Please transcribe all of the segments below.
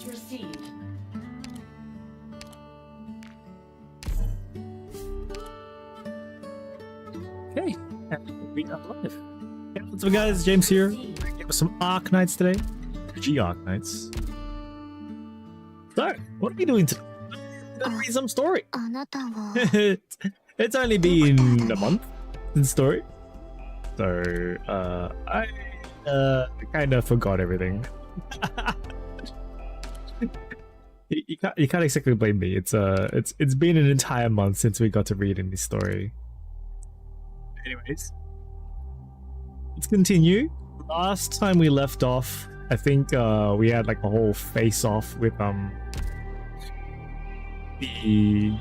Units received. Okay, we are live. Hey, what's up, guys? James here. With some Arknights today. G Arknights. So, what are we doing today? Gonna read some story. It's only been a month since story, so I kind of forgot everything. You can't exactly blame me. It's been an entire month since we got to read any story. Anyways, let's continue. Last time we left off, I think we had like a whole face-off with the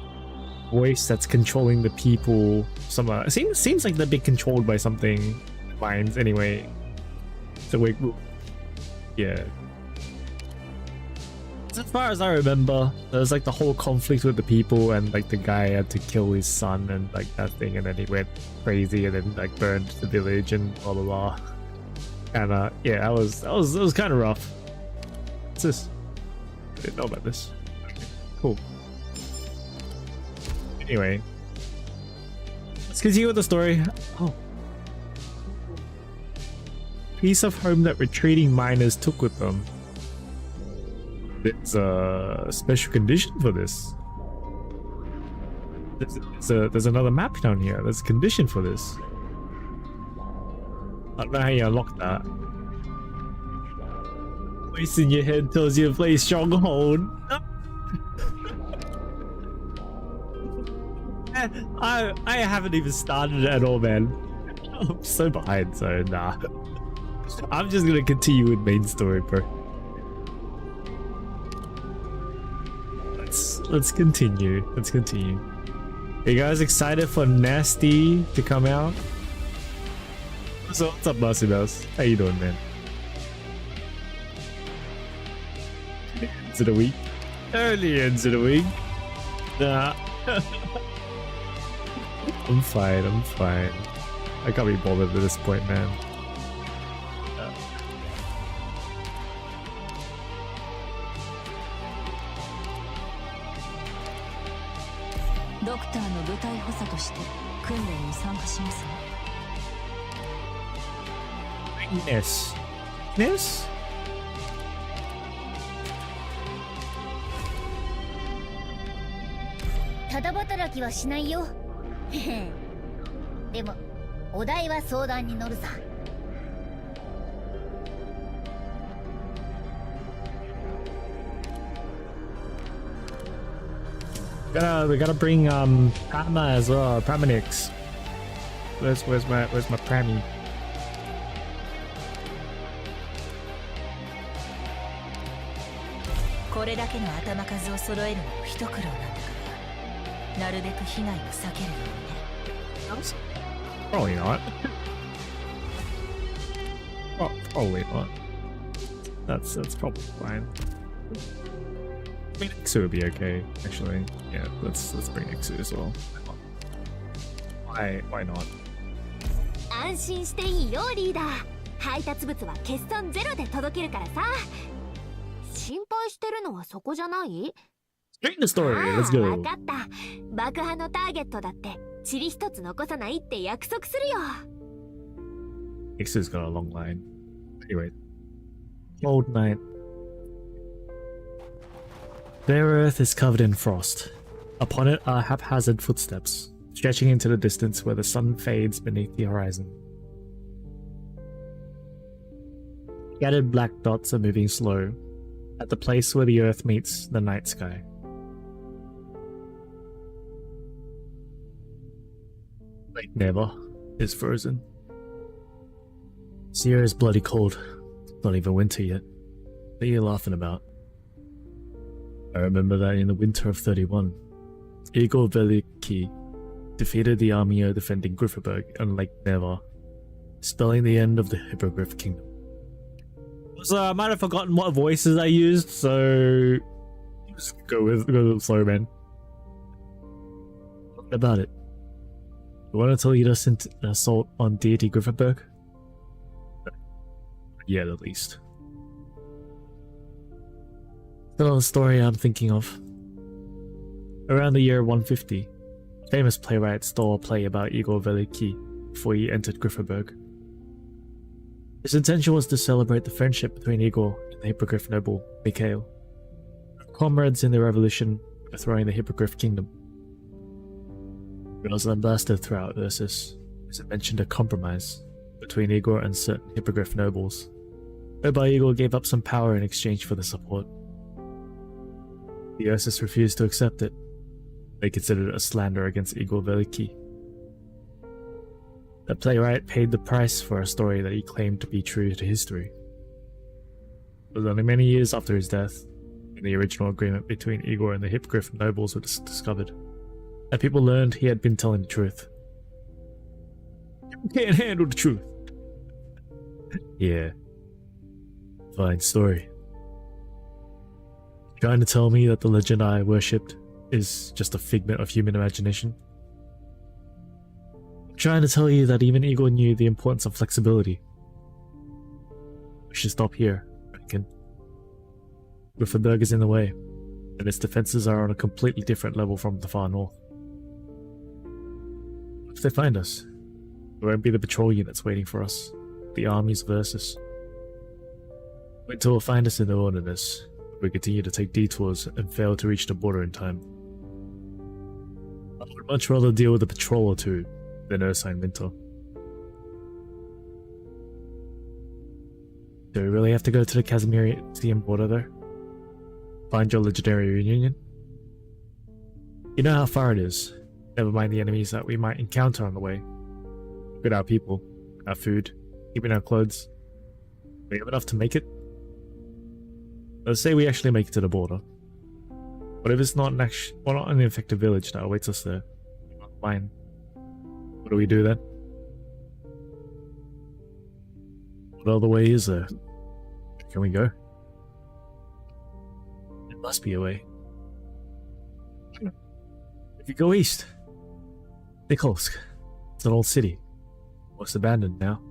voice that's controlling the people. Seems like they're being controlled by something. Minds anyway. So yeah. As far as I remember, there was like the whole conflict with the people, and like the guy had to kill his son and like that thing, and then he went crazy and then like burned the village and blah blah blah. And yeah, that was kind of rough. What's this? I didn't know about this. Okay, cool. Anyway, let's continue with the story. Oh, piece of home that retreating miners took with them. There's a special condition for this. There's another map down here. There's a condition for this. I don't know how you unlock that. Voice in your head tells you to play Stronghold. I haven't even started it at all, man. I'm so behind, so nah. I'm just gonna continue with main story, bro. Let's continue. Let's continue. Are you guys excited for Nasty to come out? So what's up, Bossy Mouse? How you doing, man? Ends of the week? Early ends of the week? Nah. I'm fine, I'm fine. I can't be bothered at this point, man. Yes. Yes? ただ働きはしないよ。でも、お題は相談に乗るさ。We gotta bring Prama as well, Pramanix. Where's my Prami? Probably not. Oh, probably not. That's probably fine. I mean, Ixu would be okay, actually. Yeah, let's bring Ixu as well. Why not? 安心していいよ、リーダー。配達物は欠損ゼロで届けるからさ。心配してるのはそこじゃない？ Straight in the story, let's go. わかった。爆破のターゲットだって塵一つ残さないって約束するよ。Ixu's got a long line. Anyway, Cold night. Their earth is covered in frost. Upon it are haphazard footsteps, stretching into the distance where the sun fades beneath the horizon. Scattered black dots are moving slow, at the place where the earth meets the night sky. Lake Never is frozen. Sierra is bloody cold. It's not even winter yet. What are you laughing about? I remember that in the winter of 31, Igor Veliki defeated the army defending Grifferberg on Lake Never, spelling the end of the Hippogriff Kingdom. So I might have forgotten what voices I used, so just go with slow, man. What about it? You want to lead us into an assault on deity Grifferberg? Yeah, at least. Another story I'm thinking of. Around the year 150, a famous playwright stole a play about Igor Veliki before he entered Grifferberg. His intention was to celebrate the friendship between Igor and the Hippogriff noble Mikhail, comrades in the revolution overthrowing the Hippogriff kingdom. It was lambasted throughout Ursus, as it mentioned a compromise between Igor and certain Hippogriff nobles, whereby Igor gave up some power in exchange for the support. The Ursus refused to accept it. They considered it a slander against Igor Veliki. The playwright paid the price for a story that he claimed to be true to history. It was only many years after his death when the original agreement between Igor and the Hippogriff nobles was discovered, and people learned he had been telling the truth. You can't handle the truth. Yeah. Fine story. Trying to tell me that the legend I worshipped is just a figment of human imagination? I'm trying to tell you that even Igor knew the importance of flexibility. We should stop here, I reckon. Grifferberg is in the way, and its defenses are on a completely different level from the far north. If they find us, there won't be the patrol units waiting for us, the armies of Ursus. Wait till we'll find us in the wilderness. We continue to take detours and fail to reach the border in time. I would much rather deal with a patrol or two than Ursine Winter. Do we really have to go to the Casimirian border though? Find your legendary reunion? You know how far it is, never mind the enemies that we might encounter on the way. Look at our people, our food, even our clothes. We have enough to make it? Let's say we actually make it to the border. What if it's not an infected village that awaits us there? Fine. What do we do then? What other way is there? Can we go? There must be a way. If you go east, Nikolsk. It's an old city. Most abandoned now.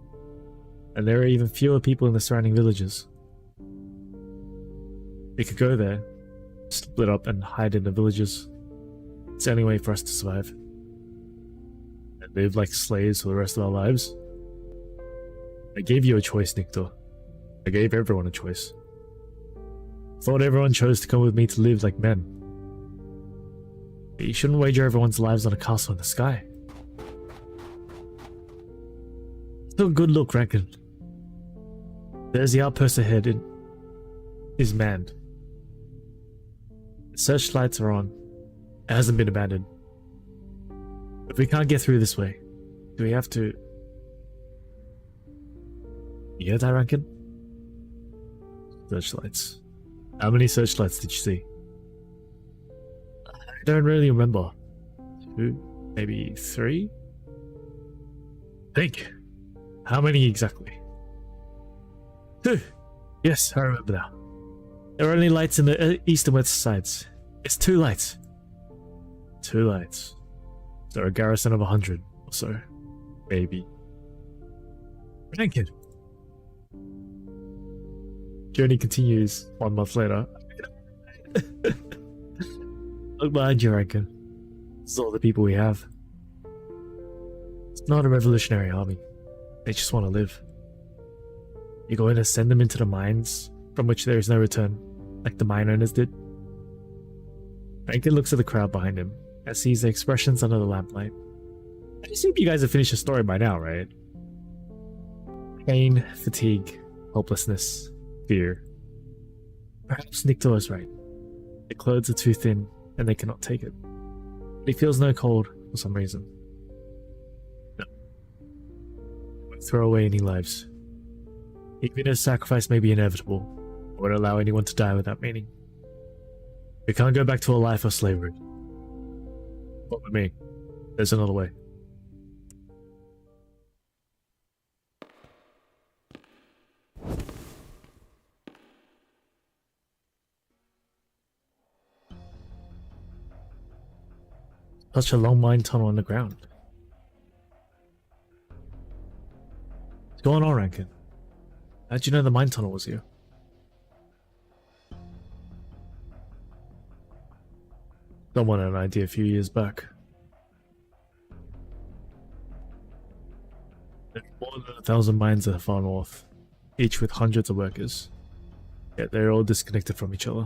And there are even fewer people in the surrounding villages. We could go there, split up and hide in the villages. It's the only way for us to survive. And live like slaves for the rest of our lives. I gave you a choice, Nikto. I gave everyone a choice. Thought everyone chose to come with me to live like men. But you shouldn't wager everyone's lives on a castle in the sky. Still a good look, Rankin. There's the outpost ahead. It is manned. Searchlights are on. It hasn't been abandoned. If we can't get through this way, do we have to... You hear that, Rankin? Searchlights. How many searchlights did you see? I don't really remember. 2? Maybe 3? Think. How many exactly? 2. Yes, I remember now. There are only lights in the east and west sides. It's 2 lights. 2 lights. There are a garrison of 100 or so. Maybe. Rankin. Journey continues 1 month later. Look behind you, Rankin. This is all the people we have. It's not a revolutionary army. They just want to live. You're going to send them into the mines from which there is no return, like the mine owners did? Rankin looks at the crowd behind him and sees the expressions under the lamplight. I assume you guys have finished the story by now, right? Pain, fatigue, hopelessness, fear. Perhaps Nikto is right. The clothes are too thin and they cannot take it. But he feels no cold for some reason. No. Won't throw away any lives. Even if sacrifice may be inevitable, I won't allow anyone to die without meaning. We can't go back to a life of slavery. Not with me. There's another way. Such a long mine tunnel underground. What's going on, Rankin? How'd you know the mine tunnel was here? Someone had an idea a few years back. There's more than 1,000 mines in the far north, each with hundreds of workers. Yet they're all disconnected from each other.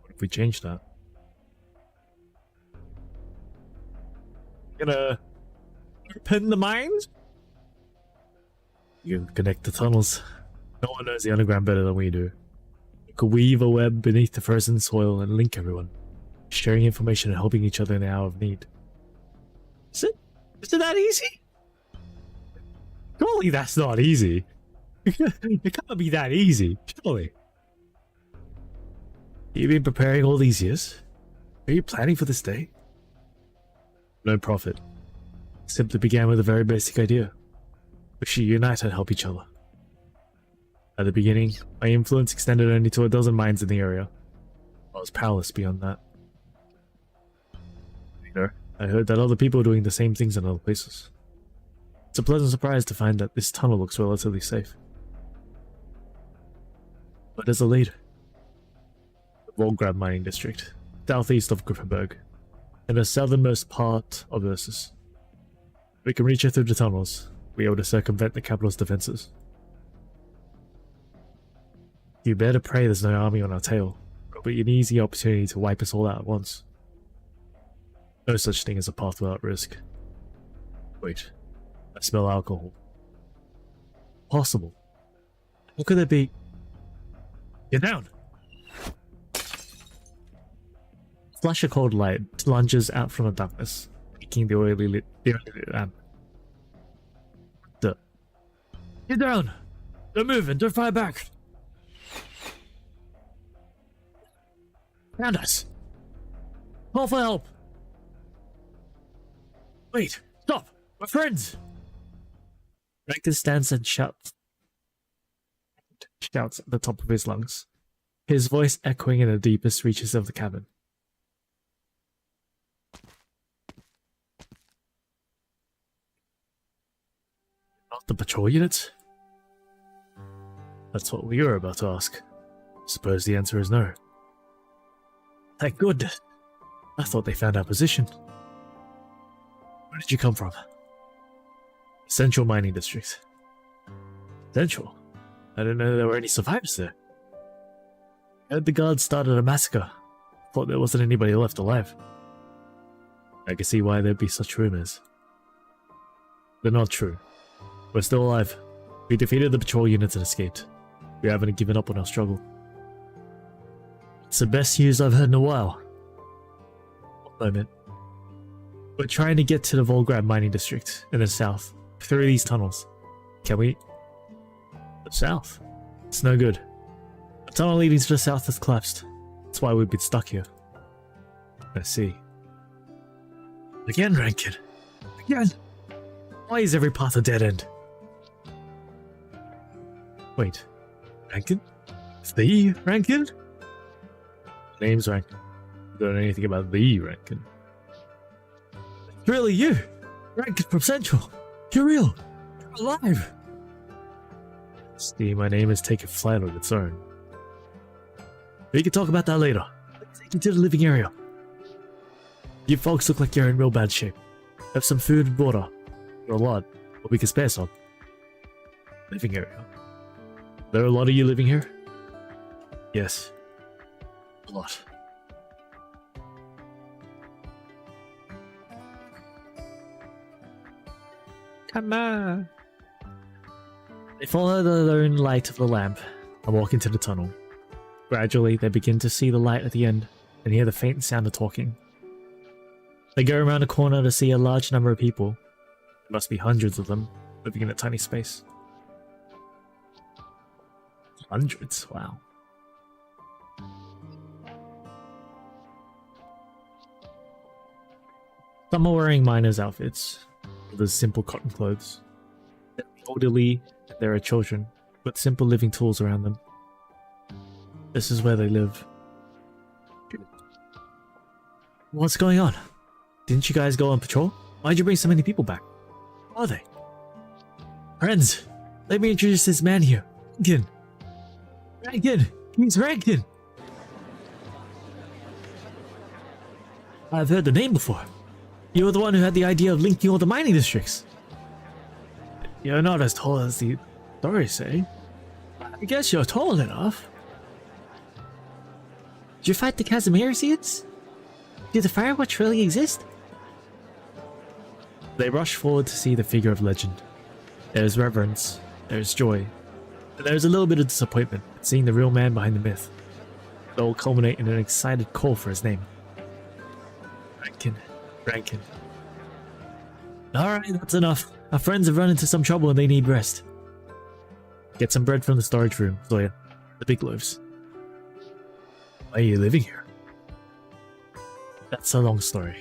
What if we change that? Gonna open the mines? You can connect the tunnels. No one knows the underground better than we do. We could weave a web beneath the frozen soil and link everyone, sharing information and helping each other in the hour of need. Is it that easy? Surely that's not easy. It can't be that easy, surely. You've been preparing all these years? Are you planning for this day? No profit. Simply began with a very basic idea. We should unite and help each other. At the beginning, my influence extended only to a dozen mines in the area. I was powerless beyond that. Later, I heard that other people were doing the same things in other places. It's a pleasant surprise to find that this tunnel looks relatively safe. But there's a lead. The Volgrad mining district, southeast of Griffinburg, in the southernmost part of Ursus. We can reach it through the tunnels. We're able to circumvent the capital's defenses. You better pray there's no army on our tail. It'll be an easy opportunity to wipe us all out at once. No such thing as a path without risk. Wait, I smell alcohol. Possible. How could there be? Get down! Flash of cold light lunges out from the darkness, making the oily lit lamp. Get down! Don't move and don't fire back! Found us! Call for help! Wait! Stop! We're friends! Rankin stands and shouts at the top of his lungs, his voice echoing in the deepest reaches of the cabin. Not the patrol units? That's what we were about to ask. Suppose the answer is no. Thank goodness. I thought they found our position. Where did you come from? Central Mining District. Central? I didn't know there were any survivors there. I heard the guards started a massacre. Thought there wasn't anybody left alive. I can see why there'd be such rumors. They're not true. We're still alive. We defeated the patrol units and escaped. We haven't given up on our struggle. It's the best news I've heard in a while. One moment. We're trying to get to the Volgrad mining district in the south, through these tunnels. Can we? The south? It's no good. The tunnel leading to the south has collapsed. That's why we've been stuck here. I see. Again, Rankin. Again. Why is every path a dead end? Wait. Rankin? The Rankin? Name's Rankin. I don't know anything about the Rankin. It's really you! Rankin from Central! You're real! You're alive! See, my name has taken flight on its own. We can talk about that later. Let's take you to the living area. You folks look like you're in real bad shape. Have some food and water. Not a lot, but we can spare some. Living area. There are a lot of you living here? Yes. A lot. Come on. They follow the lone light of the lamp and walk into the tunnel. Gradually, they begin to see the light at the end and hear the faint sound of talking. They go around a corner to see a large number of people. There must be hundreds of them, living in a tiny space. Hundreds, wow. Some are wearing miners' outfits, others simple cotton clothes. They're elderly, and there are children, with simple living tools around them. This is where they live. What's going on? Didn't you guys go on patrol? Why'd you bring so many people back? Who are they? Friends, let me introduce this man here. Rankin. Rankin! He's Rankin! I've heard the name before. You were the one who had the idea of linking all the mining districts. You're not as tall as the stories say. I guess you're tall enough. Did you fight the Casimirians? Do the Firewatch really exist? They rush forward to see the figure of legend. There's reverence, there's joy, and there's a little bit of disappointment at seeing the real man behind the myth. It all culminate in an excited call for his name. Rankin. Alright, that's enough. Our friends have run into some trouble and they need rest. Get some bread from the storage room, Zoya. The big loaves. Why are you living here? That's a long story.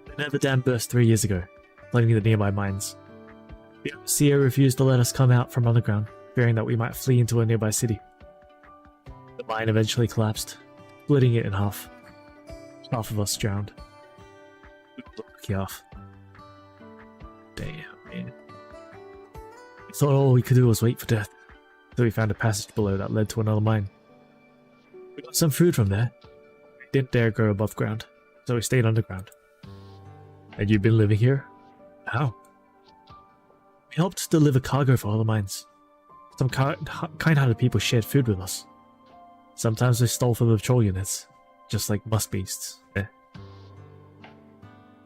The Nether Dam burst 3 years ago, flooding the nearby mines. The overseer refused to let us come out from underground, fearing that we might flee into a nearby city. The mine eventually collapsed, splitting it in half. Half of us drowned. We were lucky half. Damn, man. We thought all we could do was wait for death, so we found a passage below that led to another mine. We got some food from there. We didn't dare go above ground, so we stayed underground. And you've been living here? How? We helped deliver cargo for all the mines. Some kind-hearted people shared food with us. Sometimes they stole from the patrol units, just like musk beasts.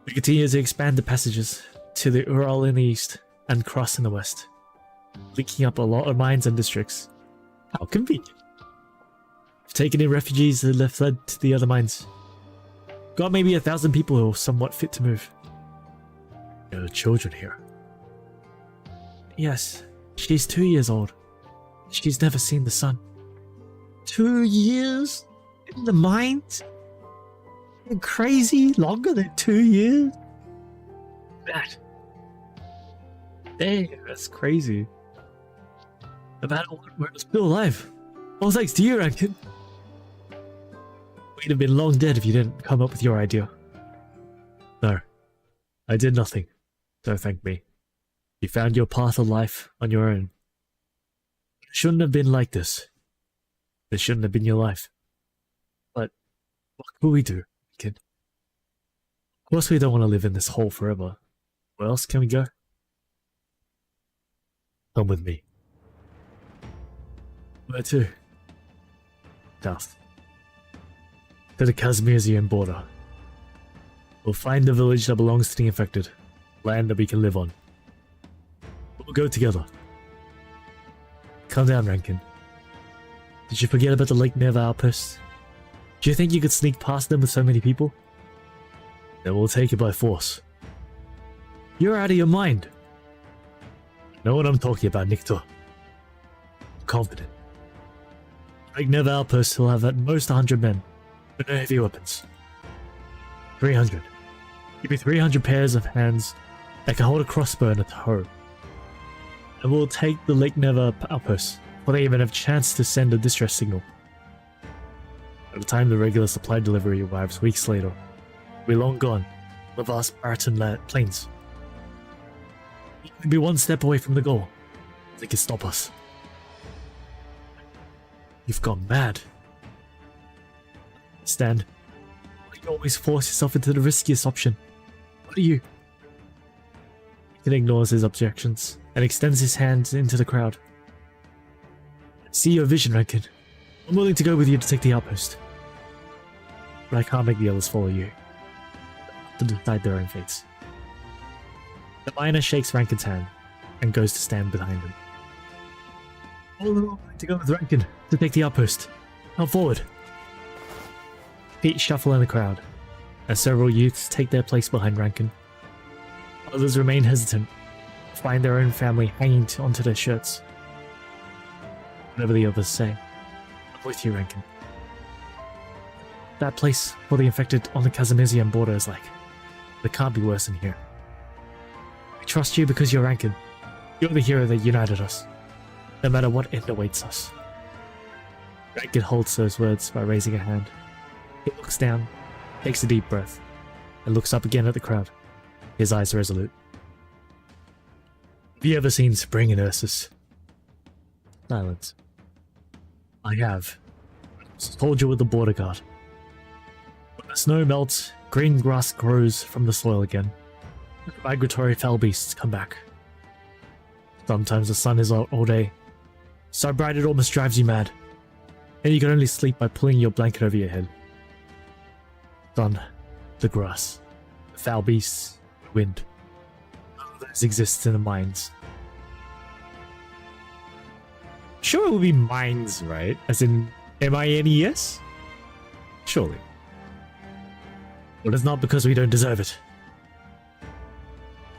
We continue to expand the passages to the Ural in the east and Cross in the west, linking up a lot of mines and districts. How convenient. We've taken in refugees that left led to the other mines. Got maybe 1,000 people who are somewhat fit to move. There are children here. Yes, she's 2 years old. She's never seen the sun. 2 years? In the mines? Crazy? Longer than 2 years? That. Dang, that's crazy. About we're still alive. All thanks to you, Rankin. We'd have been long dead if you didn't come up with your idea. No, I did nothing. Don't thank me. You found your path of life on your own. It shouldn't have been like this. This shouldn't have been your life. But what could we do, kid? Of course we don't want to live in this hole forever. Where else can we go? Come with me. Where to? South. To the Casimirian border. We'll find the village that belongs to the infected. Land that we can live on. We'll go together. Calm down, Rankin. Did you forget about the Lake Neva outposts? Do you think you could sneak past them with so many people? Then we'll take it by force. You're out of your mind. Know what I'm talking about, Nikto. I'm confident. Lake Neva outposts will have at most 100 men, but no heavy weapons. 300. Give me 300 pairs of hands that can hold a crossbow and a hoe. And we'll take the Lake Neva outposts before they even have a chance to send a distress signal. By the time the regular supply delivery arrives weeks later, we'll be long gone on the vast Barton plains. You can be one step away from the goal. They can stop us. You've gone mad. Stan, why do you always force yourself into the riskiest option? What are you? He ignores his objections and extends his hand into the crowd. See your vision, Rankin. I'm willing to go with you to take the outpost. But I can't make the others follow you. To decide their own fates. The miner shakes Rankin's hand and goes to stand behind him. All in all, to go with Rankin to take the outpost. Now forward. Feet shuffle in the crowd as several youths take their place behind Rankin. Others remain hesitant, find their own family hanging onto their shirts. Whatever the others say, I'm with you, Rankin. That place for the infected on the Casimirian border is like, it can't be worse than here. I trust you because you're Rankin. You're the hero that united us, no matter what end awaits us. Rankin holds those words by raising a hand. He looks down, takes a deep breath, and looks up again at the crowd, his eyes resolute. Have you ever seen spring in Ursus? Silence. I have. It's a soldier with the border guard. When the snow melts, Green grass grows from the soil again. Migratory foul beasts come back. Sometimes the sun is out all day, so bright it almost drives you mad, and you can only sleep by pulling your blanket over your head. Sun, the grass, the foul beasts, the wind. None of those exist in the mines. Sure, it will be mines, right? As in M-I-N-E-S? Surely. But it's not because we don't deserve it.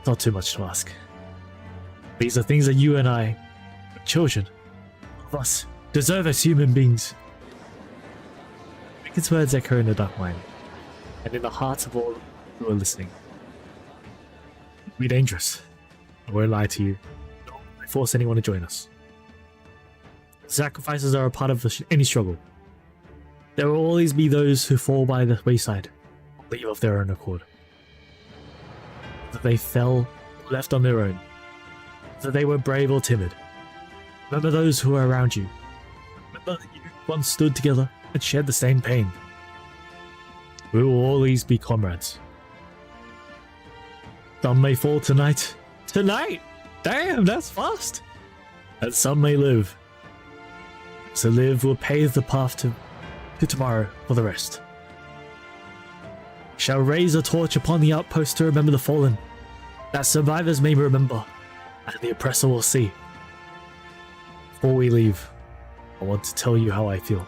Not too much to ask. These are things that you and I, children of us, deserve as human beings. Its words echo in the dark mine, and in the hearts of all who are listening. Be dangerous. I won't lie to you. Don't force anyone to join us. Sacrifices are a part of any struggle. There will always be those who fall by the wayside, leave of their own accord. That they fell, left on their own. That they were brave or timid. Remember those who are around you. Remember that you once stood together and shared the same pain. We will always be comrades. Some may fall tonight. Tonight? Damn, that's fast. And some may live. To live will pave the path to tomorrow for the rest. Shall raise a torch upon the outpost to remember the fallen, that survivors may remember, and the oppressor will see. Before we leave, I want to tell you how I feel.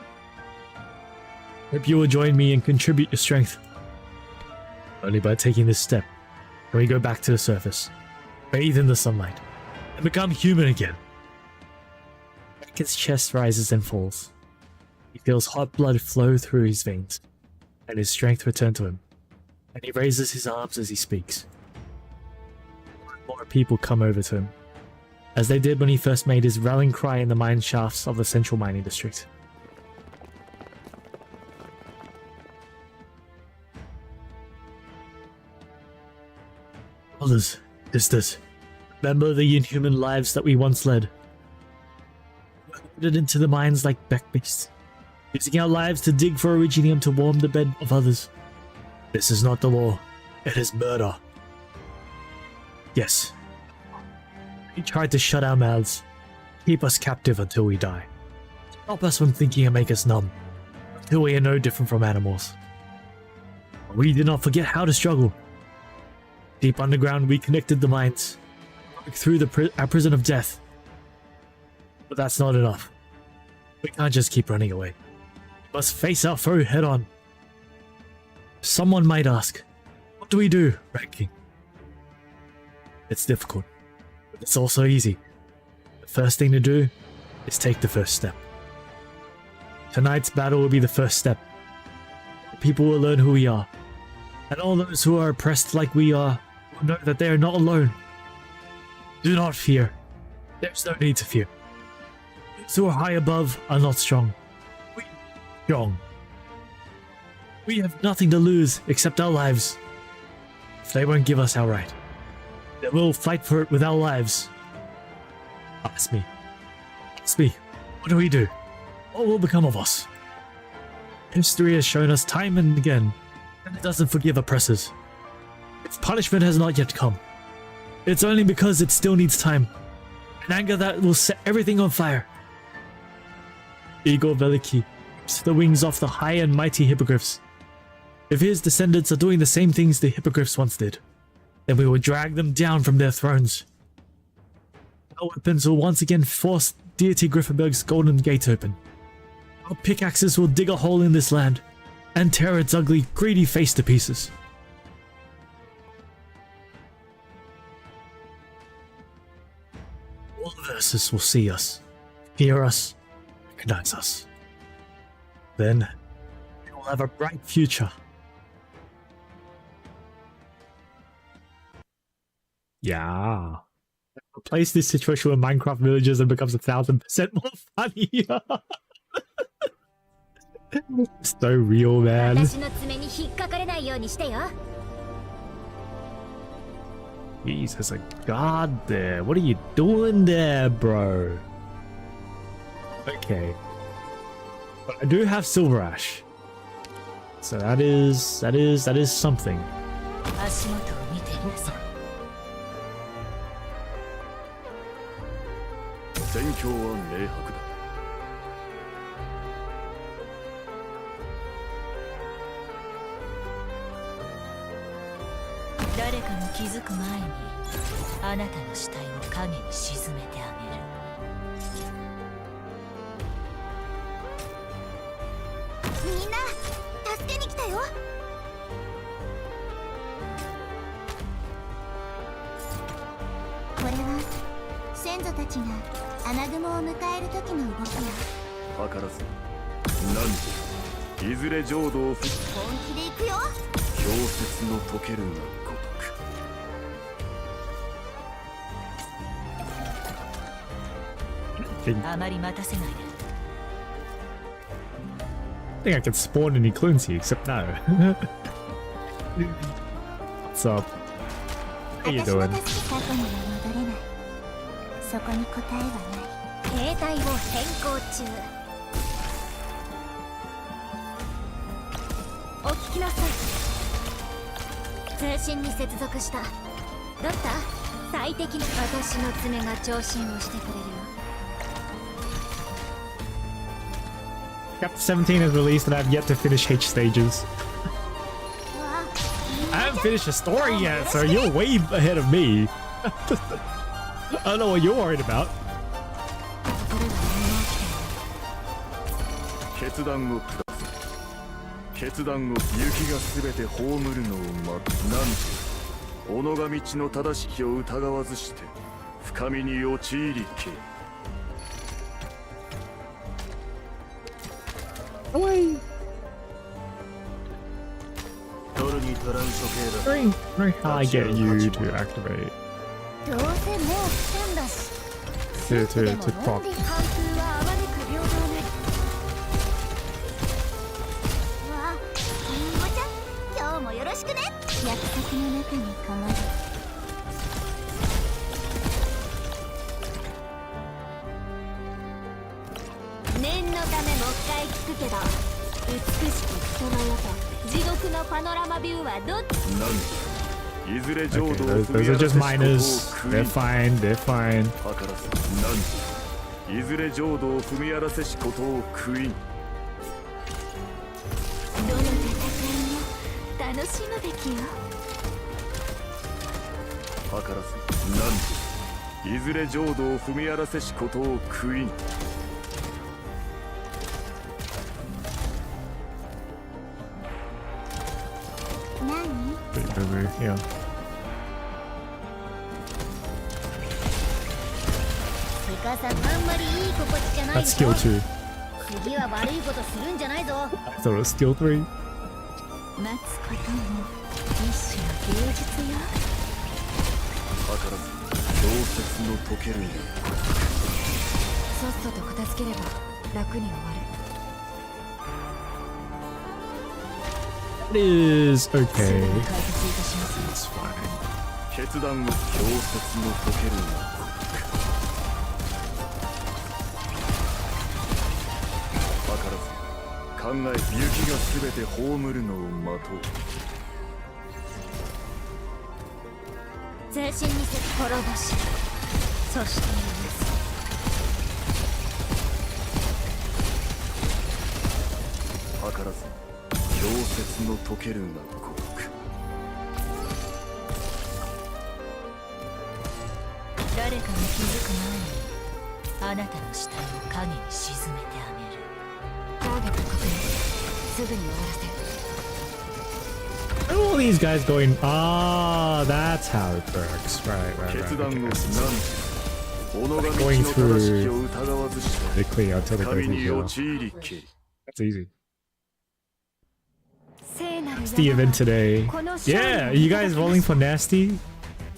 Hope you will join me and contribute your strength. Only by taking this step can we go back to the surface, bathe in the sunlight, and become human again. His chest rises and falls. He feels hot blood flow through his veins, and his strength return to him, and he raises his arms as he speaks. More people come over to him, as they did when he first made his rallying cry in the mine shafts of the central mining district. Brothers, sisters, remember the inhuman lives that we once led. We were into the mines like back beasts, using our lives to dig for originium to warm the bed of others. This is not the law, it is murder. Yes, he tried to shut our mouths, keep us captive until we die, stop us from thinking and make us numb, until we are no different from animals. We did not forget how to struggle. Deep underground, we connected the mines, broke through our prison of death. But that's not enough. We can't just keep running away. We must face our foe head on. Someone might ask, what do we do, Rat King? It's difficult, but it's also easy. The first thing to do is take the first step. Tonight's battle will be the first step. People will learn who we are, and all those who are oppressed like we are will know that they are not alone. Do not fear. There's no need to fear. Those who are high above are not strong. We are strong. We have nothing to lose except our lives. If they won't give us our right, then we'll fight for it with our lives. Ask me. Ask me. What do we do? What will become of us? History has shown us time and again that it doesn't forgive oppressors. Its punishment has not yet come. It's only because it still needs time. An anger that will set everything on fire. Igor Veliki rips the wings off the high and mighty hippogriffs. If his descendants are doing the same things the hippogriffs once did, then we will drag them down from their thrones. Our weapons will once again force Deity Griffinberg's golden gate open. Our pickaxes will dig a hole in this land and tear its ugly, greedy face to pieces. All the verses will see us, hear us, recognize us. Then we will have a bright future. Yeah. Replace this situation with Minecraft villages and becomes 1000% more funny. So real, man. Jeez, there's a guard there. What are you doing there, bro? Okay. But I do have Silver Ash. So that is something. 足元を見ていなさい。戦況は明白だ。誰かの気づく前にあなたの死体を影に沈めてあげる。みんな助けに来たよ。これは先祖たちが穴雲を迎える時の動きや。図らず何でいずれ浄土を本気で行くよ。氷雪の溶けるがごとく。 あまり待たせないで。 I think I can spawn any clones here, except no. What's up? How you 私の doing? 助け過去には戻れない。そこに答えはない。兵隊を変更中。お聞きなさい。通信に接続した。どうした？最適な。私の爪が聴診をしてくれるよ。 Chapter 17 is released and I've yet to finish H stages. I haven't finished the story yet, so you're way ahead of me. I don't know what you're worried about. 決断を下す。決断を雪がすべて葬るのを待つ。なんと己が道の正しきを疑わずして深みに陥りけ。 Away. Very high get you to activate. どうせもう来たんだし。 To proc. 完封はあまねく平等ね。わあ、りんごちゃん、今日もよろしくね。約束の中にこもる。念のためもう一回聞くけど、美しき人の世と地獄のパノラマビューはどっち？なんでいずれ浄 Okay, 土を those 踏み are 荒ら just せし minors. ことを They're 悔い。 fine. They're fine. 図らずなんでいずれ浄土を踏み荒らせしことを悔い。どの戦いも楽しむべきよ。図らずなんでいずれ浄土を踏み荒らせしことを悔い。 何？ Yeah. セカさんあんまりいい心地じゃない That's でしょ。 skill 2. 次は悪いことするんじゃないぞ。 I thought it was skill 3. 待つことも一種の芸術よ。図らず氷雪の溶けるよ。さっさと片付ければ楽に終わる。 It is すぐ okay. に解決いたします。 It's fine. 決断を氷雪の溶けるよ。図らず考え雪がすべて葬るのを待とう。 通信にせ滅ぼし、そして許す。図らず氷雪の溶けるがごとく。 誰かに気づく前にあなたの死体を影に沈めてあげる。ターゲット確認。すぐに終わらせる。 All these guys going. Ah, that's how it works. Right. 決断を Okay. なんで己が道の正しきを疑わずして They clear until they go 神 through に here. 陥りけ。 That's easy. 聖なる It's the event today. Yeah, you guys rolling for nasty?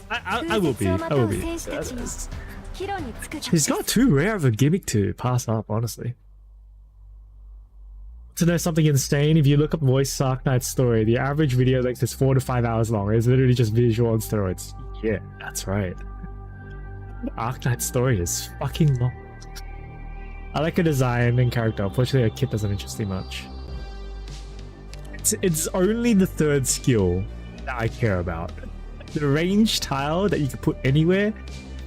I will be. I will be. He's got too rare of a gimmick to pass up, honestly. To know something insane, if you look up Voice Arknights story, the average video length is 4 to 5 hours long. It's literally just visual on steroids. Yeah, that's right. Arknights story is fucking long. I like her design and character. Unfortunately, her kit doesn't interest me much. it's only the third skill that I care about. The range tile that you can put anywhere.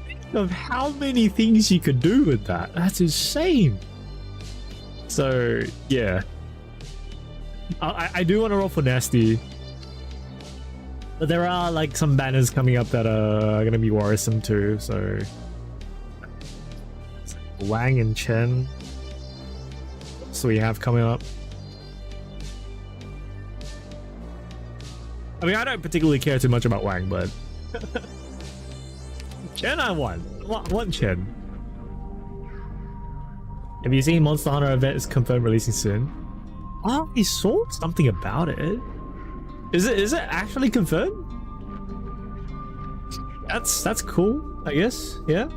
Think of how many things you could do with that. That's insane. So yeah, I do want to roll for nasty, but there are like some banners coming up that are gonna be worrisome too. So Wang and Chen. So we have coming up. I mean, I don't particularly care too much about Wang, but Chen I want. I want Chen. Have you seen Monster Hunter event is confirmed releasing soon? Oh, he saw something about it. Is it actually confirmed? That's cool, I guess. Yeah.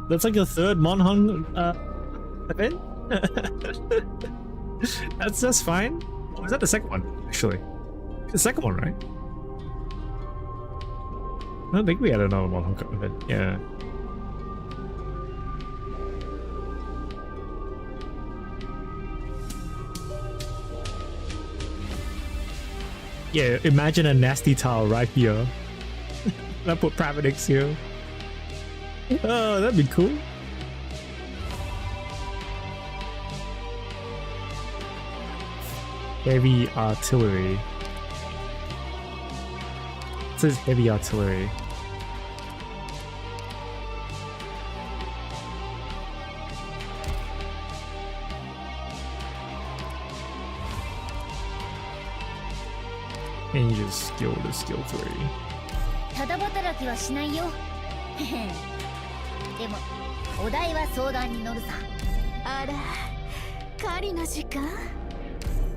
That's like the third Monhun event. that's fine. Or was that the second one? Actually, the second one, right? I don't think we had another Monhun event. Yeah. Yeah, imagine a nasty tile right here. I put Pravenix here. Oh, that'd be cool. Heavy artillery. It says heavy artillery. Changes skill to skill 3. ただ働きはしないよ。でもお題は相談に乗るさ。あら、狩りの時間。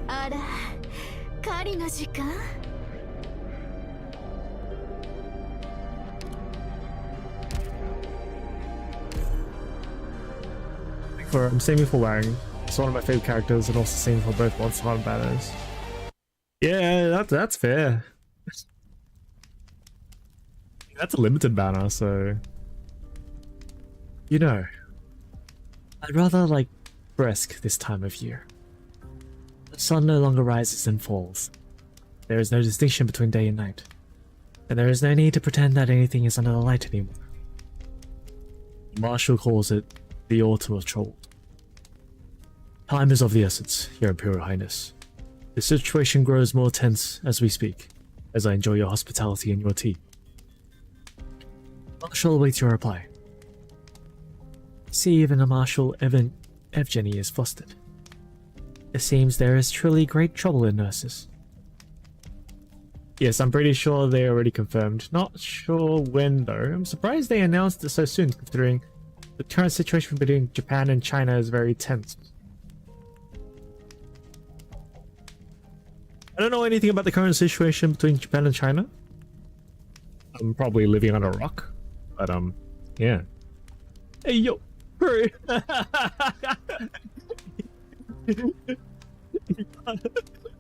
あら、狩りの時間。I'm saving for Wang. It's one of my favorite characters, and also saving for both Monster Hunter banners. Yeah, that's fair. That's a limited banner, so you know, I'd rather like Bresk this time of year. The sun no longer rises and falls. There is no distinction between day and night, and there is no need to pretend that anything is under the light anymore. Marshall calls it the Autumn of Trolls. Time is of the essence, Your Imperial Highness. The situation grows more tense as we speak, as I enjoy your hospitality and your tea. Marshal awaits your reply. See, even a Marshal Evgeny is flustered. It seems there is truly great trouble in Nurses. Yes, I'm pretty sure they already confirmed. Not sure when though. I'm surprised they announced it so soon, considering the current situation between Japan and China is very tense. I don't know anything about the current situation between Japan and China. I'm probably living on a rock, but yeah. Hey yo, hurry!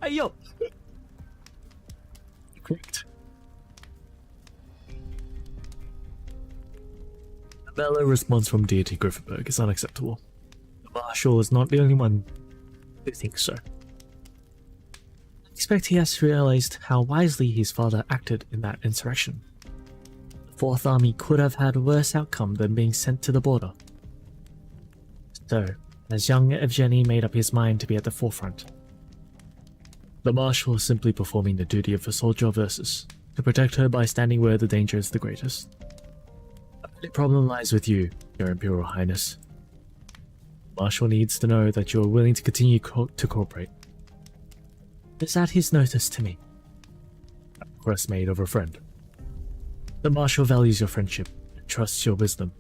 Hey yo. Correct. A mellow response from Deity Gryffindor is unacceptable. The Marshal is not the only one who thinks so. I expect he has realized how wisely his father acted in that insurrection. The Fourth Army could have had a worse outcome than being sent to the border. So, as young Evgeny made up his mind to be at the forefront, the Marshal is simply performing the duty of a soldier of Ursus, to protect her by standing where the danger is the greatest. The only problem lies with you, Your Imperial Highness. The Marshal needs to know that you are willing to continue to cooperate. Is at his notice to me. A request made of a friend. The Marshal values your friendship and trusts your wisdom.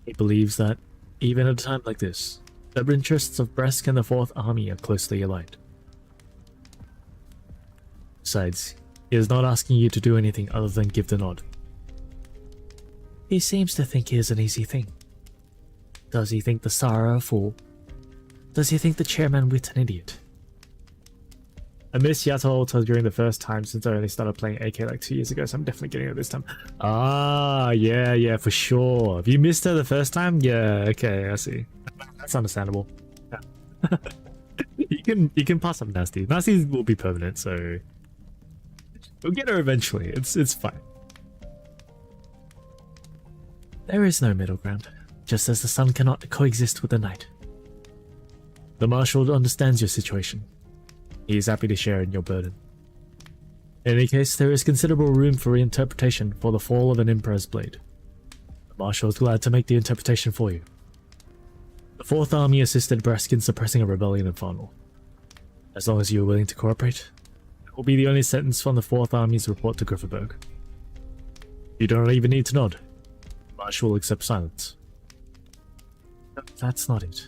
He believes that, even at a time like this, the interests of Bresk and the Fourth Army are closely aligned. Besides, he is not asking you to do anything other than give the nod. He seems to think it is an easy thing. Does he think the Tsar a fool? Does he think the chairman wit an idiot? I missed Yato during the first time since I only started playing AK like 2 years ago, so I'm definitely getting it this time. Ah, yeah, for sure. Have you missed her the first time? Yeah, okay, I see. That's understandable. Yeah. you can pass up Nasty. Nasty will be permanent, so we'll get her eventually. It's fine. There is no middle ground, just as the sun cannot coexist with the night. The Marshal understands your situation. He is happy to share in your burden. In any case, there is considerable room for reinterpretation for the fall of an Emperor's blade. The Marshal is glad to make the interpretation for you. The 4th Army assisted Brask in suppressing a rebellion in Far North. As long as you are willing to cooperate, it will be the only sentence from the 4th Army's report to Grifferberg. You don't even need to nod. The Marshal will accept silence. No, that's not it.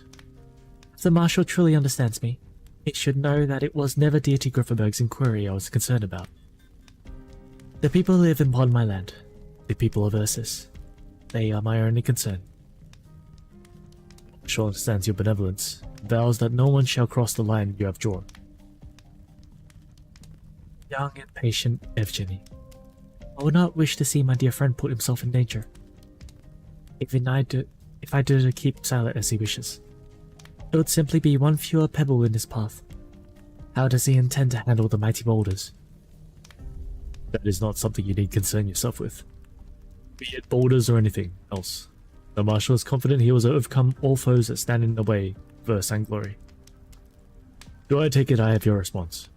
If the Marshal truly understands me, he should know that it was never Deity Grifferberg's inquiry I was concerned about. The people who live upon my land, the people of Ursus, they are my only concern. The Marshal understands your benevolence, and vows that no one shall cross the line you have drawn. Young and patient Evgeny, I would not wish to see my dear friend put himself in danger. If I do to keep silent as he wishes, it would simply be one fewer pebble in his path. How does he intend to handle the mighty boulders? That is not something you need concern yourself with. Be it boulders or anything else, the Marshal is confident he will overcome all foes that stand in the way of Earth and glory. Do I take it I have your response?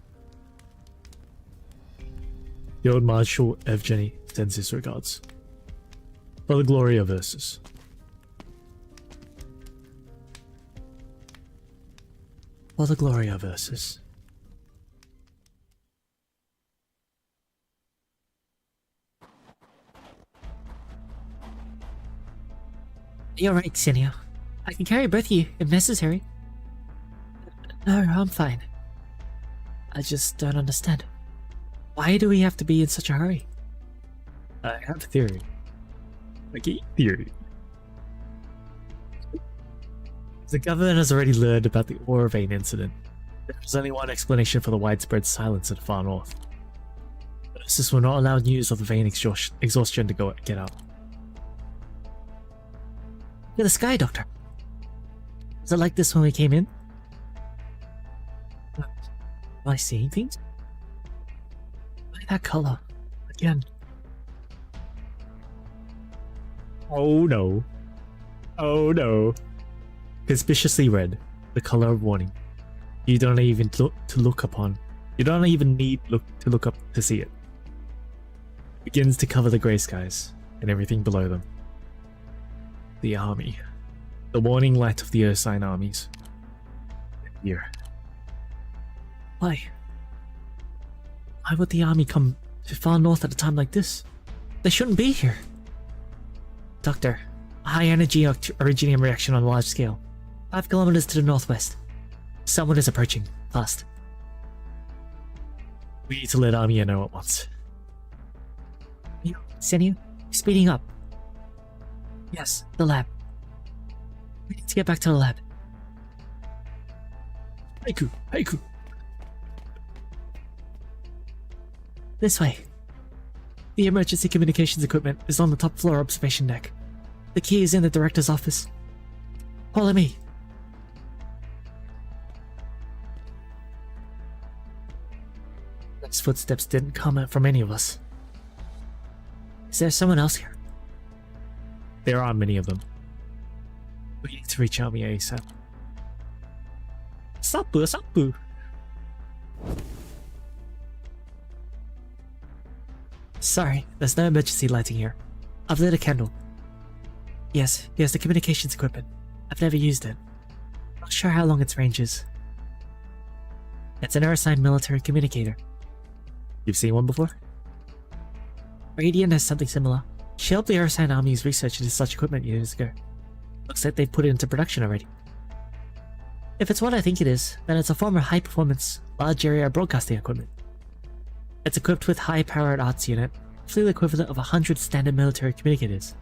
The old Marshal Evgeny sends his regards. For the glory of Ursus. For the glory of Ursus. You're right, Xenia. I can carry both of you if necessary. No, I'm fine. I just don't understand. Why do we have to be in such a hurry? I have a theory. Like a theory. The government has already learned about the Aura Vein incident. There's only one explanation for the widespread silence in the Far North. Ursus will not allow news of the vein exhaustion to get out. Look at the sky, Doctor. Was it like this when we came in? Am I seeing things? Look at that color. Again. Oh no. Oh no. Conspicuously red, the color of warning. You don't even look upon. You don't even need to look up to see it. Begins to cover the grey skies and everything below them. The army. The warning light of the Ursine armies. Here. Why? Why would the army come to Far North at a time like this? They shouldn't be here. Doctor, a high energy originium reaction on a large scale. 5 kilometers to the northwest. Someone is approaching. Fast. We need to let Armia know at once. Xenia, speeding up. Yes, the lab. We need to get back to the lab. Haiku. This way. The emergency communications equipment is on the top floor observation deck. The key is in the director's office. Follow me. Those footsteps didn't come from any of us. Is there someone else here? There are many of them. We need to reach Armia ASAP. Sapu. Sorry, there's no emergency lighting here. I've lit a candle. Yes, here's the communications equipment. I've never used it. Not sure how long its range is. It's an Ursine military communicator. You've seen one before? Radiant has something similar. She helped the Ursine armies research into such equipment years ago. Looks like they've put it into production already. If it's what I think it is, then it's a form of high-performance, large-area broadcasting equipment. It's equipped with high-powered arts unit, roughly the equivalent of 100 standard military communicators.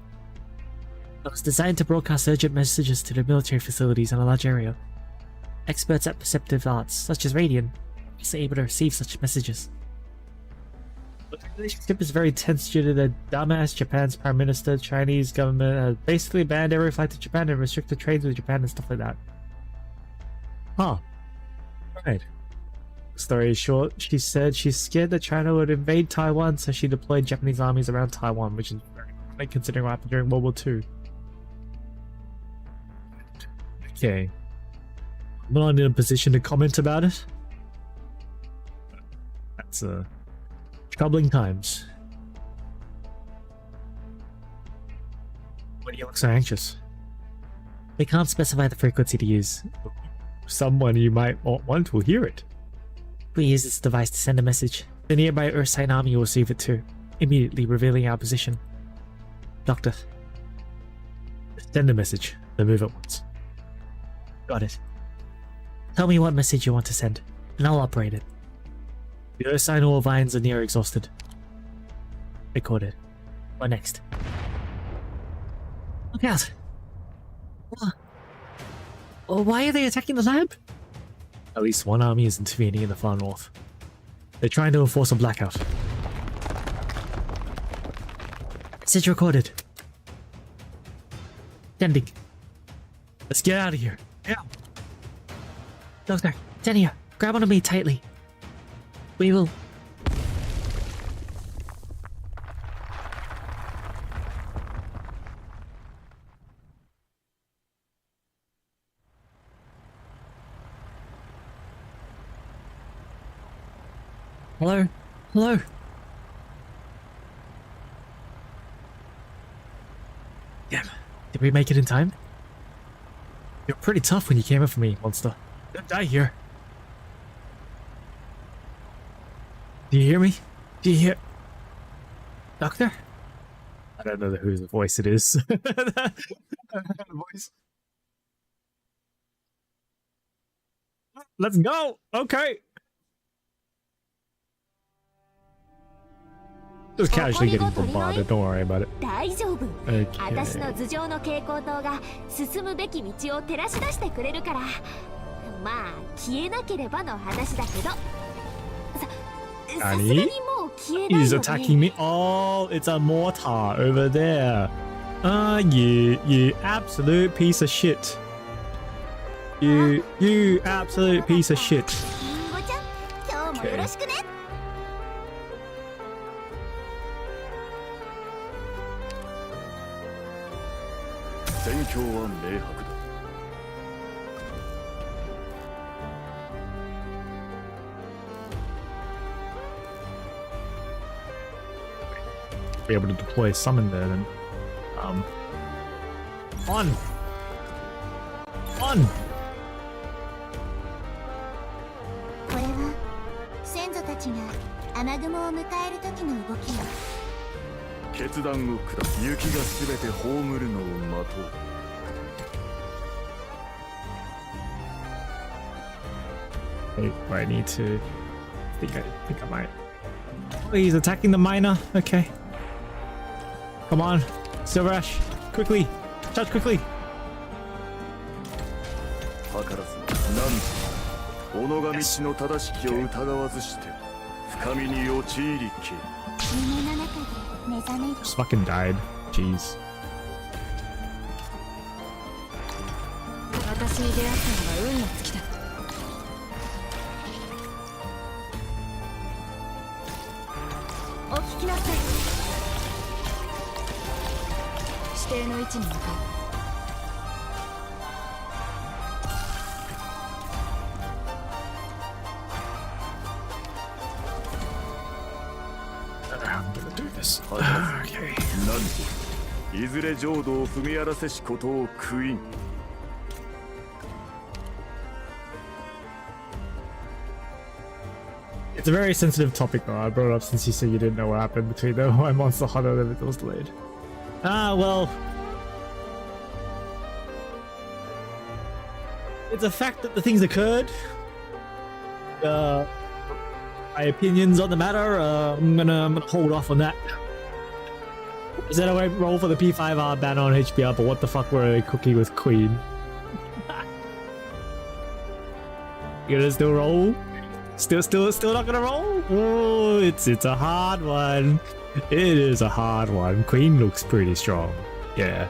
It was designed to broadcast urgent messages to the military facilities in a large area. Experts at perceptive arts, such as Radiant, are able to receive such messages. The relationship is very tense due to the dumbass Japan's Prime Minister. Chinese government has basically banned every flight to Japan and restricted trades with Japan and stuff like that. Huh. Right. Story is short, she said she's scared that China would invade Taiwan, so she deployed Japanese armies around Taiwan, which is very funny considering what happened during World War II. Okay. I'm not in a position to comment about it. That's troubling times. Why do you look so anxious? They can't specify the frequency to use. Someone you might want will hear it. We use this device to send a message. The nearby Earth-side army will receive it too, immediately revealing our position. Doctor. Send a message. Then move at once. Got it. Tell me what message you want to send, and I'll operate it. The Earth-side ore vines are near exhausted. Recorded. What next? Look out! What? Oh, why are they attacking the lab? At least one army is intervening in the far north. They're trying to enforce a blackout. Message recorded. Sending. Let's get out of here. Yeah. Doctor, Tenia, grab onto me tightly. We will... Hello? Hello? Damn. Did we make it in time? You're pretty tough when you came in for me, monster. Don't die here. Do you hear me? Do you hear... Doctor? I don't know whose voice it is. Voice. Let's go! Okay! Just casually getting bombarded, don't worry about it. 大丈夫。 Okay. 私の頭上の蛍光灯が進むべき道を照らし出してくれるから。まあ消えなければの話だけど。さすがにもう消えないよね。 He's attacking me. Oh, it's a mortar over there. You absolute piece of shit. You absolute piece of shit. リンゴちゃん、今日もよろしくね。戦況は明白だ。Be able to deploy a summon there then. On! On! これは先祖たちが雨雲を迎える時の動きよ。決断を下す。雪がすべて葬るのを待とう。 Wait, I need to... I think I might... Oh, he's attacking the miner. Okay. Come on. Silver Ash. Quickly. Charge quickly. 図らずなんと己が道の正しきを疑わずして深みに陥りけ。夢の中で目覚める。 Just fucking died. Jeez. 私に出会ったのが運の尽きだ。お聞きなさい。指定の位置に向かう。 I'm gonna do this. 図ら Okay. ずなんといずれ浄土を踏み荒らせしことを悔いん。 It's a very sensitive topic though. I brought it up since you said you didn't know what happened between the Why Monster Hunter and it was delayed. Ah, well. It's a fact that the things occurred. My opinions on the matter, I'm gonna hold off on that. I said I won't roll for the P5R banner on HBR, but what the fuck were they cooking with Queen? You gonna still roll? Still not gonna roll? Oh, it's a hard one. It is a hard one. Queen looks pretty strong. Yeah.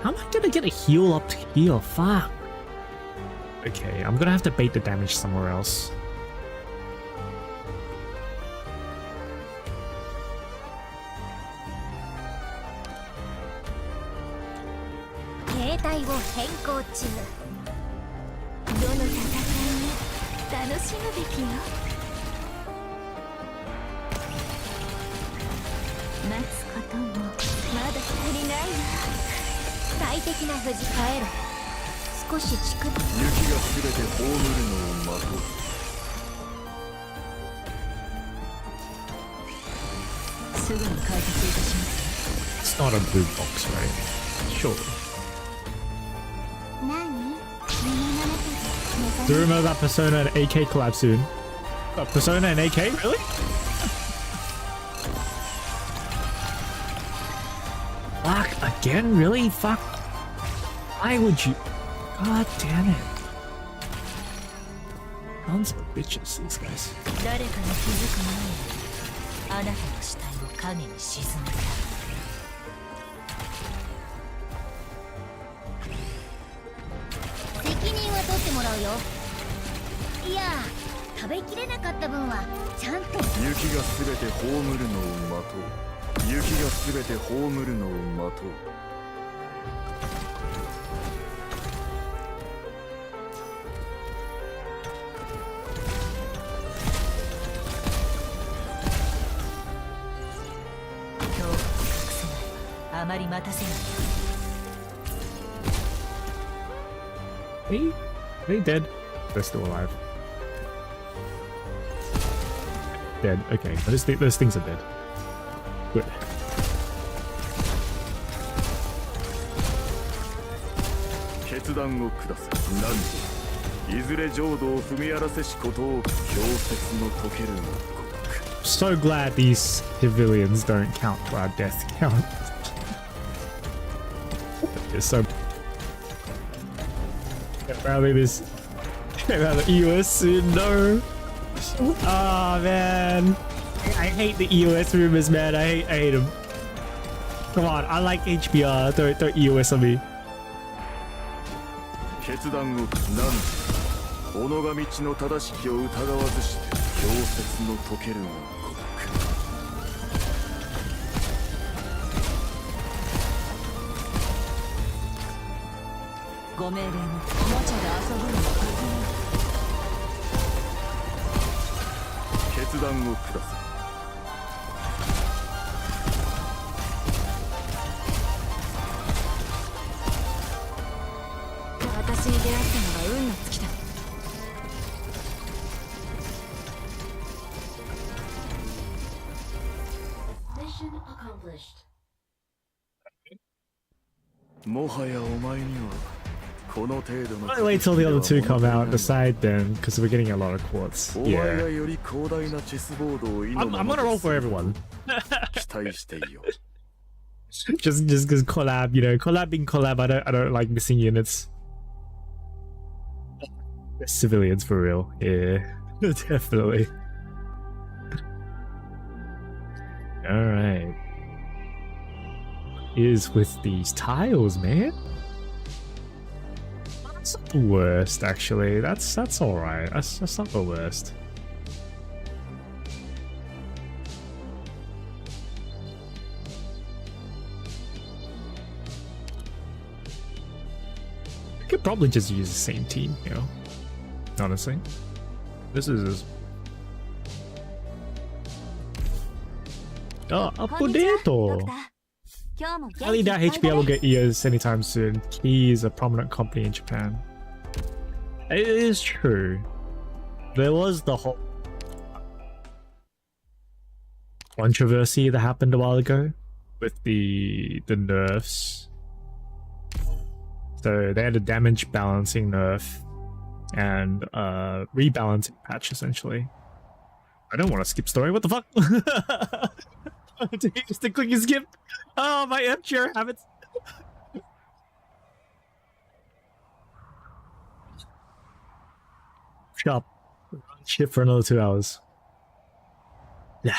How am I gonna get a heal up to here? Fuck. Okay, I'm gonna have to bait the damage somewhere else.少し近く。雪がすべて葬るのを待とう。すぐに解決いたします。 It's not a blue box, right? Sure. 何？ Do you remember that Persona and AK collab soon? Persona and AK? Really? Fuck, again? Really? Fuck. Why would you? God damn it. Sons of bitches, these guys. 誰かに気づく前にあなたの死体を影に沈めた。責任は取ってもらうよ。いや、食べきれなかった分はちゃんと。雪がすべて葬るのを待とう。雪がすべて葬るのを待とう。あまり待たせない。 Hey? Are they dead? They're still alive. Dead. Okay, those things are dead. Good. 決断を下せ。何時いずれ浄土を踏み荒らせしことを氷雪の解けるのごとく。 So glad these civilians don't count to our death count. It's so. Apparently this came out of the EOS soon. No. Oh man, I hate the EOS rumors, man. I hate them. Come on, I like HBR. Don't EOS on me. 決断を何時己が道の正しきを疑わずして氷雪の解けるのごとく。 ご命令のおもちゃで遊ぶのも決断を下せ。私に出会ったのが運の尽きだ。もはやお前には。 I'll wait till the other two come out and decide then, because we're getting a lot of quartz. Yeah. I'm gonna roll for everyone. just because collab, you know, collab being collab, I don't like missing units. Civilians for real, yeah. Definitely. Alright. Is with these tiles, man. That's not the worst, actually. That's alright. That's not the worst. I could probably just use the same team, you know. Honestly. This is... Oh, a potato! I highly doubt HBL will get EOS anytime soon. He is a prominent company in Japan. It is true. There was the whole controversy that happened a while ago with the nerfs. So they had a damage balancing nerf and rebalancing patch essentially. I don't want to skip story. What the fuck? Just a quick skip. Oh, my F-chair habits. Shop. Shit for another 2 hours. Yeah.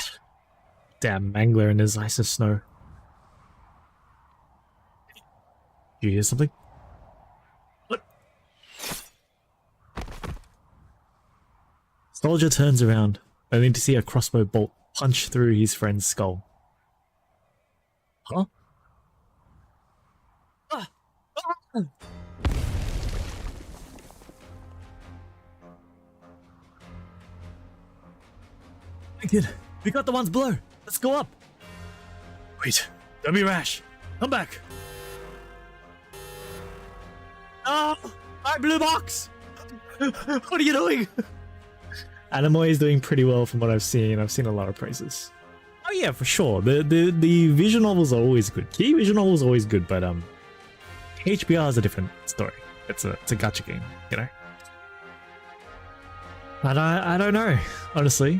Damn, Mangler in his ice and snow. You hear something? What? Soldier turns around, only to see a crossbow bolt punch through his friend's skull. Huh? Kid, we got the ones below. Let's go up. Wait, don't be rash. Come back. Oh, my blue box. What are you doing? Animoy is doing pretty well from what I've seen. I've seen a lot of praises. Oh yeah, for sure. The visual novels are always good. Key visual novels are always good, but HBR is a different story. It's a gacha game, you know. But I don't know, honestly.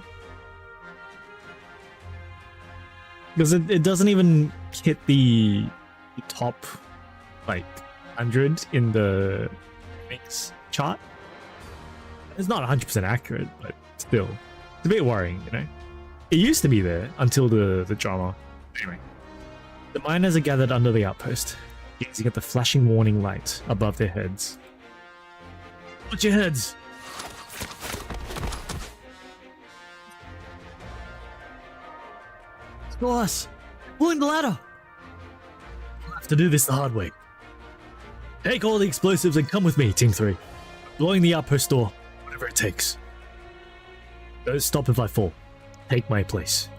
Because it doesn't even hit the top, like, 100 in the mix chart. It's not 100% accurate, but still. It's a bit worrying, you know? It used to be there until the drama. Anyway. The miners are gathered under the outpost, gazing at the flashing warning light above their heads. Watch your heads! Go us! Pulling the ladder! We'll have to do this the hard way. Take all the explosives and come with me, Team 3. Blowing the outpost door, whatever it takes. Don't stop if I fall. Take my place.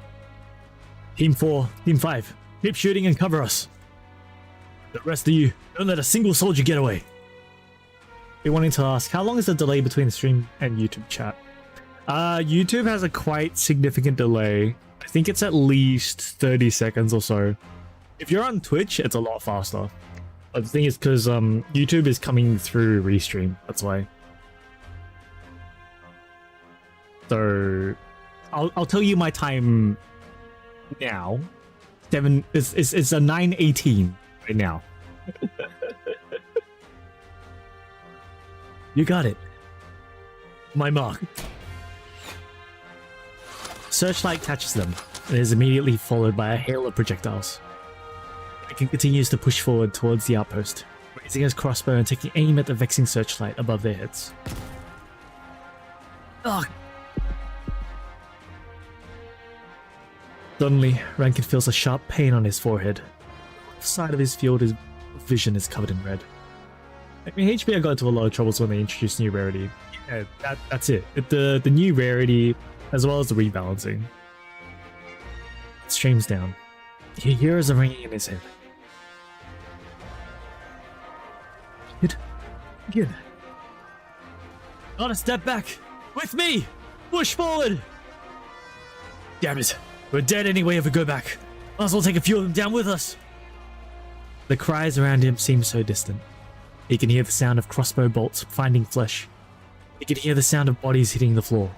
Team 4, Team 5, keep shooting and cover us. The rest of you, don't let a single soldier get away. Be wanting to ask, how long is the delay between the stream and YouTube chat? YouTube has a quite significant delay. I think it's at least 30 seconds or so. If you're on Twitch, it's a lot faster. But the thing is, because YouTube is coming through Restream, that's why. So, I'll tell you my time now. It's a 9:18 right now. You got it. My mark. Searchlight catches them and is immediately followed by a hail of projectiles. Rankin continues to push forward towards the outpost, raising his crossbow and taking aim at the vexing searchlight above their heads. Ugh. Suddenly, Rankin feels a sharp pain on his forehead. The left side of his field of vision is covered in red. I mean, HBR got into a lot of troubles when they introduced new rarity. Yeah, that's it. The new rarity, as well as the rebalancing. It streams down. He hears a ringing in his head. Good. Gotta step back! With me! Push forward! Damn it! We're dead anyway if we go back. Might as well take a few of them down with us. The cries around him seem so distant. He can hear the sound of crossbow bolts finding flesh. He can hear the sound of bodies hitting the floor.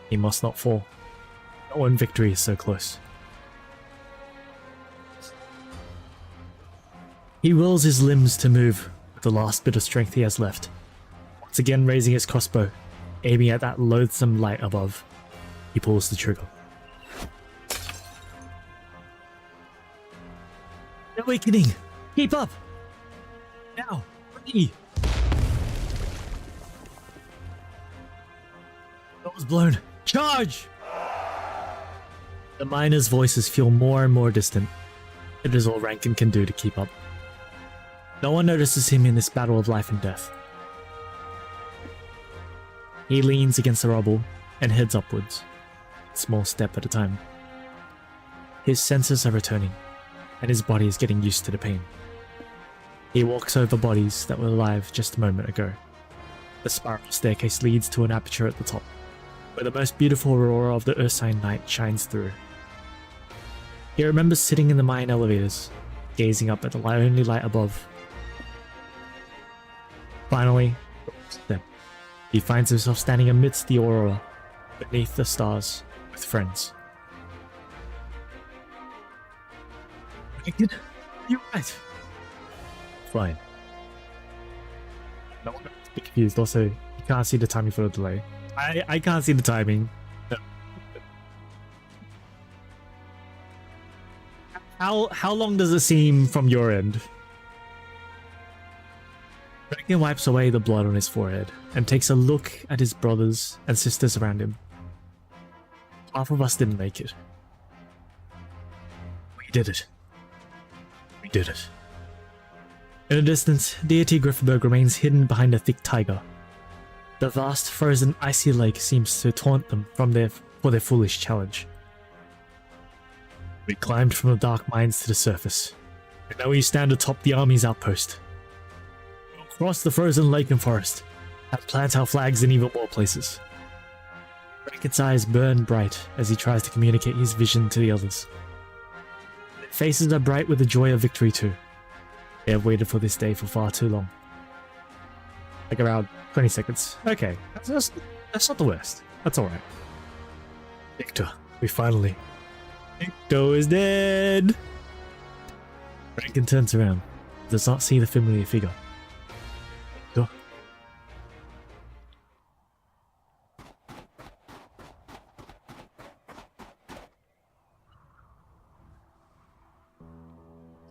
He must not fall. Not when victory is so close. He wills his limbs to move with the last bit of strength he has left. Once again raising his crossbow, aiming at that loathsome light above. He pulls the trigger. Awakening! Keep up! Now! Ready! That was blown. Charge! The miners' voices feel more and more distant. It is all Rankin can do to keep up. No one notices him in this battle of life and death. He leans against the rubble and heads upwards, a small step at a time. His senses are returning, and his body is getting used to the pain. He walks over bodies that were alive just a moment ago. The spiral staircase leads to an aperture at the top, where the most beautiful aurora of the Ursine night shines through. He remembers sitting in the mine elevators, gazing up at the only light above. Finally, he finds himself standing amidst the aurora, beneath the stars, with friends. You're right. Fine. No one got a bit confused. Also, you can't see the timing for the delay. I can't see the timing. How long does it seem from your end? Reckon wipes away the blood on his forehead and takes a look at his brothers and sisters around him. Half of us didn't make it. We did it. We did it. In the distance, deity Gryffindor remains hidden behind a thick taiga. The vast, frozen, icy lake seems to taunt them for their foolish challenge. We climbed from the dark mines to the surface, and now we stand atop the army's outpost. We'll cross the frozen lake and forest, and plant our flags in even more places. Bracken's eyes burn bright as he tries to communicate his vision to the others. Their faces are bright with the joy of victory too. They have waited for this day for far too long. Like around 20 seconds. Okay, that's not the worst. That's alright. Victor, we finally... Victor is dead! Bracken turns around. Does not see the familiar figure. Victor.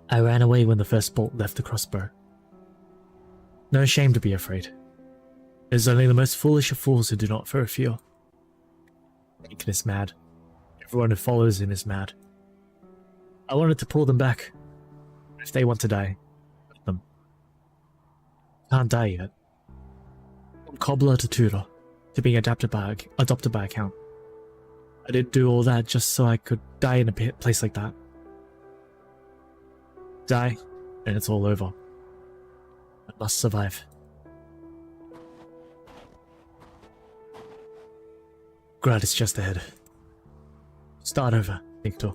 I ran away when the first bolt left the crossbow. No shame to be afraid. It is only the most foolish of fools who do not fear fear. Lincoln is mad. Everyone who follows him is mad. I wanted to pull them back. If they want to die, let them. Can't die yet. From cobbler to tutor, to being adopted by account. I didn't do all that just so I could die in a place like that. Die, and it's all over. I must survive. Grad is just ahead. Start over, Victor.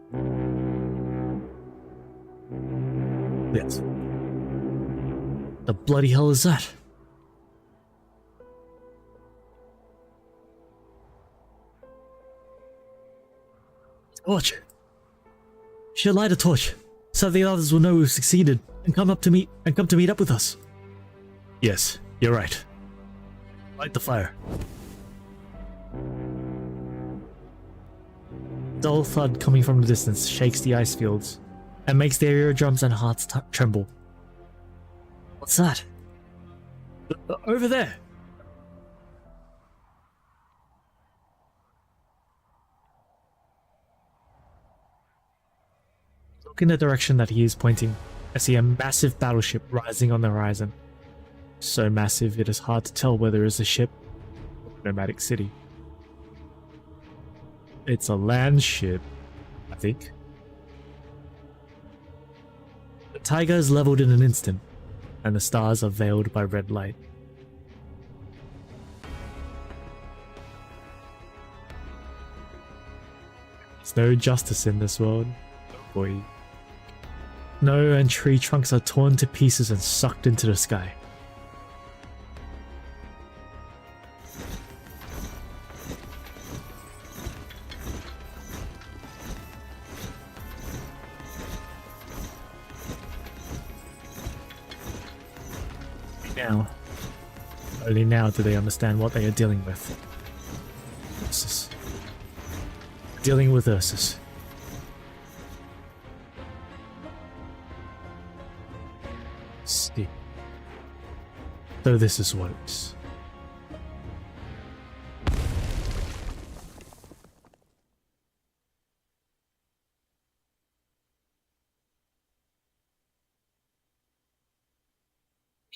Yes. The bloody hell is that? Torch. You should light a torch, so the others will know we've succeeded and come to meet up with us. Yes, you're right. Light the fire. Dull thud coming from the distance shakes the ice fields and makes their eardrums and hearts tremble. What's that? Over there! Look in the direction that he is pointing. I see a massive battleship rising on the horizon. So massive it is hard to tell whether it's a ship or a nomadic city. It's a land ship, I think. The taiga is leveled in an instant, and the stars are veiled by red light. There's no justice in this world, oh boy. No, and tree trunks are torn to pieces and sucked into the sky. Only now do they understand what they are dealing with. Ursus. Dealing with Ursus. See. So this is what it's.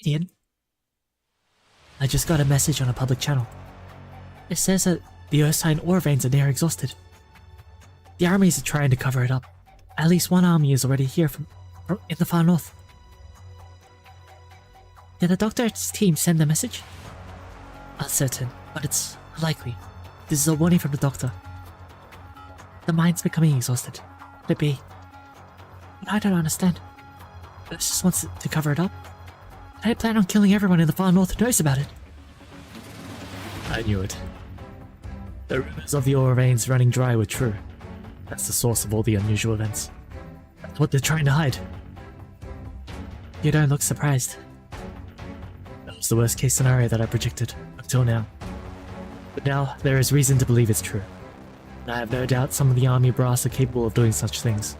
Ian? I just got a message on a public channel. It says that the Ursine ore veins are near exhausted. The armies are trying to cover it up. At least one army is already here from in the far north. Did the doctor's team send the message? Uncertain, but it's likely. This is a warning from the doctor. The mine's becoming exhausted. Could it be? But I don't understand. Ursus just wants to cover it up. I plan on killing everyone in the far north who knows about it. I knew it. The rumors of the ore veins running dry were true. That's the source of all the unusual events. That's what they're trying to hide. You don't look surprised. That was the worst case scenario that I projected, until now. But now, there is reason to believe it's true. And I have no doubt some of the army brass are capable of doing such things.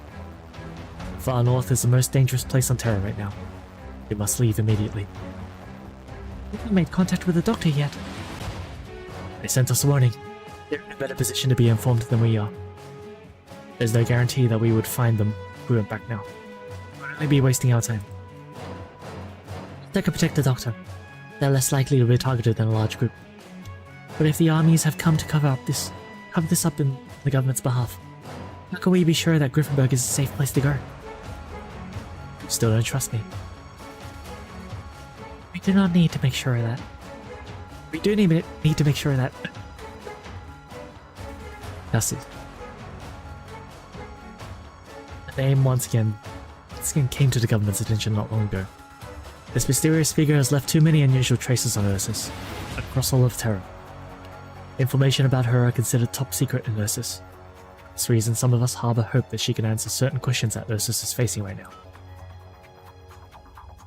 Far north is the most dangerous place on Terra right now. We must leave immediately. We haven't made contact with the doctor yet. They sent us a warning. They're in a better position to be informed than we are. There's no guarantee that we would find them if we went back now. We'd only be wasting our time. They could protect the doctor. They're less likely to be targeted than a large group. But if the armies have come to cover this up in the government's behalf, how can we be sure that Griffinburg is a safe place to go? You still don't trust me. We do not need to make sure of that. We do need to make sure that... That's it. The name once again came to the government's attention not long ago. This mysterious figure has left too many unusual traces on Ursus, across all of Terra. Information about her are considered top secret in Ursus. For this reason, some of us harbor hope that she can answer certain questions that Ursus is facing right now.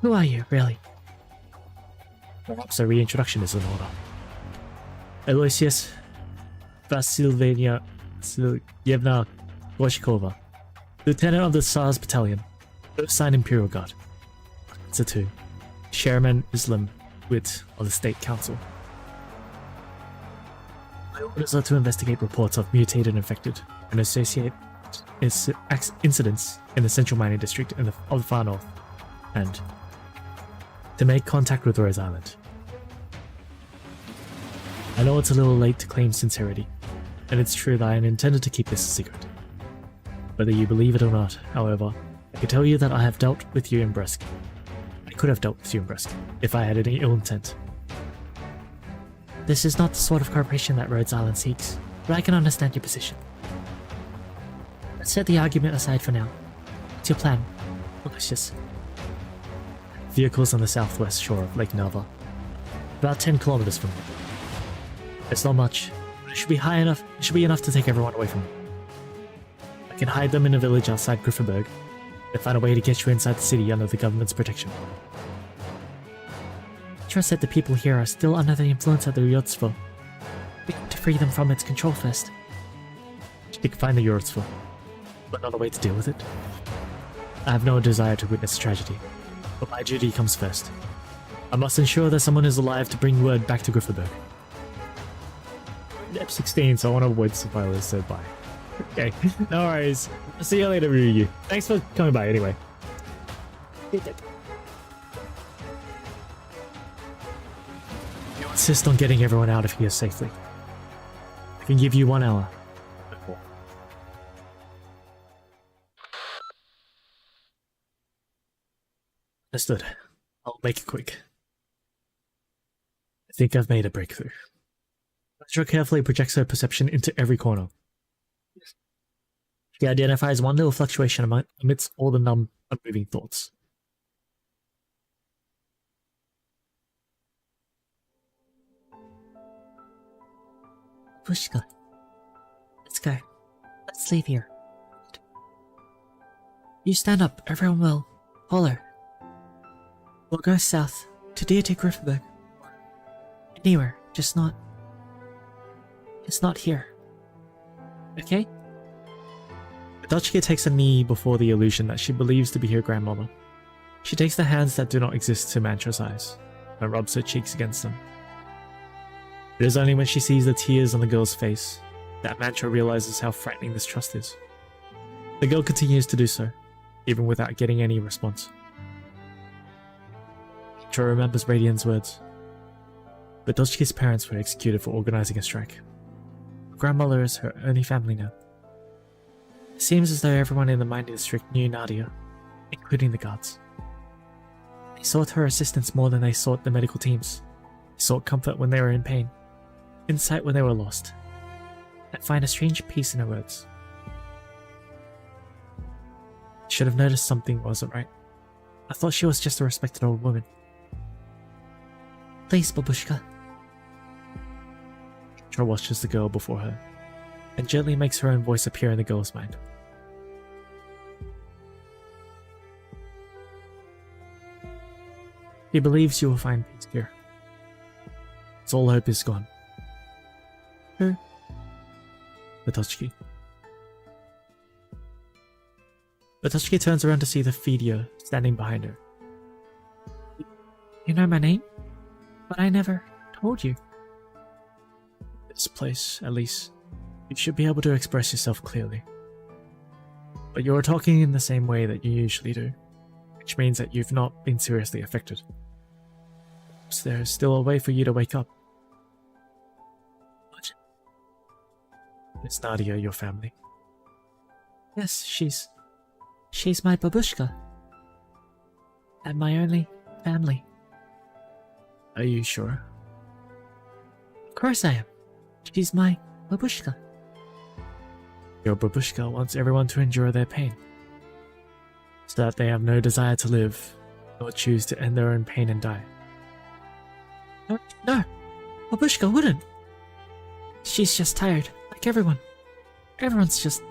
Who are you, really? Perhaps a reintroduction is in order. Aloysius Vasilyevna Gorshkova, Lieutenant of the SARS Battalion, 1st Sign Imperial Guard. Answer 2. Chairman Islam Witt of the State Council. My orders are to investigate reports of mutated infected and associate incidents in the central mining district of the far north, and to make contact with Rose Island. I know it's a little late to claim sincerity, and it's true that I intended to keep this a secret. Whether you believe it or not, however, I can tell you that I have dealt with you in Bresk. I could have dealt with you in Bresk, if I had any ill intent. This is not the sort of cooperation that Rhodes Island seeks, but I can understand your position. Let's set the argument aside for now. What's your plan, Aloysius? Vehicles on the southwest shore of Lake Nava, about 10 kilometers from here. It's not much, but it should be high enough. It should be enough to take everyone away from me. I can hide them in a village outside Griffinburg, and find a way to get you inside the city under the government's protection. I trust that the people here are still under the influence of the Yotsvo. We need to free them from its control first. You can find the Yotsvo, but not a way to deal with it. I have no desire to witness tragedy, but my duty comes first. I must ensure that someone is alive to bring word back to Griffinburg. Ep 16, so I want to avoid spoilers, so bye. Okay, no worries. I'll see you later, Ryugi. Thanks for coming by anyway. You insist on getting everyone out of here safely. I can give you 1 hour. Understood. I'll make it quick. I think I've made a breakthrough. Metro carefully projects her perception into every corner. She identifies one little fluctuation amidst all the numb, unmoving thoughts. Pushka. Let's go. Let's leave here. You stand up, everyone will. Follow. We'll go south, to Deity Griffinburg. Anywhere, just not... It's not here. Okay? Dutchka takes a knee before the illusion that she believes to be her grandmother. She takes the hands that do not exist to Mantra's eyes, and rubs her cheeks against them. It is only when she sees the tears on the girl's face that Mantra realizes how frightening this trust is. The girl continues to do so, even without getting any response. Mantra remembers Radiant's words. But Dutchka's parents were executed for organizing a strike. Her grandmother is her only family now. It seems as though everyone in the mining district knew Nadia, including the guards. They sought her assistance more than they sought the medical teams. They sought comfort when they were in pain, insight when they were lost, and find a strange peace in her words. I should have noticed something wasn't right. I thought she was just a respected old woman. Please, Babushka. Mantra watches the girl before her, and gently makes her own voice appear in the girl's mind. He believes you will find peace here. Its all hope is gone. Who? Batochki. Batochki turns around to see the Fedio standing behind her. You know my name? But I never told you. This place, at least, you should be able to express yourself clearly. But you're talking in the same way that you usually do, which means that you've not been seriously affected. So there's still a way for you to wake up. What? Is Nadia your family? Yes, she's my babushka. And my only family. Are you sure? Of course I am. She's my babushka. Your babushka wants everyone to endure their pain, so that they have no desire to live, nor choose to end their own pain and die. No, babushka wouldn't. She's just tired, like everyone. Everyone's just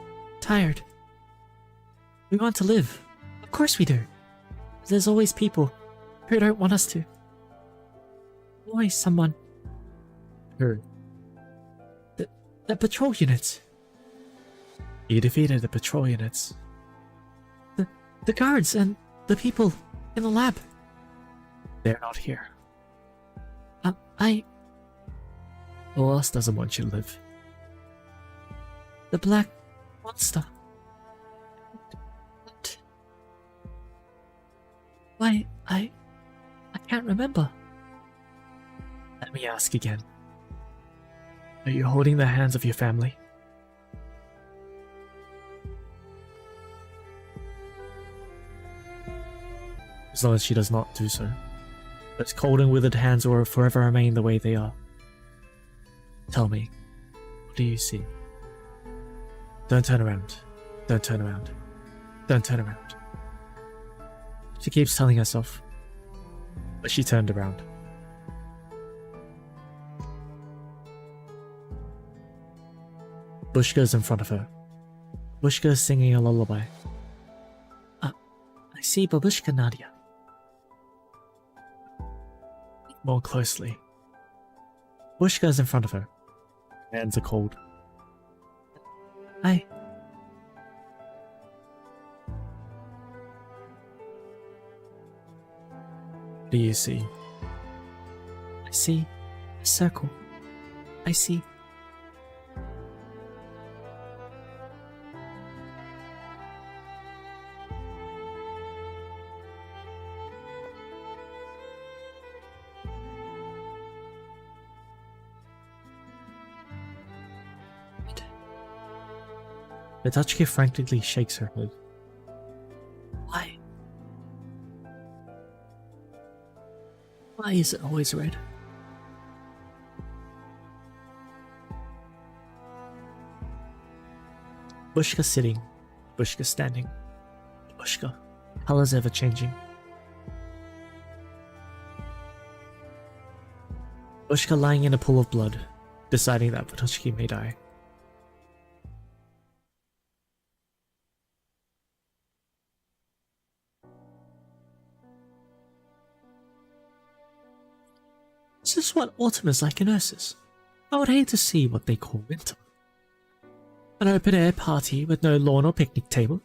tired. We want to live. Of course we do. There's always people who don't want us to. Always someone. Who? The patrol units. You defeated the patrol units. The guards and the people in the lab. They're not here. Who else doesn't want you to live? The black monster. What? Why, I can't remember. Let me ask again. Are you holding the hands of your family? As long as she does not do so, those cold and withered hands will forever remain the way they are. Tell me, what do you see? Don't turn around. Don't turn around. Don't turn around. She keeps telling herself, but she turned around. Bushka's in front of her. Bushka's singing a lullaby. I see babushka, Nadia. More closely. Bushka's in front of her. Hands are cold. What do you see? I see a circle. I see. Natachka frantically shakes her head. Why? Why is it always red? Bushka sitting, Bushka standing. Bushka, colors ever changing. Bushka lying in a pool of blood, deciding that Patochki may die. This is what autumn is like in Ursus. I would hate to see what they call winter. An open-air party with no lawn or picnic table?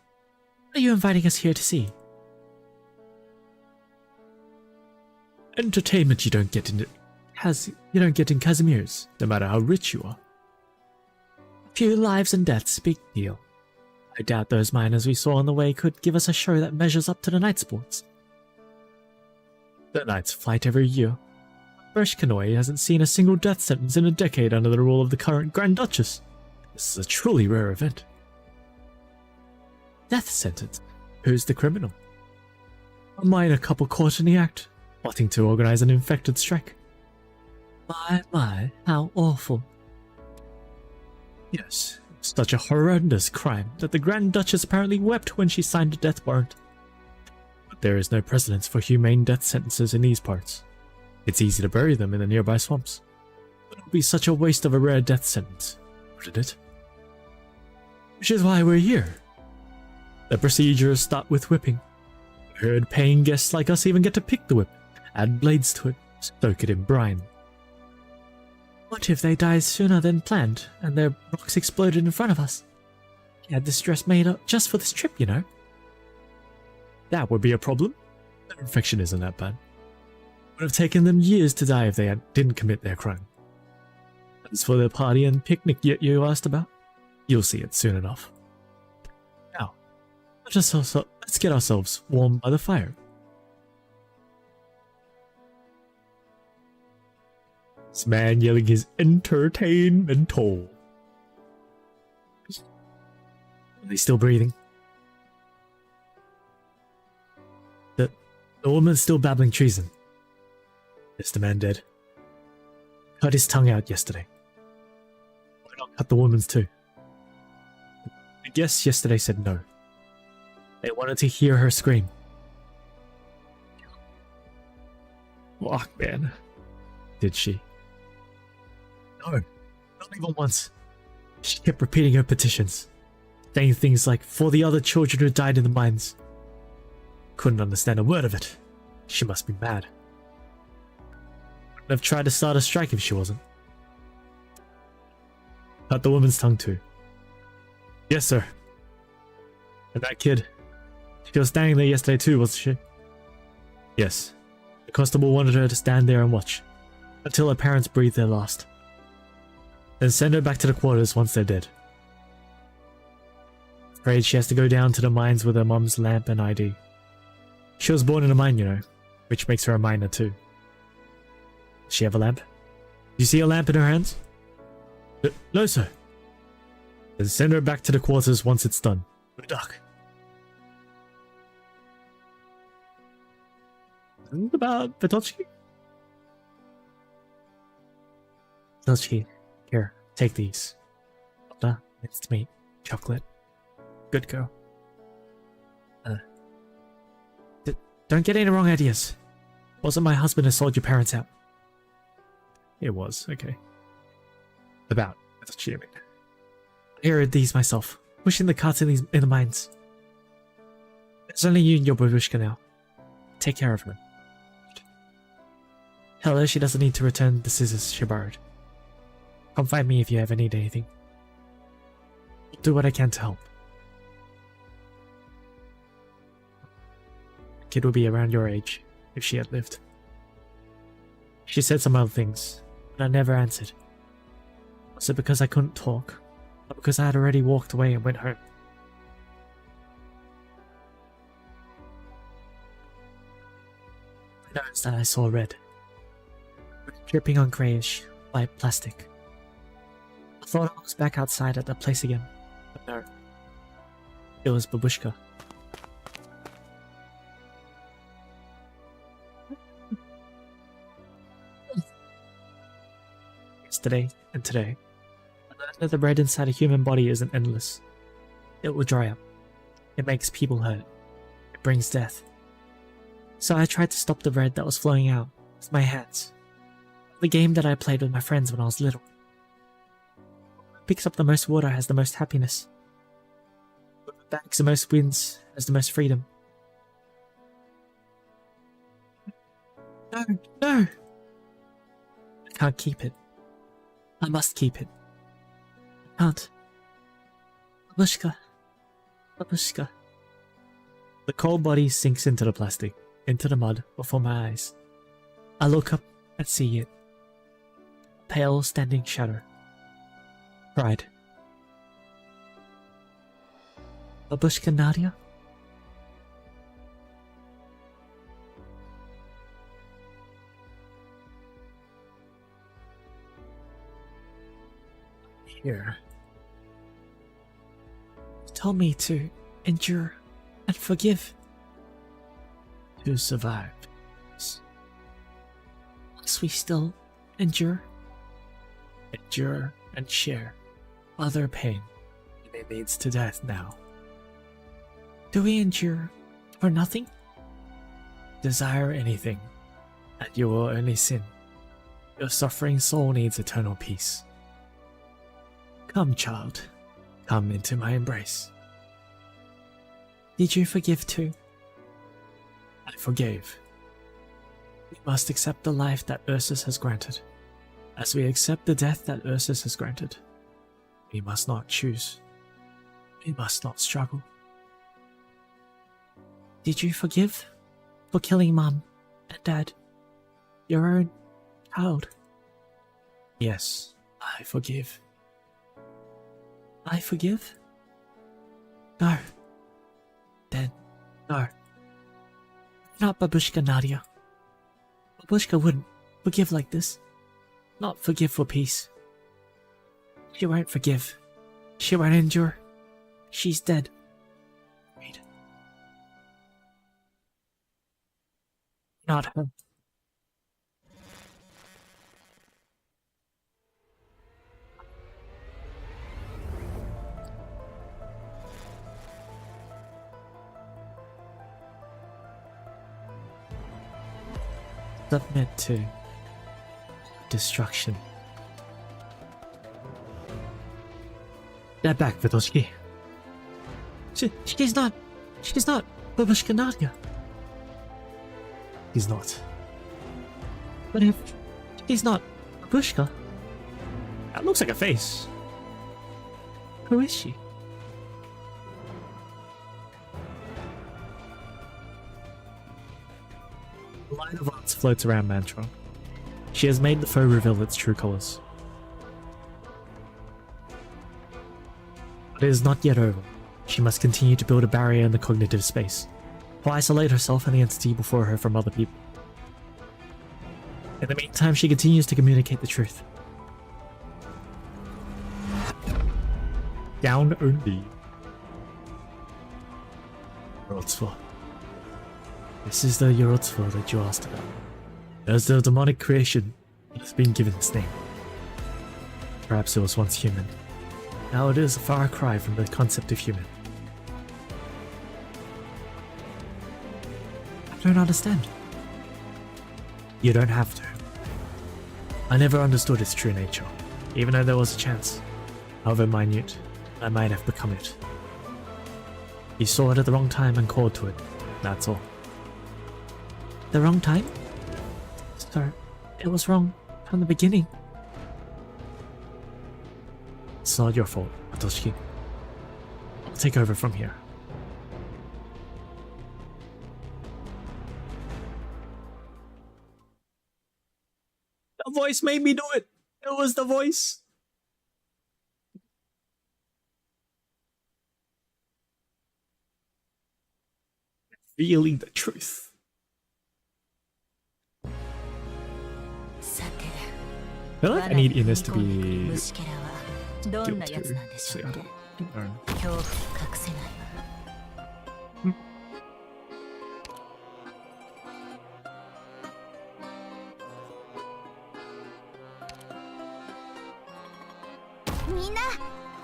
What are you inviting us here to see? Entertainment you don't get in Casimir's, no matter how rich you are. A few lives and deaths, big deal. I doubt those miners we saw on the way could give us a show that measures up to the night sports. The Knights fight every year. Bershkanoi hasn't seen a single death sentence in a decade under the rule of the current Grand Duchess. This is a truly rare event. Death sentence? Who's the criminal? A minor couple caught in the act, plotting to organize an infected strike. My, how awful. Yes, such a horrendous crime that the Grand Duchess apparently wept when she signed a death warrant. But there is no precedence for humane death sentences in these parts. It's easy to bury them in the nearby swamps. But it would be such a waste of a rare death sentence, wouldn't it? Which is why we're here. The procedures start with whipping. I heard paying guests like us even get to pick the whip, add blades to it, soak it in brine. What if they died sooner than planned, and their rocks exploded in front of us? We had this dress made up just for this trip, you know. That would be a problem. Their infection isn't that bad. would have taken them years to die if they didn't commit their crime. As for the party and picnic you asked about, you'll see it soon enough. Now, let's get ourselves warm by the fire. This man yelling his entertainmental. Are they still breathing? The woman's still babbling treason. Is the man dead? Cut his tongue out yesterday. Why not cut the woman's too? The guests yesterday said no. They wanted to hear her scream. Fuck, man. Did she? No, not even once. She kept repeating her petitions, saying things like, for the other children who died in the mines. Couldn't understand a word of it. She must be mad. Wouldn't have tried to start a strike if she wasn't. Cut the woman's tongue too. Yes, sir. And that kid, she was standing there yesterday too, wasn't she? Yes. The constable wanted her to stand there and watch, until her parents breathed their last. Then send her back to the quarters once they're dead. Afraid she has to go down to the mines with her mum's lamp and ID. She was born in a mine, you know, which makes her a miner too. Does she have a lamp? Do you see a lamp in her hands? No, sir. Then send her back to the quarters once it's done. Good luck. What about Vitotsky? Vitotsky, here, take these. Minced meat, chocolate. Good girl. Don't get any wrong ideas. Wasn't my husband who sold your parents out? It was, okay. About, that's what you mean. I heard these myself, pushing the carts in the mines. It's only you and your babushka now. Take care of her. Tell her she doesn't need to return the scissors she borrowed. Come find me if you ever need anything. I'll do what I can to help. The kid will be around your age, if she had lived. She said some other things, but I never answered. Was it because I couldn't talk, or because I had already walked away and went home? I noticed that I saw red, dripping on greyish, white plastic. I thought I was back outside at the place again, but no. It was Babushka. Yesterday and today, I learned that the red inside a human body isn't endless. It will dry up. It makes people hurt. It brings death. So I tried to stop the red that was flowing out with my hands. The game that I played with my friends when I was little. Whoever picks up the most water has the most happiness. Whoever bags the most wins has the most freedom. No, no! I can't keep it. I must keep it. I can't. Babushka. Babushka. The cold body sinks into the plastic, into the mud before my eyes. I look up and see it. A pale standing shadow. Pride. Babushka Nadia? Here. You told me to endure and forgive. To survive. Must we still endure? Endure and share other pain when it leads to death now. Do we endure for nothing? Desire anything, and you will only sin. Your suffering soul needs eternal peace. Come, child. Come into my embrace. Did you forgive too? I forgave. We must accept the life that Ursus has granted. As we accept the death that Ursus has granted, we must not choose. We must not struggle. Did you forgive for killing Mum and Dad? your own child. Yes, I forgive. I forgive? No. Then, no. Not Babushka Nadia. Babushka wouldn't forgive like this. Not forgive for peace. She won't forgive. She won't endure. She's dead. Read. Not her. Submit to destruction. Step back, Vitoshki. She's not Babushka Nadia. He's not. But if she's not Babushka, That looks like a face. who is she? The light of arts floats around Mantra. She has made the foe reveal its true colors. But it is not yet over. She must continue to build a barrier in the cognitive space, to isolate herself and the entity before her from other people. In the meantime, she continues to communicate the truth. Down only. Yorotsua. This is the Yorotsua that you asked about. As the demonic creation that has been given this name. Perhaps it was once human. Now it is a far cry from the concept of human. I don't understand. You don't have to. I never understood its true nature, even though there was a chance. However minute, I might have become it. You saw it at the wrong time and called to it. That's all. The wrong time? So, it was wrong from the beginning. It's not your fault, Atoshiki. I'll take over from here. The voice made me do it! It was the voice! Feeling the truth. さて I feel like I need Ines to 罠に踏み込んでくる be 虫けらはどんなやつなんでしょうね。 恐怖を隠せないわ。みんな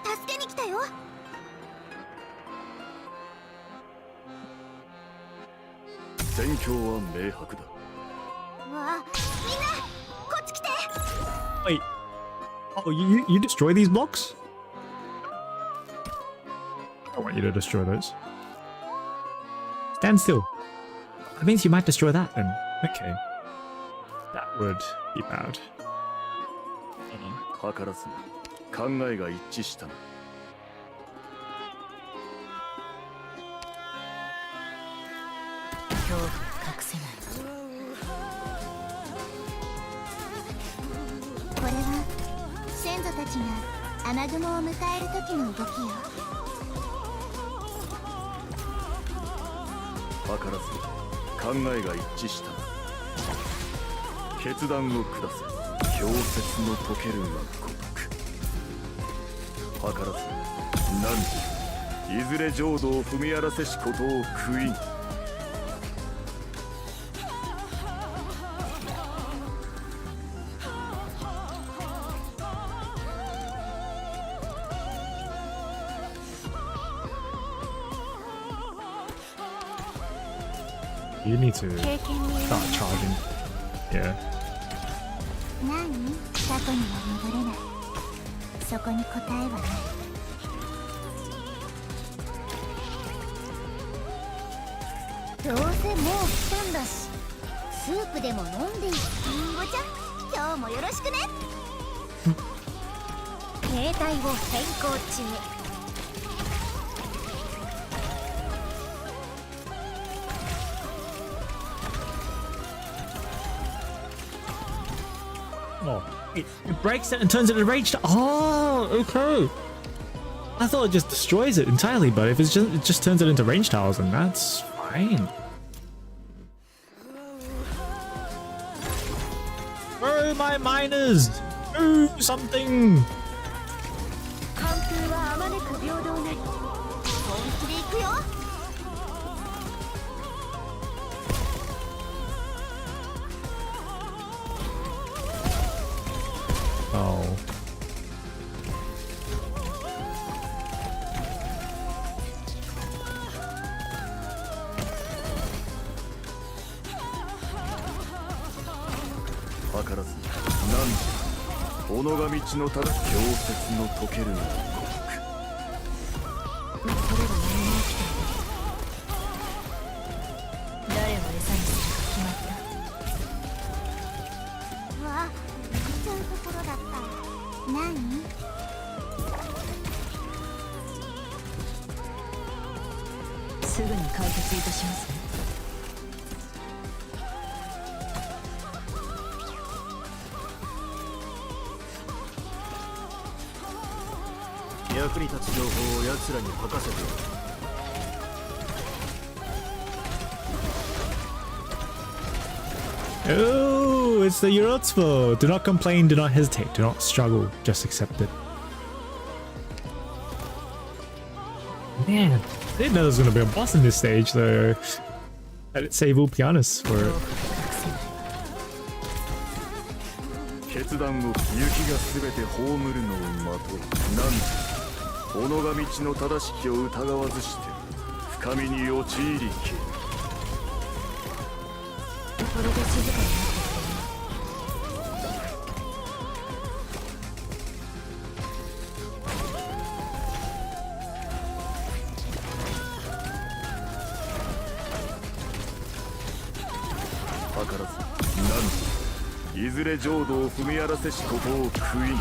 助けに来たよ。戦況は明白だ。わあ、みんなこっち来て。 Wait. Oh, you destroy these blocks? I want you to destroy those. Stand still. That means you might destroy that then. Okay. That would be bad. 図らずも考えが一致したな。恐怖を隠せない。これは先祖たちが穴雲を迎える時の動きよ。図らずも考えが一致したな。決断を下せ。氷雪の溶けるがごとく。図らずも何時いずれ浄土を踏み荒らせしことを悔いん。You need to 経験に start charging. Yeah. 何？過去には戻れない。そこに答えはない。どうせもう来たんだし、スープでも飲んでいい。りんごちゃん、今日もよろしくね。携帯を変更中。Oh, it breaks it and turns it into rage tower. Oh, okay. I thought it just destroys it entirely, but if it just turns it into range towers, then that's fine. Where are my miners? Do something. 寒風はあまねく平等なり本気で行くよ。 Oh. Oh, it's the Yorotsubo. Do not complain, do not hesitate, do not struggle, just accept it. Man, I didn't know there was going to be a boss in this stage, though. I didn't save all pianos for it. 決断を雪がすべて葬るのを待とう。なんと己が道の正しきを疑わずして深みに陥りき。これで静かになってき図らずなんといずれ浄土を踏み荒らせしことを悔い。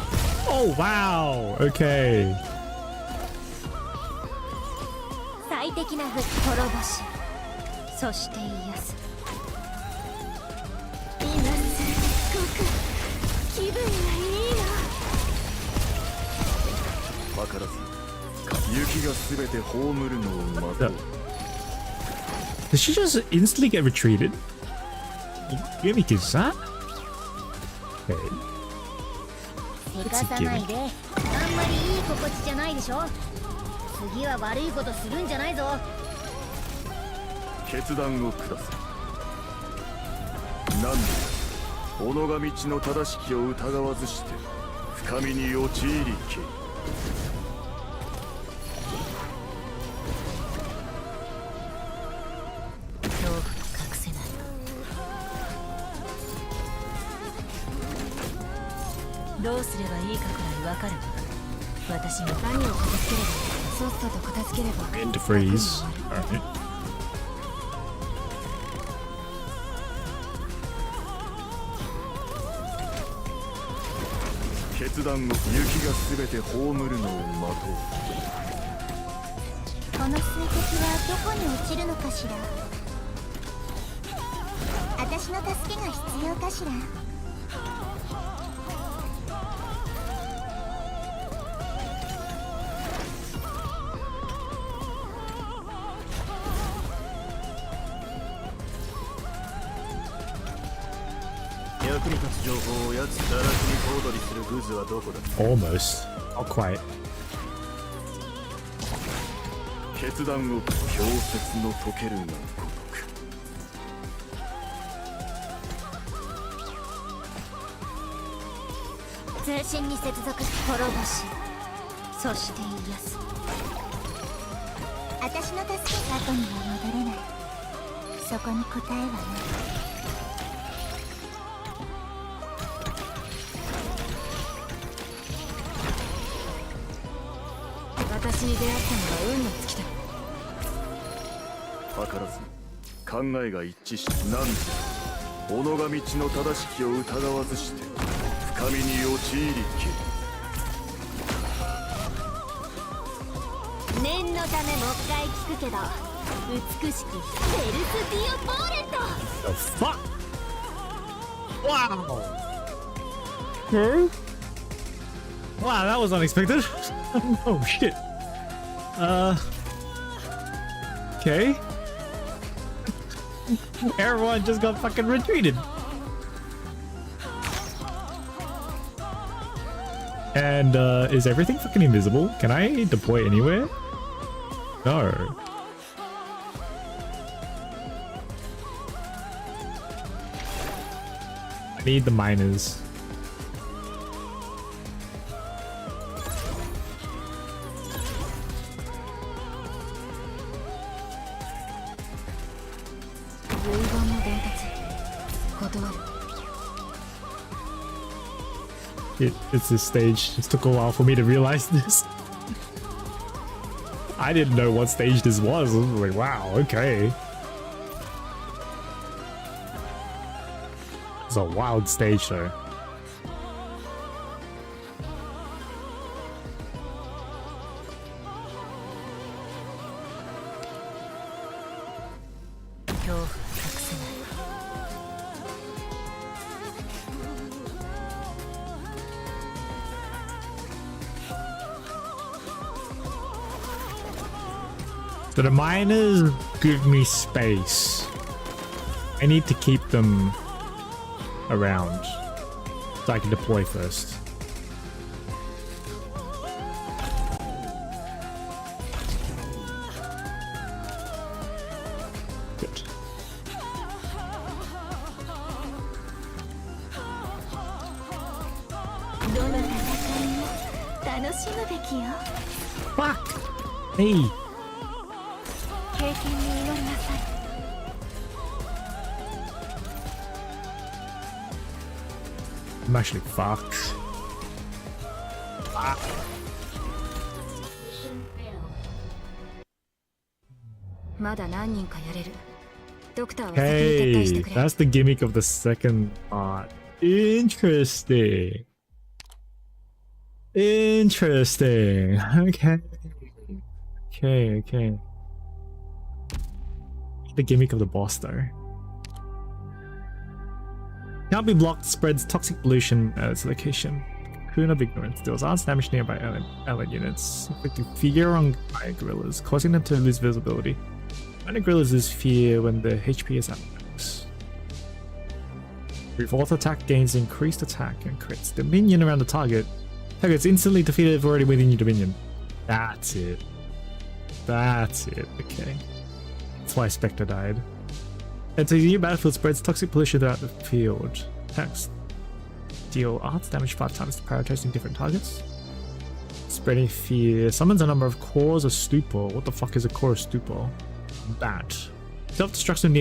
Oh, wow. Okay. 最適な滅ぼしそして癒す。今すごく気分がいいな。図らず雪がすべて葬るのを待とう。 Did she just instantly get retreated? Yumiko's that? Okay. せかさないで。あんまりいい心地じゃないでしょ。次は悪いことするんじゃないぞ。決断を下せ。なんで己が道の正しきを疑わずして深みに陥りき。恐怖を隠せない。どうすればいいかくらいわかるわ。私が何を片付ければさっさと片付ければ Into freeze. Alright. 決断を雪がすべて葬るのを待とう。この水滴はどこに落ちるのかしら。私の助けが必要かしら。役に立つ情報をやつ堕落に小躍りするグズはどこだ。 Almost. Not quite. 決断を氷雪の溶けるが如く。通信に接続し滅ぼしそして癒す。私の助け後には戻れない。そこに答えはない。私に出会ったのが運の尽きだ。図らず考えが一致しなんで己が道の正しきを疑わずして深みに陥りき。念のためもう一回聞くけど美しきフェルス・ディオ・ボーレント。 The fuck? Wow. Okay. Wow, that was unexpected. Oh shit. Okay. Everyone just got fucking retreated. And is everything fucking invisible? Can I deploy anywhere? No. I need the miners. It's this stage. It took a while for me to realize this. I didn't know what stage this was. I was like, wow, okay. It's a wild stage though. So the miners give me space. I need to keep them around so I can deploy first. Good. Fuck! Hey! I'm actually fucked. Ah. Hey, that's the gimmick of the second part. Interesting. Interesting. Okay. Okay. The gimmick of the boss though. Can't be blocked, spreads toxic pollution at its location. Cocoon of Ignorance deals arts damage nearby allied units, inflicting fear on fire gorillas, causing them to lose visibility. Minor gorillas lose fear when their HP is at max. Revolt attack gains increased attack and crits dominion around the target. Target's instantly defeated if already within your dominion. That's it. That's it. Okay. That's why Spectre died. Enter the new battlefield, spreads toxic pollution throughout the field. Attacks deal arts damage 5 times, prioritizing different targets. Spreading fear. Summons a number of cores of stupor. What the fuck is a core of stupor? Bat. Self-destruction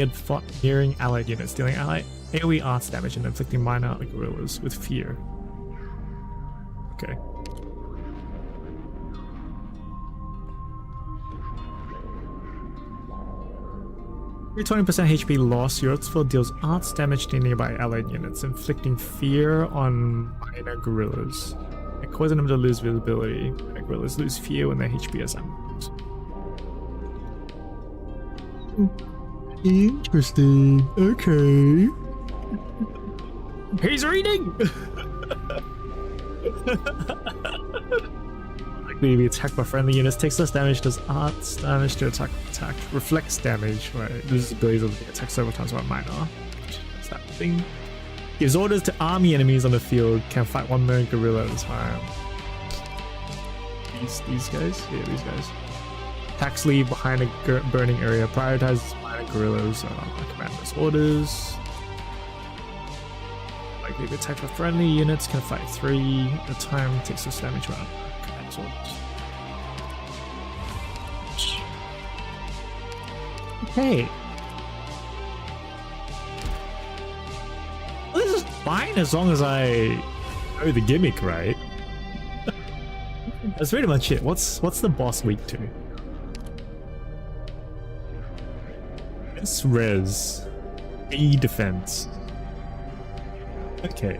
nearing allied units, dealing AoE arts damage and inflicting minor gorillas with fear. Okay. 20% HP loss, your spell deals arts damage to nearby allied units, inflicting fear on minor gorillas and causing them to lose visibility. Minor gorillas lose fear when their HP is max. Interesting. Okay. He's reading! Likely to be attacked by friendly units, takes less damage, does arts damage to attack, reflects damage, right? Loses abilities of the attack several times by minor. That's that thing. Gives orders to army enemies on the field, can fight one more gorilla at a time. These guys? Yeah, these guys. Attacks leave behind a burning area, prioritizes minor gorillas by commander's orders. Likely to be attacked by friendly units, can fight 3 at a time, takes less damage by command's orders. Okay. Well, this is fine as long as I know the gimmick right. That's pretty much it. What's the boss weak to? It's res. A defense. Okay.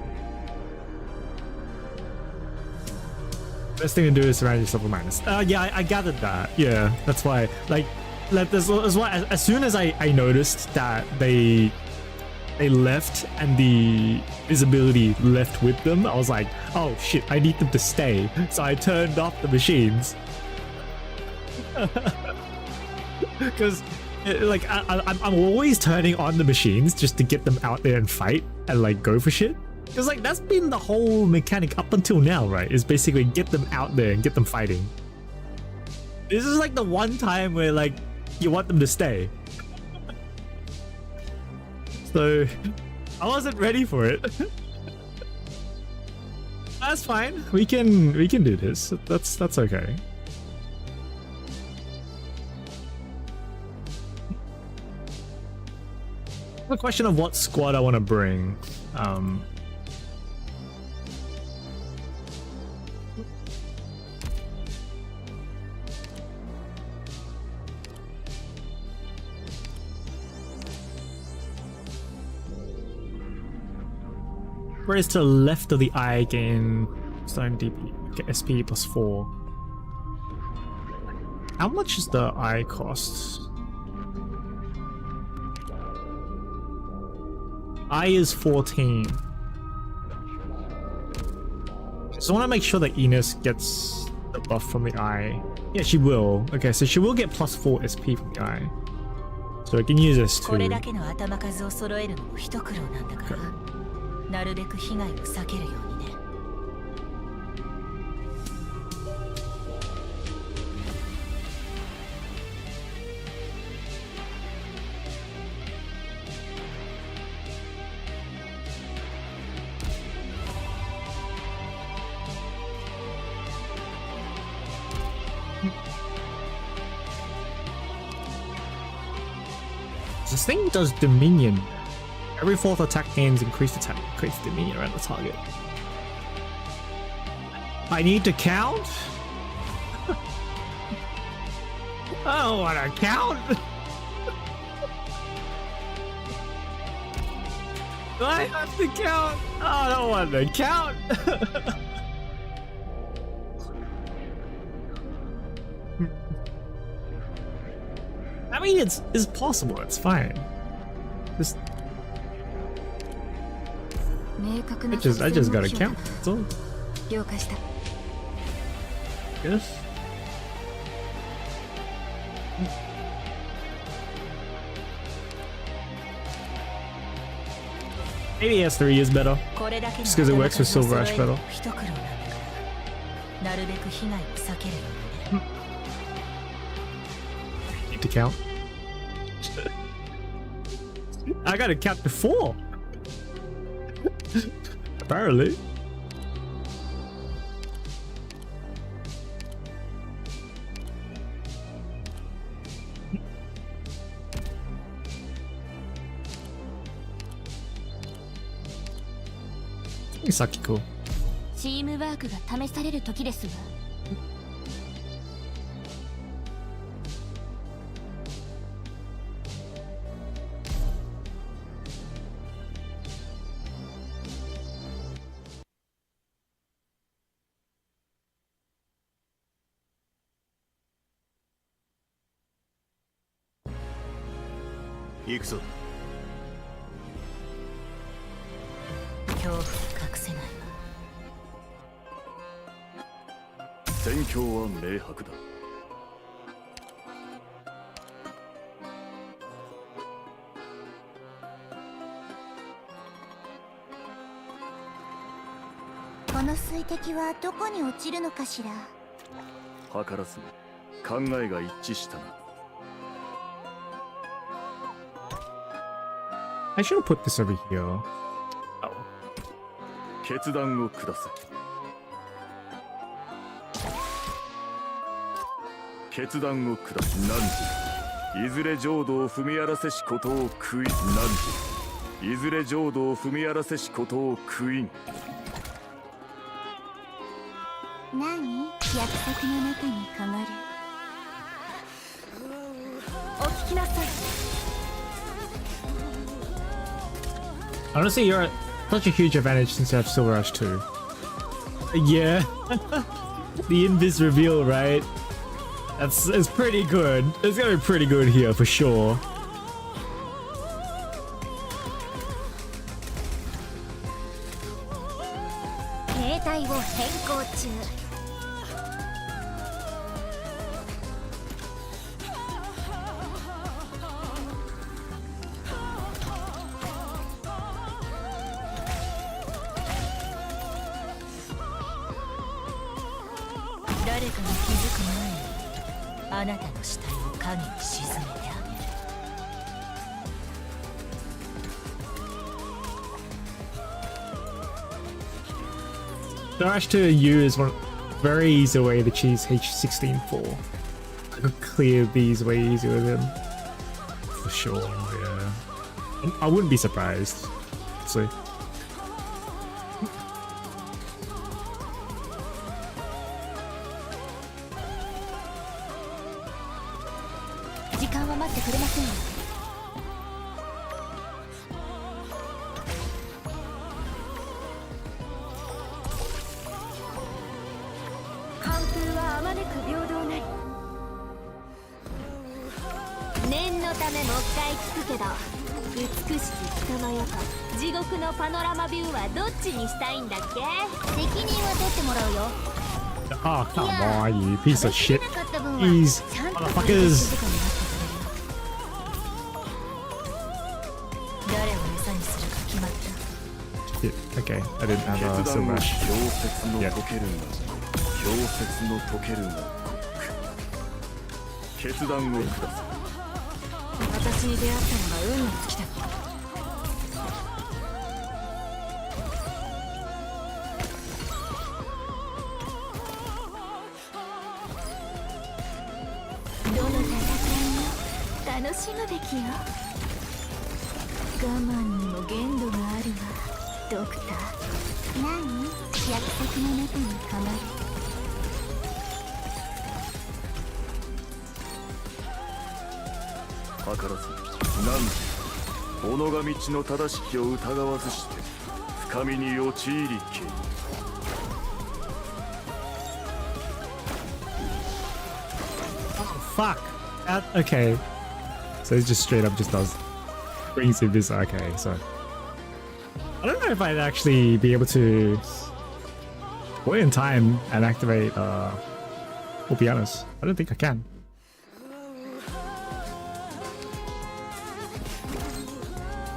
Best thing to do is surround yourself with minus. Yeah, I gathered that. Yeah, that's why. Like that's why. As soon as I noticed that they they left and the visibility left with them, I was like, oh shit, I need them to stay. So I turned off the machines. Because like I'm always turning on the machines just to get them out there and fight and like go for shit. Because like that's been the whole mechanic up until now, right? Is basically get them out there and get them fighting. This is like the one time where like you want them to stay. So I wasn't ready for it. That's fine. We can do this. That's okay. The question of what squad I want to bring. Whereas to the left of the eye gain starting DP, get SP +4. How much does the eye cost? Eye is 14. So I want to make sure that Enos gets the buff from the eye. Yeah, she will. Okay, so she will get +4 SP from the eye. So I can use this too. これだけの頭数を揃えるのも一苦労なんだから、なるべく被害を避けるようにね。This thing does Dominion. Every 4th attack gains increased attack, creates Dominion around the target. I need to count? I don't want to count. Do I have to count? I don't want to count. I mean, it's possible. It's fine. Just I just gotta count. That's all. Yes. Maybe S3 is better. Just because it works with Silver Ash better. Need to count. I gotta count to 4. Apparently. Sakiko. チームワークが試される時ですわ。行くぞ。恐怖隠せないわ。戦況は明白だ。この水滴はどこに落ちるのかしら。図らずも考えが一致したな。I should have put this over here. Oh. 決断を下せ。決断を下す。何時いずれ浄土を踏み荒らせしことを悔い。何時いずれ浄土を踏み荒らせしことを悔い。何？約束の中に変わる。お聞きなさい。Honestly, you're at such a huge advantage since you have Silver Ash too. Yeah. The invis reveal, right? It's pretty good. It's gonna be pretty good here for sure. 形態を変更中。誰かが気づく前にあなたの死体を影に沈めてあげる。Dash to U is one very easy way to choose H16 for. I could clear these way easier with him. For sure, yeah. And I wouldn't be surprised. So. 時間は待ってくれませんよ。寒風はあまねく平等なり。念のためもう一回聞くけど、美しき人の世と地獄のパノラマビューはどっちにしたいんだっけ？責任は取ってもらうよ。Oh, come on, you piece of shit. These motherfuckers. 誰を餌にするか決まった。 Yeah, okay, I didn't have a 決 silver 断を ash. 氷雪の Yeah. 溶けるが氷雪の溶けるが決断を下す。私に出会ったのが運の尽きた。 どの戦いも楽しむべきよ。我慢にも限度があるわ、ドクター。何？約束の中にかまる。図らずなんで己が道の正しきを疑わずして深みに陥りけ。 Fuck. Okay. So it just straight up just does. Brings in this. Okay, so. I don't know if I'd actually be able to wait in time and activate, we'll be honest. I don't think I can.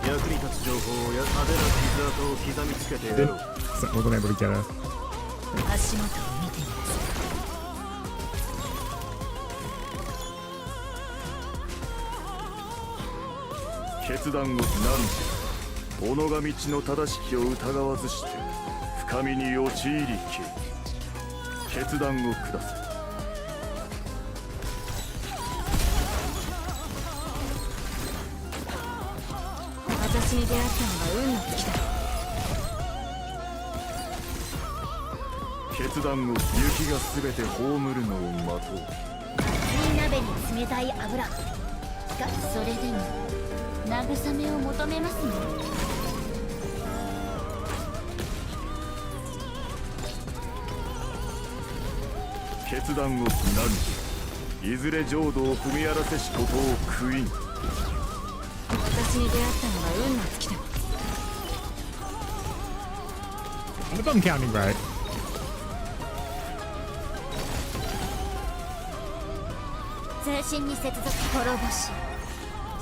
役に立つ情報や派手な傷跡を刻みつけてやろう。 So I wasn't able to get her. 足元を見てみなさい。 決断をなんで己が道の正しきを疑わずして深みに陥りけ。決断を下せ。 私に出会ったのが運の尽きた。 決断を雪がすべて葬るのを待とう。熱い鍋に冷たい油。しかしそれでも慰めを求めますね。決断を何でいずれ浄土を踏み荒らせしことを悔いん。私に出会ったのが運の尽きた。 If I'm counting right. 通信に接続。滅ぼし、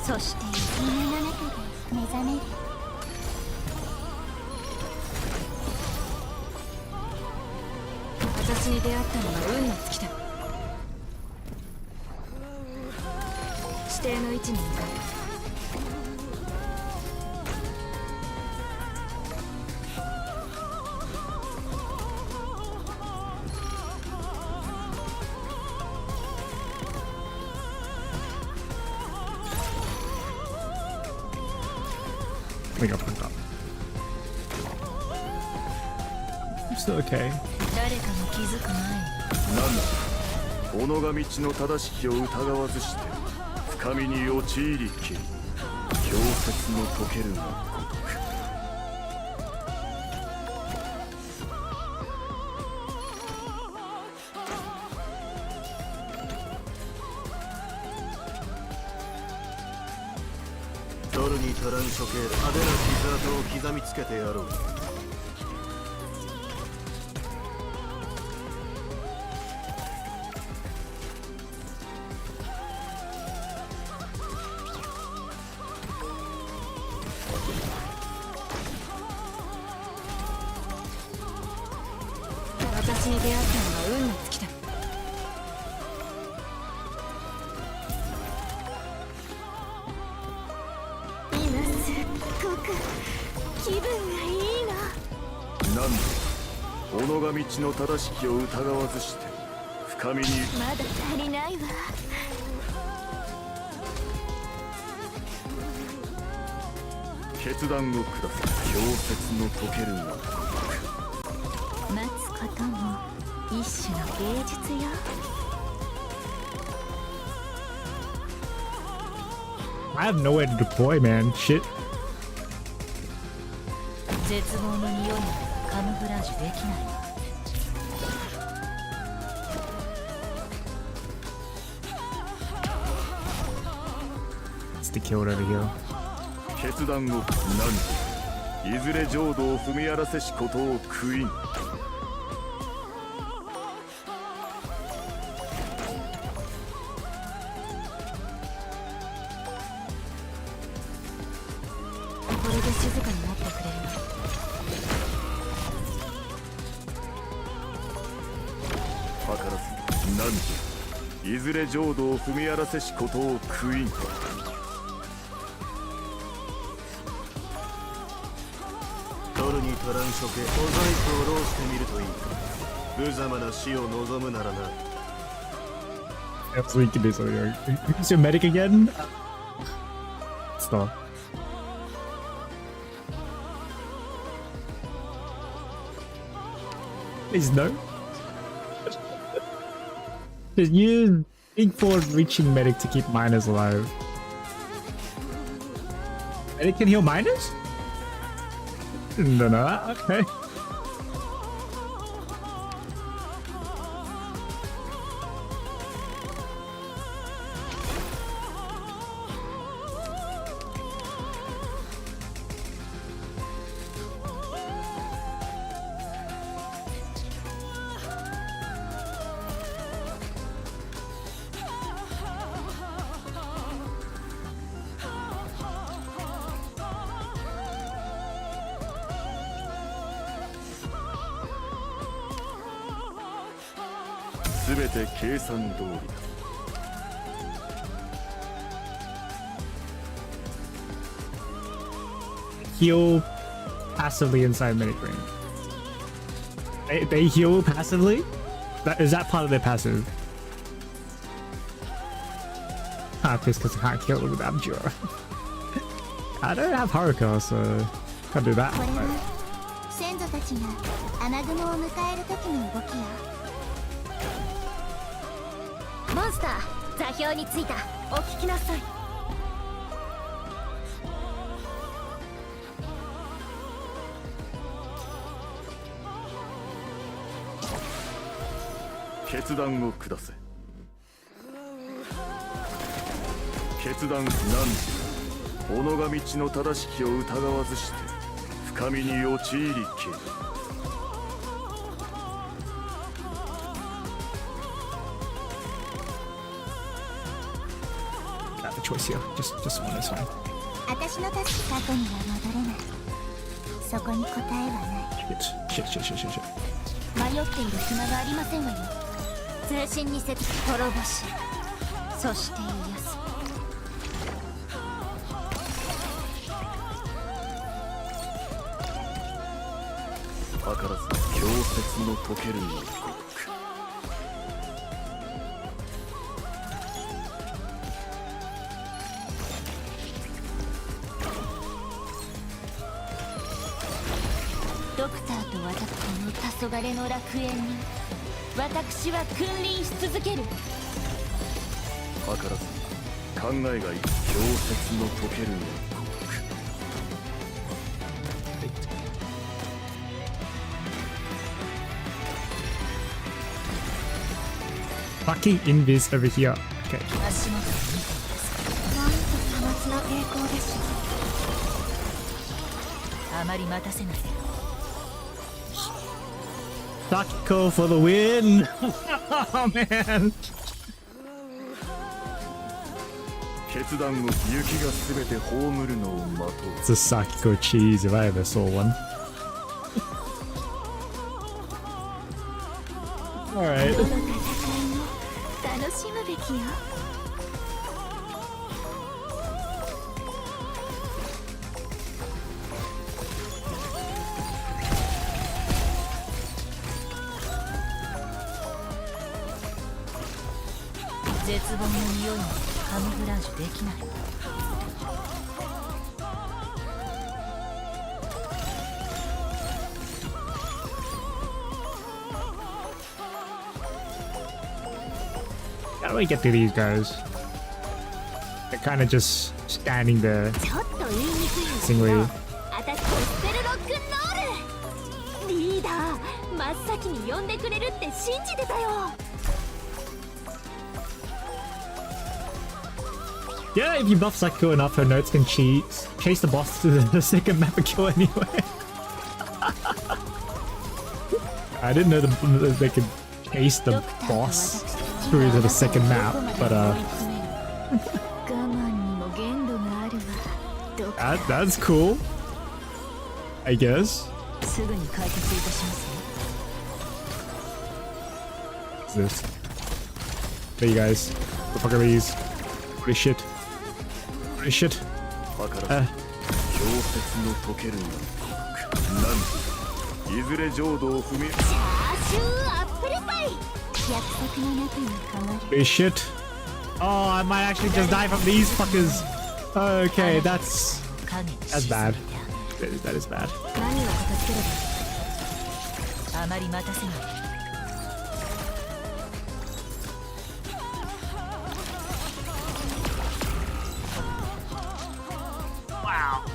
そして夢の中で目覚める。私に出会ったのが運の尽きた。指定の位置に向かう。 I think I fucked up. I'm still okay. 誰かが気づく前に。なんだ己が道の正しきを疑わずして深みに陥りけ。氷雪の溶けるがごとく。 取るに足らん処刑派手な傷跡を刻みつけてやろう。に出会ったのは運の尽きだ。今すっごく気分がいいの。なんで己が道の正しきを疑わずして深みに。まだ足りないわ。決断を下す。氷雪の溶けるが待つことも一種の芸術よ。I have nowhere to deploy, man. Shit. 絶望の匂いなどカムフラージュできないわ。It's the killed over here. 決断を何いずれ浄土を踏み荒らせしことを悔いん。これで静かになってくれるの。図らず何いずれ浄土を踏み荒らせしことを悔いん。取るに足らん処刑小細工を浪してみるといい。無様な死を望むならな。 That's what we can do. So, who's your medic again? Stop. Please no. Just use big forward reaching medic to keep miners alive. Medic can heal miners? No, no, okay.すべて計算通りだ。Heal passively inside medic ring. They heal passively? Is that part of their passive? Ah, please, because I can't kill with Abjure. I don't have Haruka, so can't do that. これは先祖たちが穴雲を迎える時の動きよ。モンスター座標についた。お聞きなさい。決断を下せ。決断なんじ己が道の正しきを疑わずして深みに陥りけ。Got the choice here. Just one is fine. 私の助け過去には戻れない。そこに答えはない。Shit. 迷っている暇がありませんわよ。通信に滅ぼし、そして癒す。図らず氷雪の溶けるの刻。ドクターと私の黄昏の楽園に私は君臨し続ける。図らず考えがいい。氷雪の溶けるの刻。Fucking invis over here. Okay. 足元を見ていますなんとさまつな抵抗でしょか。あまり待たせないで。Sakiko for the win! Oh man! 決断を雪がすべて葬るのを待とう。 It's a Sakiko cheese if I ever saw one. Alright. どの戦いも楽しむべきよ。絶望の匂いにカモフラージュできない。How do I get to these guys? They're kind of just standing there ちょっと言いにくいんだけ singly. ど、アタックスペルロックンロール。リーダー、真っ先に呼んでくれるって信じてたよ。 Yeah, if you buff Sakura enough, her notes can chase the boss to the second map and kill anyway. I didn't know they could chase the boss through to the second map, but 我慢にも限度があるわ。ドクター that's cool. I guess. すぐに解決いたしますね。 What's this? Hey, you guys. What the fuck are these? Holy shit. Holy shit. だから氷雪の溶けるなんといずれ浄土を踏みチャーシューアップルパイ。約束の中にかまる。 Holy shit. Oh, I might actually just die from these fuckers. Okay, that's 影に that's bad. 沈めて That is bad. 何を片付ければ。あまり待たせない。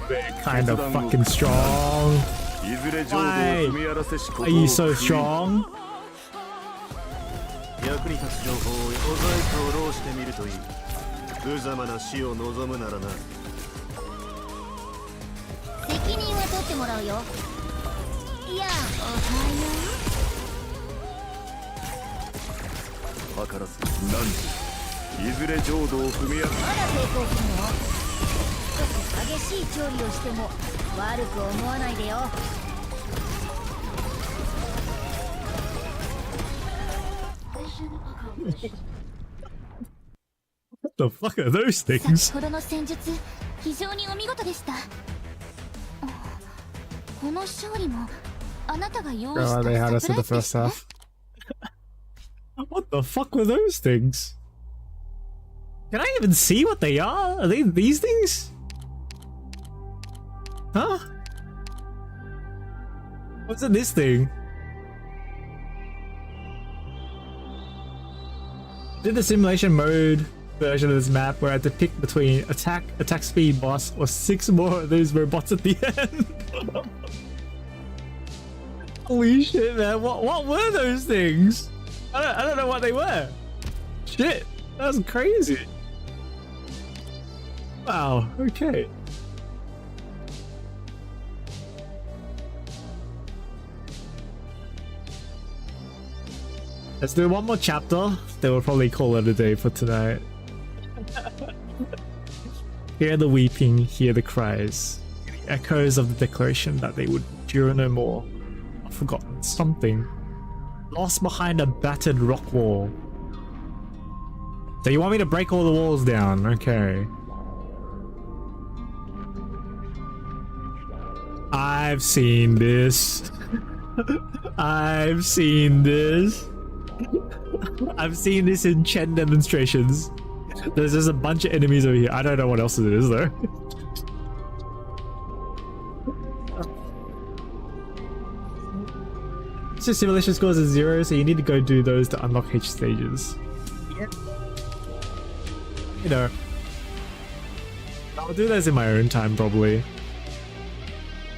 They're kind of fucking strong. いずれ浄土を踏み荒らせしこと Are you so strong? 役に立つ情報を小細工を浪してみるといい。無様な死を望むならな。責任は取ってもらうよ。いや、おはよう。図らずなんといずれ浄土を踏み荒らまだ抵抗するの？ちょっと激しい調理をしても悪く思わないでよ。 What the fuck are those 先 things? ほどの戦術、非常にお見事でした。この勝利もあなたが用意 Oh, した they had サ us プ in ラ the イズ first でしたね。 half. What the fuck were those things? Can I even see what they are? Are they these things? Huh? What's in this thing? Did the simulation mode version of this map where I had to pick between attack speed boss, or 6 more of those robots at the end. Holy shit, man! What were those things? I don't know what they were. Shit, that was crazy. Wow. Okay. Let's do one more chapter. Then we'll probably call it a day for tonight. Hear the weeping, hear the cries. The echoes of the declaration that they would endure no more. I've forgotten something. Lost behind a battered rock wall. So you want me to break all the walls down? Okay. I've seen this. I've seen this. I've seen this in Chen demonstrations. There's just a bunch of enemies over here. I don't know what else it is though. So simulation scores are 0, so you need to go do those to unlock H stages. You know, I'll do those in my own time probably.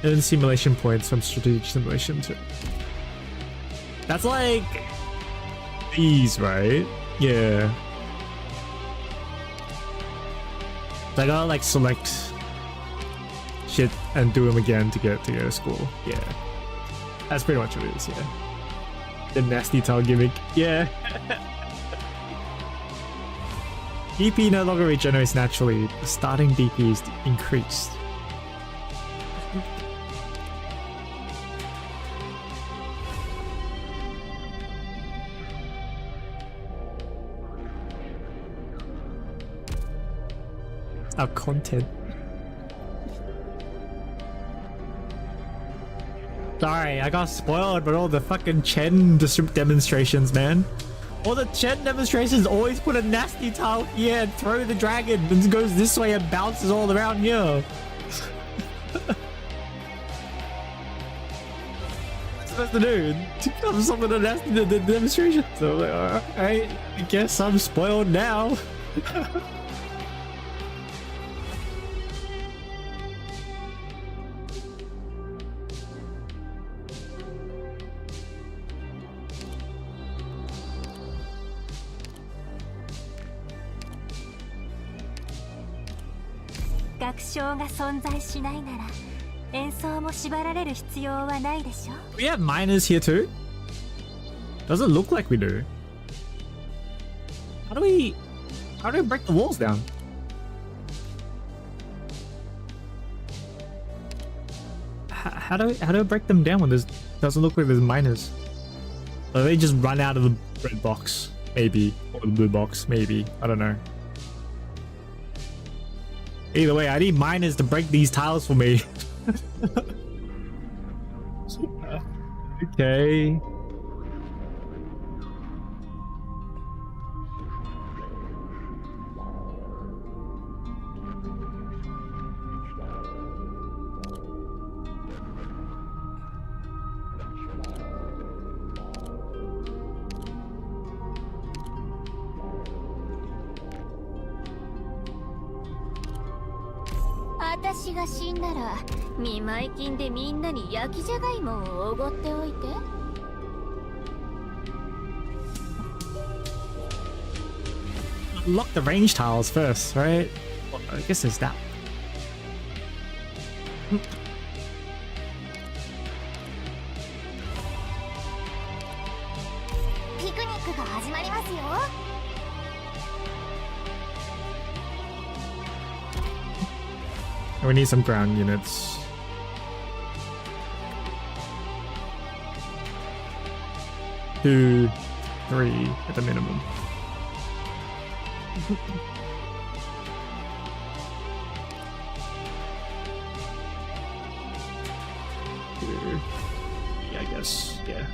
Earn simulation points from strategic simulation too. That's like these, right? Yeah. I gotta like select shit and do them again to get to school. Yeah. That's pretty much what it is, yeah. The nasty tail gimmick. Yeah. DP no longer regenerates naturally. The starting DP is increased. Our content. Sorry, I got spoiled by all the fucking Chen demonstrations, man. All the Chen demonstrations always put a nasty tile here and throw the dragon and goes this way and bounces all around here. What's supposed to do? To come something a nasty demonstration. So I'm like, alright, I guess I'm spoiled now. We have miners here too? Doesn't look like we do. How do we break the walls down? How do we break them down when there's doesn't look like there's miners? Or they just run out of the red box, maybe, or the blue box, maybe. I don't know. Either way, I need miners to break these tiles for me. Okay. Lock the range tiles first, right? Well, I guess there's that. We need some ground units. Two, three at the minimum. Yeah, I guess. Yeah.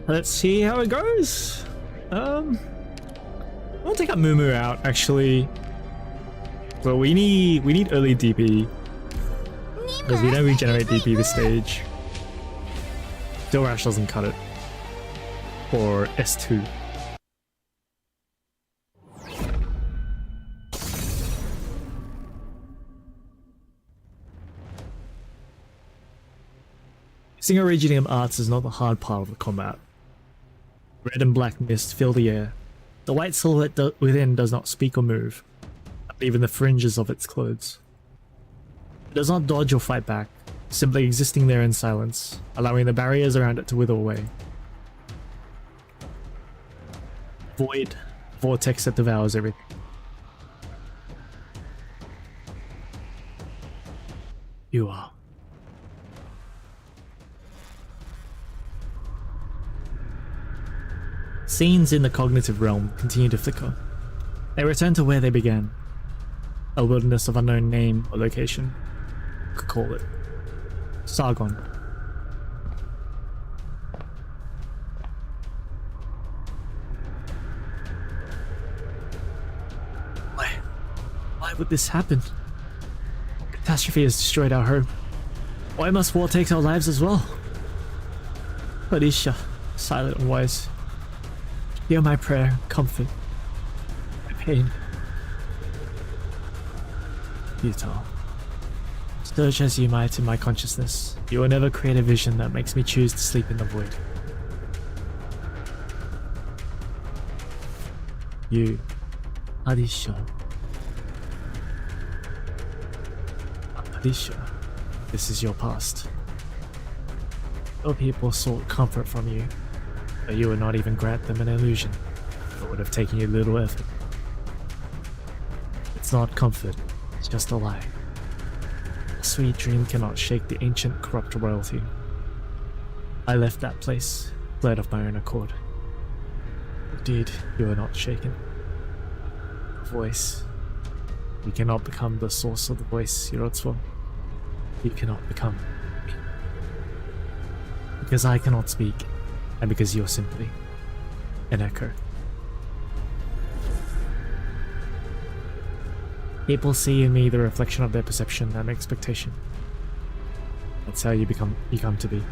Let's see how it goes. I'll take a Moo out actually. Well, we need early DP because we don't regenerate DP this stage. Still Rash doesn't cut it. Or S2. Using Originium arts is not the hard part of the combat. Red and black mist fill the air. The white silhouette within does not speak or move, not even the fringes of its clothes. It does not dodge or fight back, simply existing there in silence, allowing the barriers around it to wither away. Void, vortex that devours everything. You are. Scenes in the cognitive realm continue to flicker. They return to where they began. A wilderness of unknown name or location. You could call it Sargon. Why would this happen? Catastrophe has destroyed our home. Why must war take our lives as well? Alicia, silent and wise. Hear my prayer, comfort, my pain. Futile. Search as you might in my consciousness, you will never create a vision that makes me choose to sleep in the void. You, Alicia. Alicia, this is your past. Your people sought comfort from you, but you would not even grant them an illusion. It would have taken you little effort. It's not comfort, it's just a lie. A sweet dream cannot shake the ancient corrupt royalty. I left that place, fled of my own accord. Indeed, you are not shaken. The voice. You cannot become the source of the voice, Yorotsuo. You cannot become me. Because I cannot speak, and because you are simply an echo. People see in me the reflection of their perception and expectation. That's how you come to be.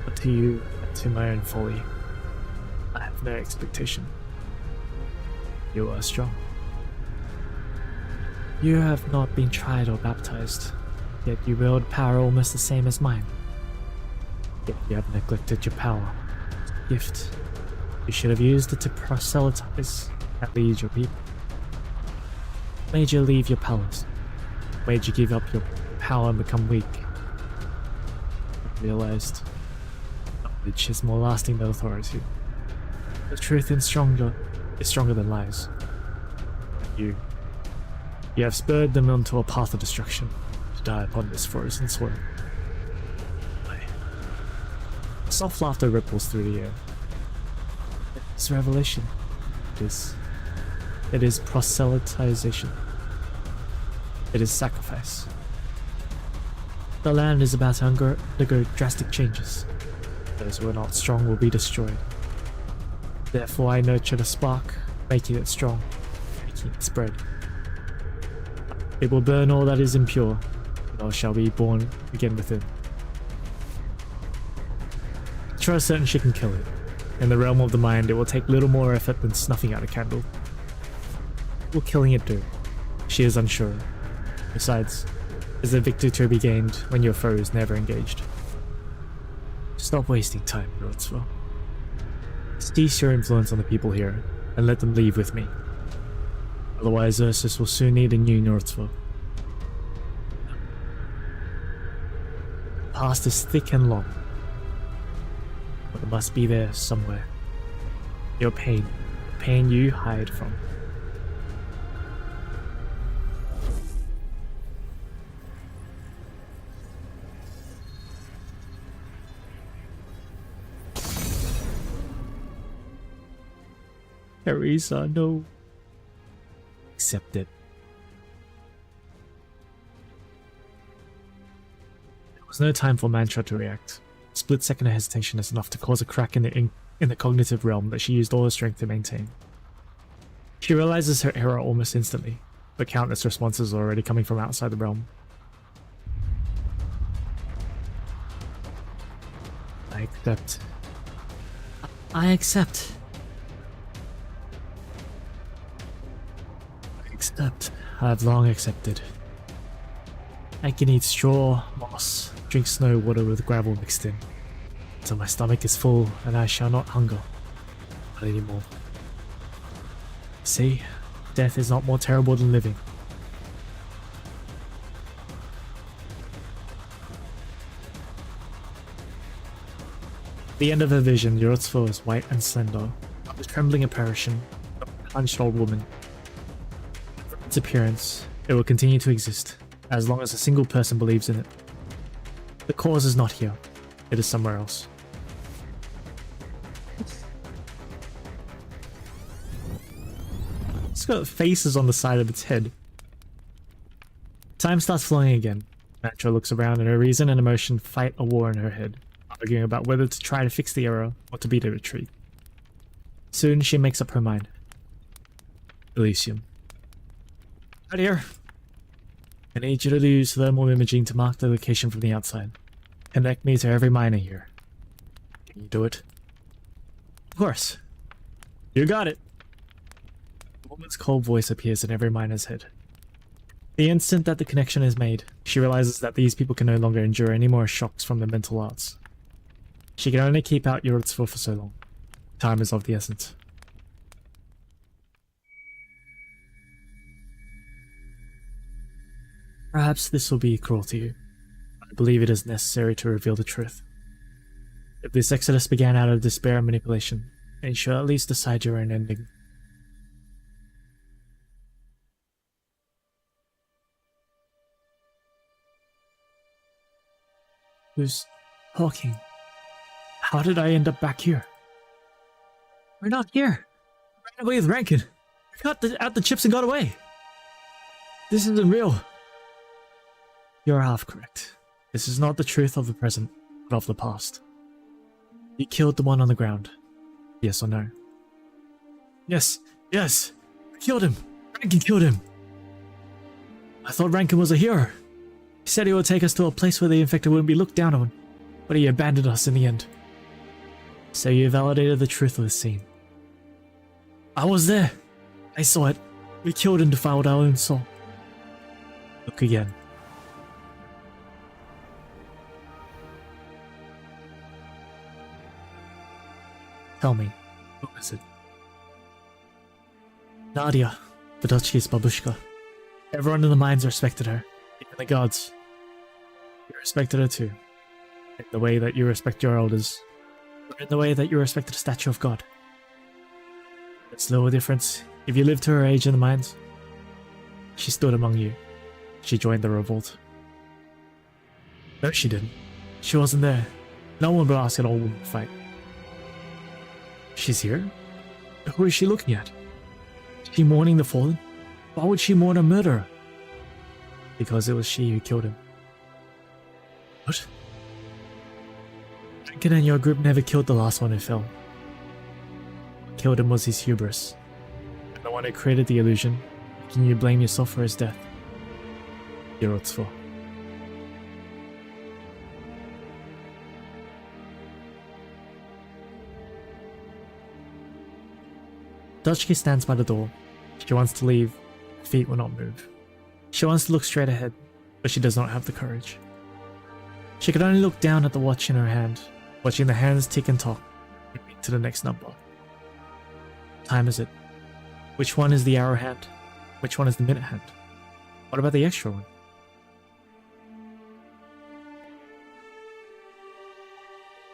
But to you, and to my own folly, I have no expectation. You are strong. You have not been tried or baptized, yet you wield power almost the same as mine. Yet you have neglected your power, gift. You should have used it to proselytize and lead your people. What made you leave your palace? What made you give up your power and become weak? I realized knowledge is more lasting than authority. The truth is stronger than lies. You have spurred them onto a path of destruction, to die upon this frozen soil. Soft laughter ripples through the air. It's revelation. It is proselytization. It is sacrifice. The land is about to undergo drastic changes. Those who are not strong will be destroyed. Therefore I nurture the spark, making it strong, making it spread. It will burn all that is impure, and all shall be born again within. Trust certain she can kill it. In the realm of the mind, it will take little more effort than snuffing out a candle. What will killing it do? She is unsure. Besides, is a victory to be gained when your foe is never engaged? Stop wasting time, Yorotsuo. Cease your influence on the people here, and let them leave with me. Otherwise, Ursus will soon need a new Yorotsuo. The past is thick and long, but it must be there somewhere. Your pain, the pain you hide from. Teresa, no. Accept it. There was no time for Mantra to react. A split second of hesitation is enough to cause a crack in the cognitive realm that she used all her strength to maintain. She realizes her error almost instantly, but countless responses are already coming from outside the realm. I accept. I accept. I have long accepted. I can eat straw, moss, drink snow water with gravel mixed in, until my stomach is full and I shall not hunger. Not anymore. See, death is not more terrible than living. At the end of her vision, Yorotsuo is white and slender, a trembling apparition of a hunched old woman. Its appearance, it will continue to exist, as long as a single person believes in it. The cause is not here, it is somewhere else. It's got faces on the side of its head. Time starts flowing again. Mantra looks around and her reason and emotion fight a war in her head, arguing about whether to try to fix the error or to beat a retreat. Soon she makes up her mind. Elysium. Right here. I need you to use thermal imaging to mark the location from the outside. Connect me to every miner here. Can you do it? Of course. You got it. A woman's cold voice appears in every miner's head. The instant that the connection is made, she realizes that these people can no longer endure any more shocks from the mental arts. She can only keep out Yorotsuo for so long. Time is of the essence. Perhaps this will be cruel to you, but I believe it is necessary to reveal the truth. If this exodus began out of despair and manipulation, then you should at least decide your own ending. Who's talking? How did I end up back here? We're not here. We ran away with Rankin. We got out the chips and got away. This isn't real. You're half correct. This is not the truth of the present, but of the past. You killed the one on the ground. Yes or no? Yes. Yes. We killed him. Rankin killed him. I thought Rankin was a hero. He said he would take us to a place where the infected wouldn't be looked down on, but he abandoned us in the end. So you validated the truth of the scene. I was there. I saw it. We killed and defiled our own soul. Look again. Tell me, what was it? Nadia, Badotchi's babushka. Everyone in the mines respected her, even the gods. You respected her too, in the way that you respect your elders, or in the way that you respected a statue of God. There's little difference if you lived to her age in the mines. She stood among you. She joined the revolt. No, she didn't. She wasn't there. No one would ask an old woman to fight. She's here? Who is she looking at? Is she mourning the fallen? Why would she mourn a murderer? Because it was she who killed him. What? Rankin and your group never killed the last one who fell. What killed him was his hubris. And the one who created the illusion, making you blame yourself for his death. Yorotsufo. Dutchki stands by the door. She wants to leave. Her feet will not move. She wants to look straight ahead, but she does not have the courage. She can only look down at the watch in her hand, watching the hands tick and tock, moving to the next number. What time is it? Which one is the hour hand? Which one is the minute hand? What about the extra one?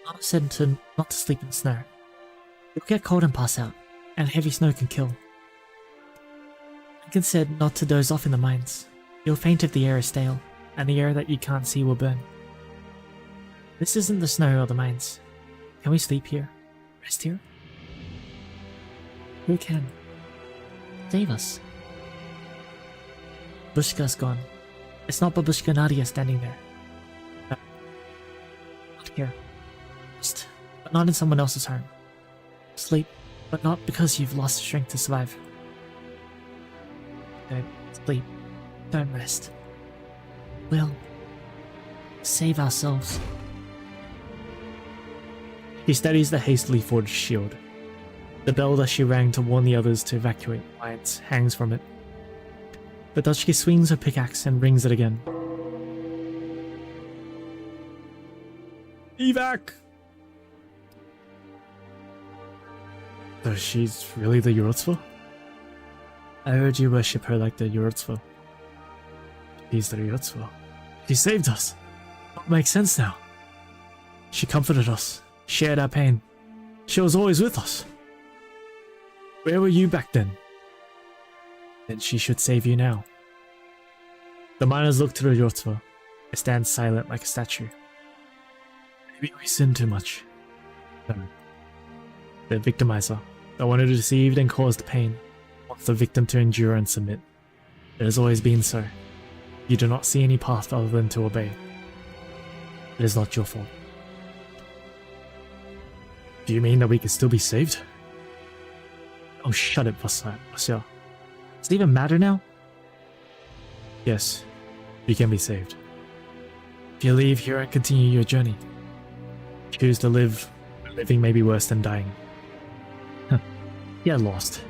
Mama said not to sleep in snow. You'll get cold and pass out, and heavy snow can kill. Rankin said not to doze off in the mines. You'll faint if the air is stale, and the air that you can't see will burn. This isn't the snow or the mines. Can we sleep here? Rest here? Who can? Save us. Babushka's gone. It's not Babushka Nadia standing there. No. Not here. Rest, but not in someone else's home. Sleep, but not because you've lost strength to survive. Don't sleep. Don't rest. We'll save ourselves. He steadies the hastily forged shield. The bell that she rang to warn the others to evacuate the mines hangs from it. But Dutchki swings her pickaxe and rings it again. Evac! So she's really the Yorotsufo? I heard you worship her like the Yorotsufo. She's the Yorotsufo. She saved us. It makes sense now. She comforted us, shared our pain. She was always with us. Where were you back then? Then she should save you now. The miners look to the Yorotsufo. It stands silent like a statue. Maybe we sinned too much. No. The victimizer, the one who deceived and caused pain, wants the victim to endure and submit. It has always been so. You do not see any path other than to obey. It is not your fault. Do you mean that we can still be saved? Oh, shut it, Vasya. Does it even matter now? Yes, you can be saved. If you leave here and continue your journey, choose to live. Living may be worse than dying. Get lost.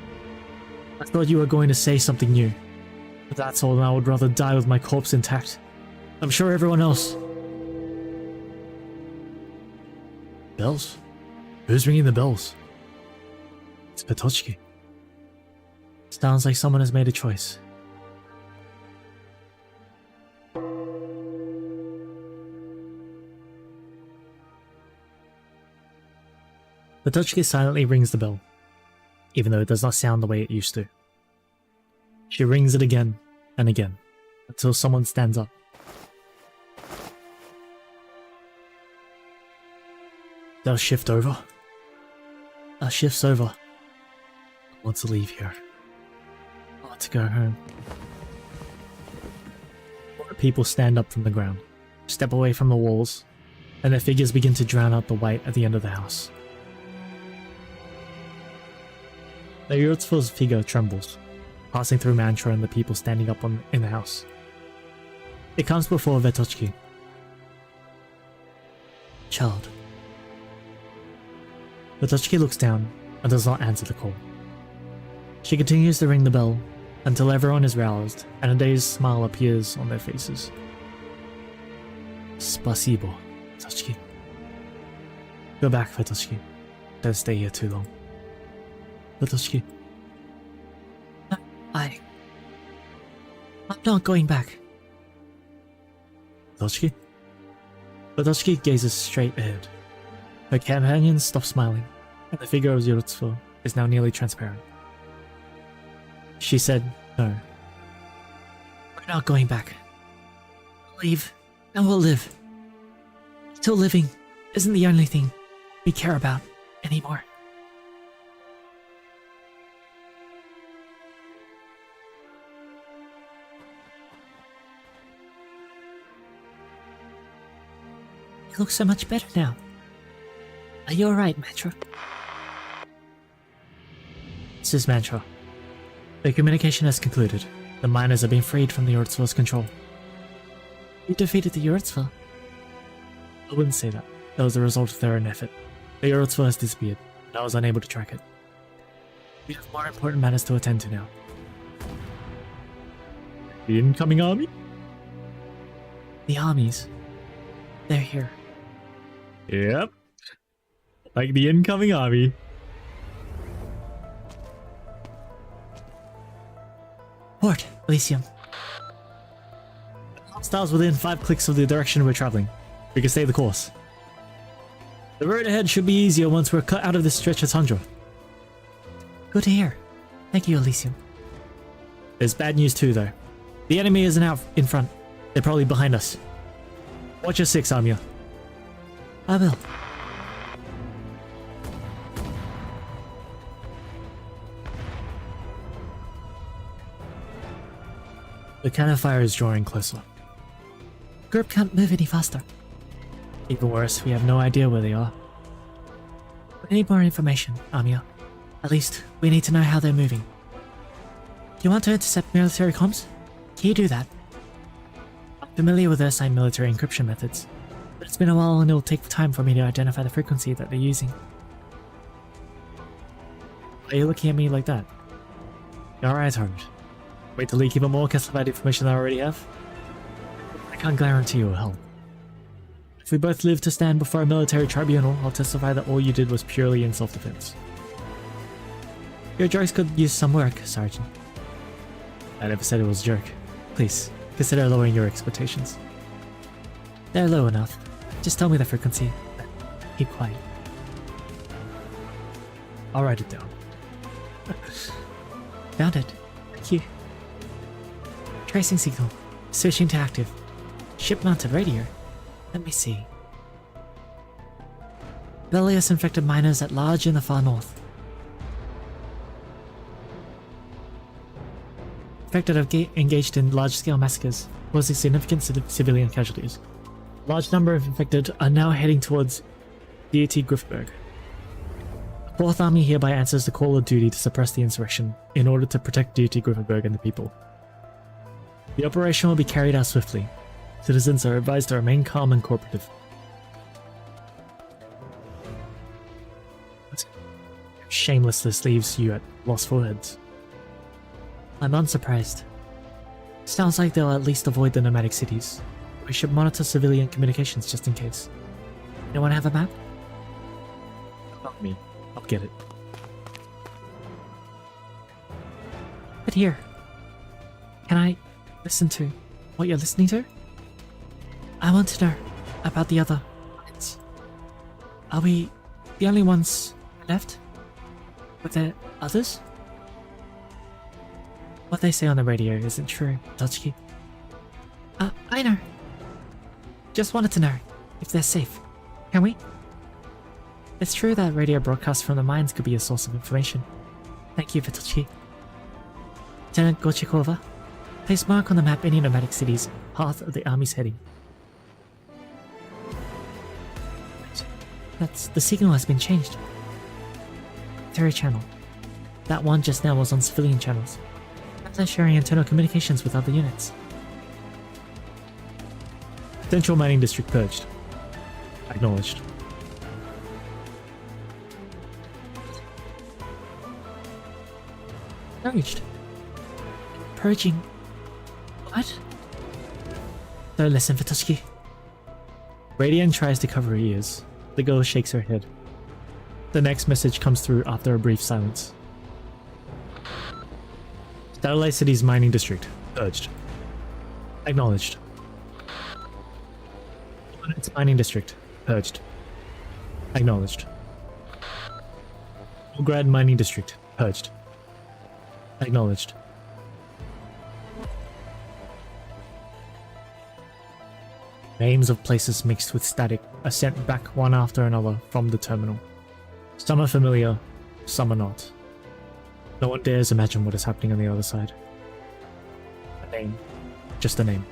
I thought you were going to say something new. But that's all, and I would rather die with my corpse intact. I'm sure everyone else. Bells? Who's ringing the bells? It's Patochki. Sounds like someone has made a choice. Patochki silently rings the bell, even though it does not sound the way it used to. She rings it again and again, until someone stands up. They'll shift over. They'll shifts over, I want to leave here. I want to go home. People stand up from the ground, step away from the walls, and their figures begin to drown out the white at the end of the house. The Yurtsville's figure trembles, passing through Mantra and the people standing up in the house. It comes before Vetochki. Child. Vetochki looks down and does not answer the call. She continues to ring the bell until everyone is roused and a dazed smile appears on their faces. Spasibo, Vetochki. Go back, Vetochki. Don't stay here too long. Vetochki. I'm not going back. Vetochki? Vetochki gazes straight ahead. Her companions stop smiling, and the figure of Yurtsville is now nearly transparent. She said no. We're not going back. We'll leave, and we'll live. Still living isn't the only thing we care about anymore. You look so much better now. Are you alright, Mantra? This is Mantra. The communication has concluded. The miners have been freed from the Yurtsville's control. You defeated the Yurtsville. I wouldn't say that. That was the result of their own effort. The Yurtsville has disappeared, and I was unable to track it. We have more important matters to attend to now. The incoming army? The armies. They're here. Yep. Like the incoming army. Port, Elysium. Hostiles within 5 clicks of the direction we're traveling. We can stay the course. The road ahead should be easier once we're cut out of this stretch of tundra. Good to hear. Thank you, Elysium. There's bad news too, though. The enemy isn't out in front. They're probably behind us. Watch your 6, Amia. I will. The cannon fire is drawing closer. Group can't move any faster. Even worse, we have no idea where they are. We need more information, Amia. At least, we need to know how they're moving. You want to intercept military comms? Can you do that? I'm familiar with Ursine military encryption methods, but it's been a while and it'll take time for me to identify the frequency that they're using. Why are you looking at me like that? Alright, Harvard. Wait till you keep more classified information than I already have? I can't guarantee you will help. If we both live to stand before a military tribunal, I'll testify that all you did was purely in self-defense. Your jokes could use some work, Sergeant. I never said it was a joke. Please, consider lowering your expectations. They're low enough. Just tell me the frequency. Keep quiet. I'll write it down. Found it. Thank you. Tracing signal. Switching to active. Ship-mounted radio. Let me see. Velius infected miners at large in the far north. Infected have engaged in large-scale massacres, causing significant civilian casualties. A large number of infected are now heading towards DT Griffberg. The 4th Army hereby answers the call of duty to suppress the insurrection in order to protect DT Griffberg and the people. The operation will be carried out swiftly. Citizens are advised to remain calm and cooperative. Shamelessness leaves you at loss for words. I'm unsurprised. Sounds like they'll at least avoid the nomadic cities. We should monitor civilian communications just in case. Anyone have a map? Not me. I'll get it. But here. Can I listen to what you're listening to? I want to know about the other minds. Are we the only ones left? Were there others? What they say on the radio isn't true, Dutchki. I know. Just wanted to know if they're safe. Can we? It's true that radio broadcasts from the mines could be a source of information. Thank you, Vitochi. Lieutenant Gochikova, place mark on the map any nomadic cities, path of the army's heading. The signal has been changed. Military channel. That one just now was on civilian channels. They're sharing internal communications with other units. Central mining district purged. Acknowledged. Purged? Purging? What? Don't listen, Vitoshki. Radian tries to cover her ears. The girl shakes her head. The next message comes through after a brief silence. Satellite City's mining district purged. Acknowledged. Its mining district purged. Acknowledged. Belgrade mining district purged. Acknowledged. Names of places mixed with static are sent back one after another from the terminal. Some are familiar, some are not. No one dares imagine what is happening on the other side. A name. Just a name.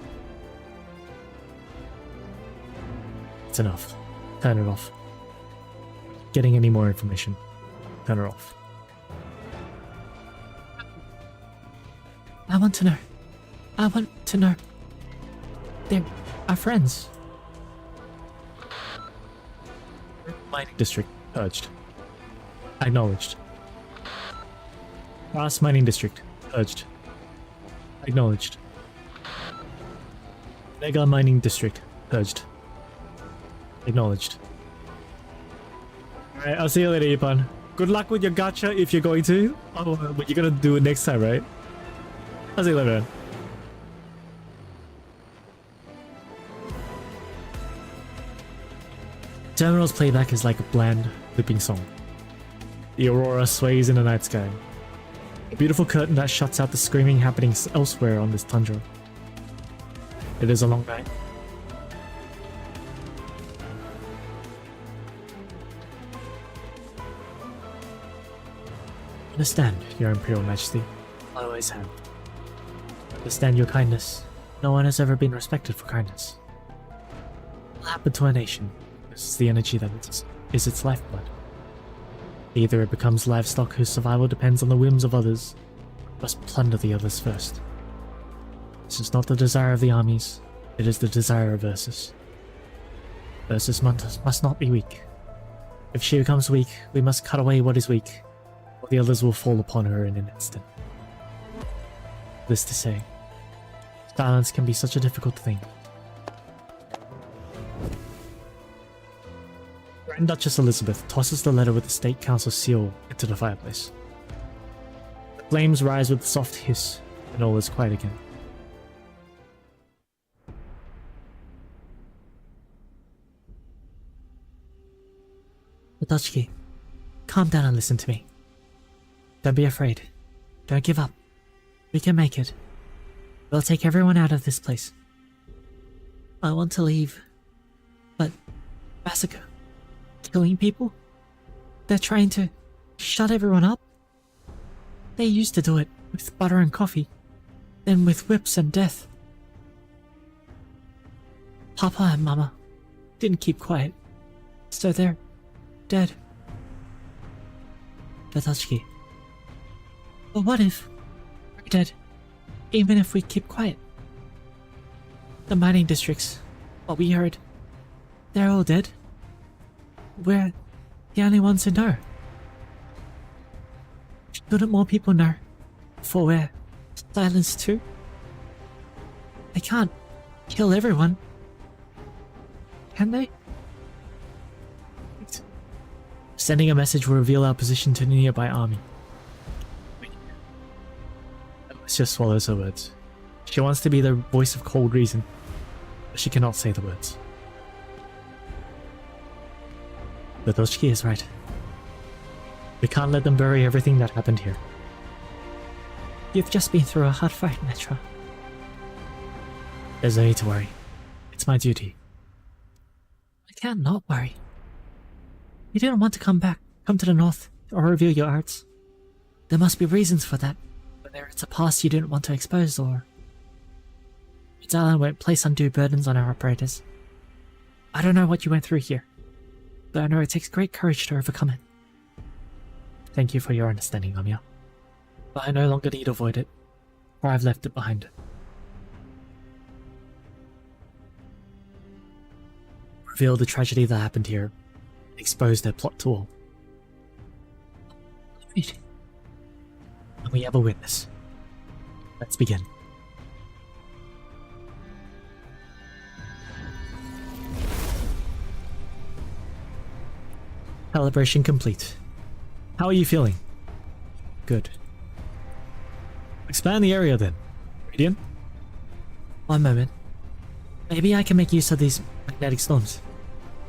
It's enough. Turn it off. Getting any more information. Turn it off. I want to know. I want to know. They're our friends. Mining district purged. Acknowledged. Brass mining district purged. Acknowledged. Mega mining district purged. Acknowledged. Alright, I'll see you later, Ipan. Good luck with your gacha if you're going to. Oh, but you're gonna do it next time, right? I'll see you later, man. Terminal's playback is like a bland, looping song. The aurora sways in the night sky. A beautiful curtain that shuts out the screaming happenings elsewhere on this tundra. It is a long night. Understand, Your Imperial Majesty. I always have. Understand your kindness. No one has ever been respected for kindness. What happened to a nation? This is the energy that is its lifeblood. Either it becomes livestock whose survival depends on the whims of others, or must plunder the others first. This is not the desire of the armies, it is the desire of Ursus. Ursus must not be weak. If she becomes weak, we must cut away what is weak, or the others will fall upon her in an instant. This to say, silence can be such a difficult thing. Grand Duchess Elizabeth tosses the letter with the State Council seal into the fireplace. The flames rise with a soft hiss, and all is quiet again. Vitoshki, calm down and listen to me. Don't be afraid. Don't give up. We can make it. We'll take everyone out of this place. I want to leave, but massacre. Killing people? They're trying to shut everyone up? They used to do it with butter and coffee, then with whips and death. Papa and Mama didn't keep quiet, so they're dead. Vitoshki. But what if we're dead, even if we keep quiet? The mining districts, what we heard, they're all dead. We're the only ones who know. Shouldn't more people know before we're silenced too? They can't kill everyone, can they? Sending a message will reveal our position to the nearby army. Alicia swallows her words. She wants to be the voice of cold reason, but she cannot say the words. Vitoshki is right. We can't let them bury everything that happened here. You've just been through a hard fight, Metra. There's no need to worry. It's my duty. I can't not worry. You didn't want to come to the north, or reveal your arts. There must be reasons for that, whether it's a past you didn't want to expose or... Its island won't place undue burdens on our operators. I don't know what you went through here, but I know it takes great courage to overcome it. Thank you for your understanding, Amiya. But I no longer need to avoid it, for I've left it behind. Reveal the tragedy that happened here, expose their plot to all. Wait. And we have a witness. Let's begin. Calibration complete. How are you feeling? Good. Expand the area then. Radiant? One moment. Maybe I can make use of these magnetic storms.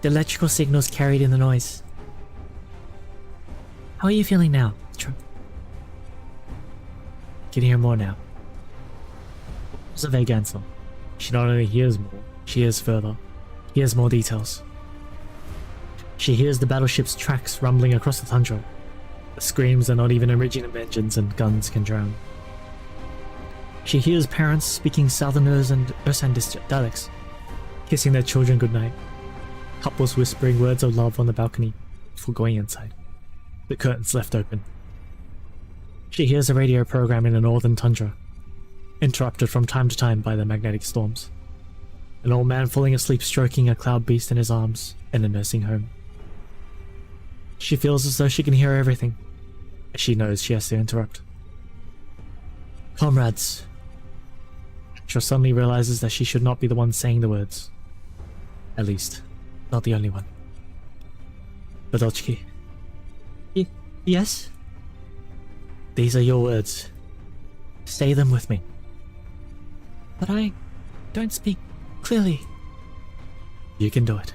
The electrical signals carried in the noise. How are you feeling now, True? Can hear more now. It's a vague answer. She not only hears more, she hears further. Hears more details. She hears the battleship's tracks rumbling across the tundra. The screams that not even original engines and guns can drown. She hears parents speaking Southerners and Ursan dialects, kissing their children goodnight. Couples whispering words of love on the balcony before going inside. The curtains left open. She hears a radio program in the northern tundra, interrupted from time to time by the magnetic storms. An old man falling asleep stroking a cloud beast in his arms in a nursing home. She feels as though she can hear everything, and she knows she has to interrupt. Comrades. She suddenly realizes that she should not be the one saying the words. At least, not the only one. Badolchki. Yes? These are your words. Say them with me. But I don't speak clearly. You can do it.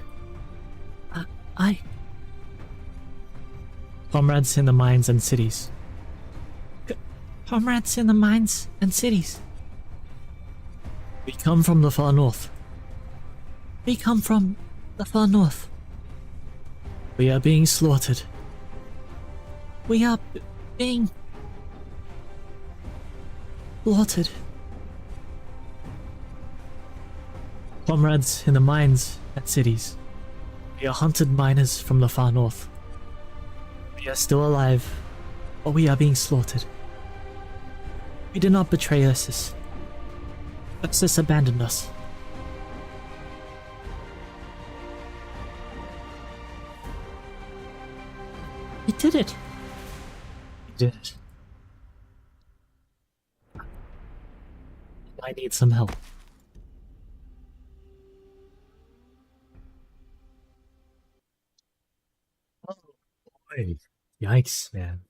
Comrades in the mines and cities. Comrades in the mines and cities. We come from the far north. We come from the far north. We are being slaughtered. We are being slaughtered. Comrades in the mines and cities. We are hunted miners from the far north. We are still alive, but we are being slaughtered. We did not betray Ursus. Ursus abandoned us. He did it. He did it. I need some help. Oh boy. Yikes, man.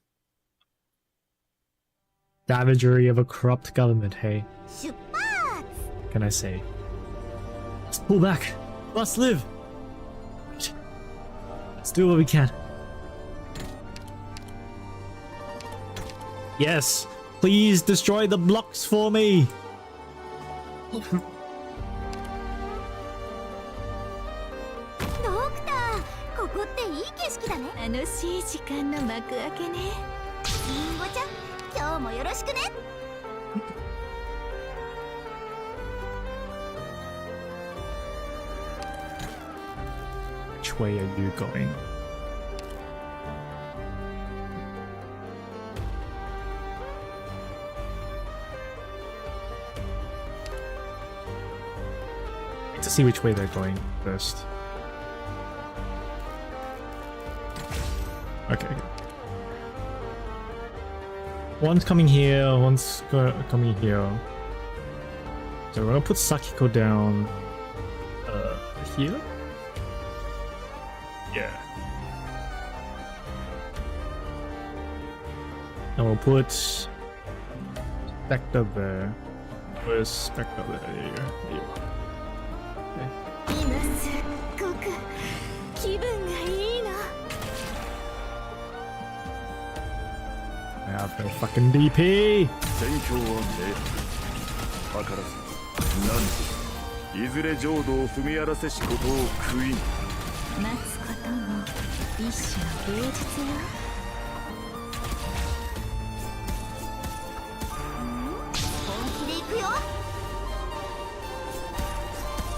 Savagery of a corrupt government, hey. What can I say? Let's pull back. Let's live. Let's do what we can. Yes, please destroy the blocks for me. 楽しい時間の幕開けね。りんごちゃん、今日もよろしくね。Which way are you going? To see which way they're going first. Okay. One's coming here, one's coming here. So we're gonna put Sakiko down here? Yeah. And we'll put Spectre there. Where's Spectre there? There you go. There you go. I have no fucking DP. 戦況はね、図らず、何いずれ浄土を踏み荒らせしことを悔い。待つことも一種の芸術よ。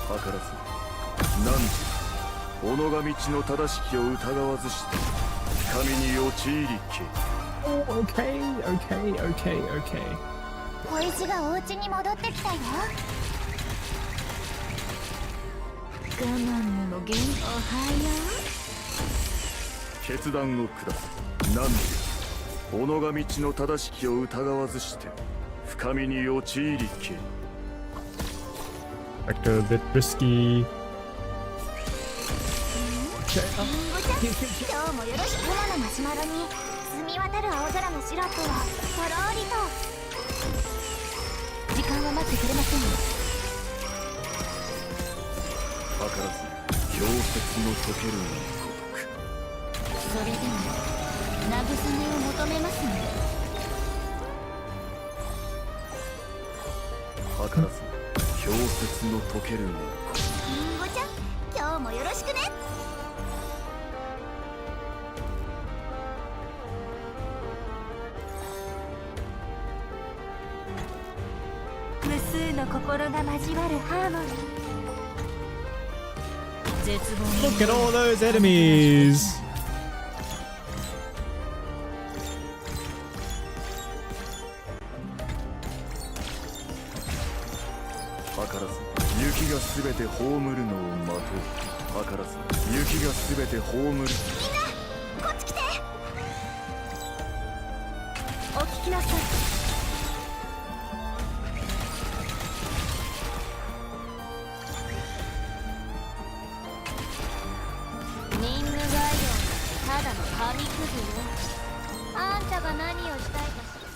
図らず何己が道の正しきを疑わずして深みに陥りけ。 Okay, okay, okay, okay. 小石がお家に戻ってきたよ。我慢にも限界。おはよ決断を下す。何己が道の正しきを疑わずして深みに陥りけ。 Actor a bit risky. う。リンゴちゃん、今日もよろしく。雲のマシュマロに澄み渡る青空のシロップをとろりと。時間は待ってくれませんよ。図らず氷雪の溶けるそれでも慰めを求めますね。図らず氷雪の溶けるリンゴちゃん、今日もよろしくね。無数の心が交わるハーモニー。絶望 Look at all those enemies. 図らず雪がすべて葬るのを待とう。図らず雪がすべて葬る。みんなこっち来て。お聞きなさい。ニングガイオンただの紙くずよ。あんたが何をしたいかしら。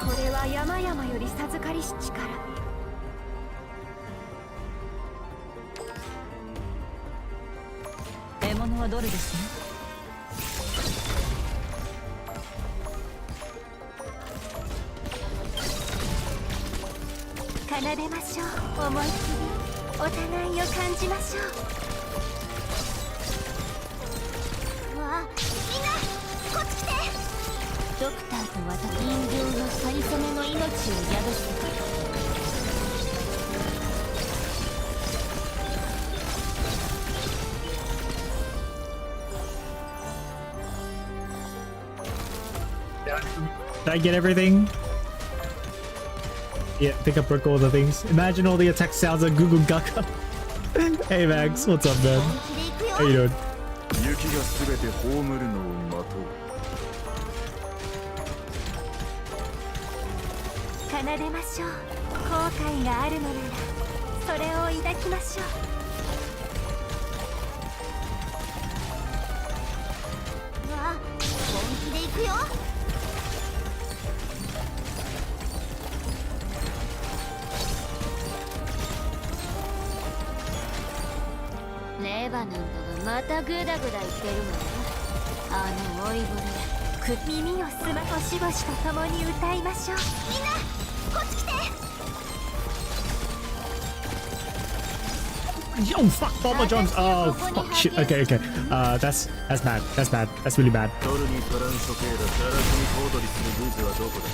これは山々より授かりし力。獲物はどれですね。奏でましょう。思いっきりお互いを感じましょう。わあ、みんなこっち来て。ドクターと私人形のさりそめの命を宿す。Did I get everything? Yeah, I think I broke all the things. Imagine all the attack sounds like Google Gaga. Hey Max, what's up, man? 本気で行くよ。 How you doing? 雪がすべて葬るのを待とう。奏でましょう。後悔があるのならそれを抱きましょう。わあ、本気で行くよ。レバノンとがまたグダグダ言ってるのよ。あの老いぼれ。耳をすまとしぼしと共に歌いましょう。みんなこっち来て。Yo, fuck, Boba Jones. Oh, fuck, shit. Okay, okay. That's bad. That's bad. That's really bad. トルにトラン処刑だ。ガラスに小躍りするブズはどこだ。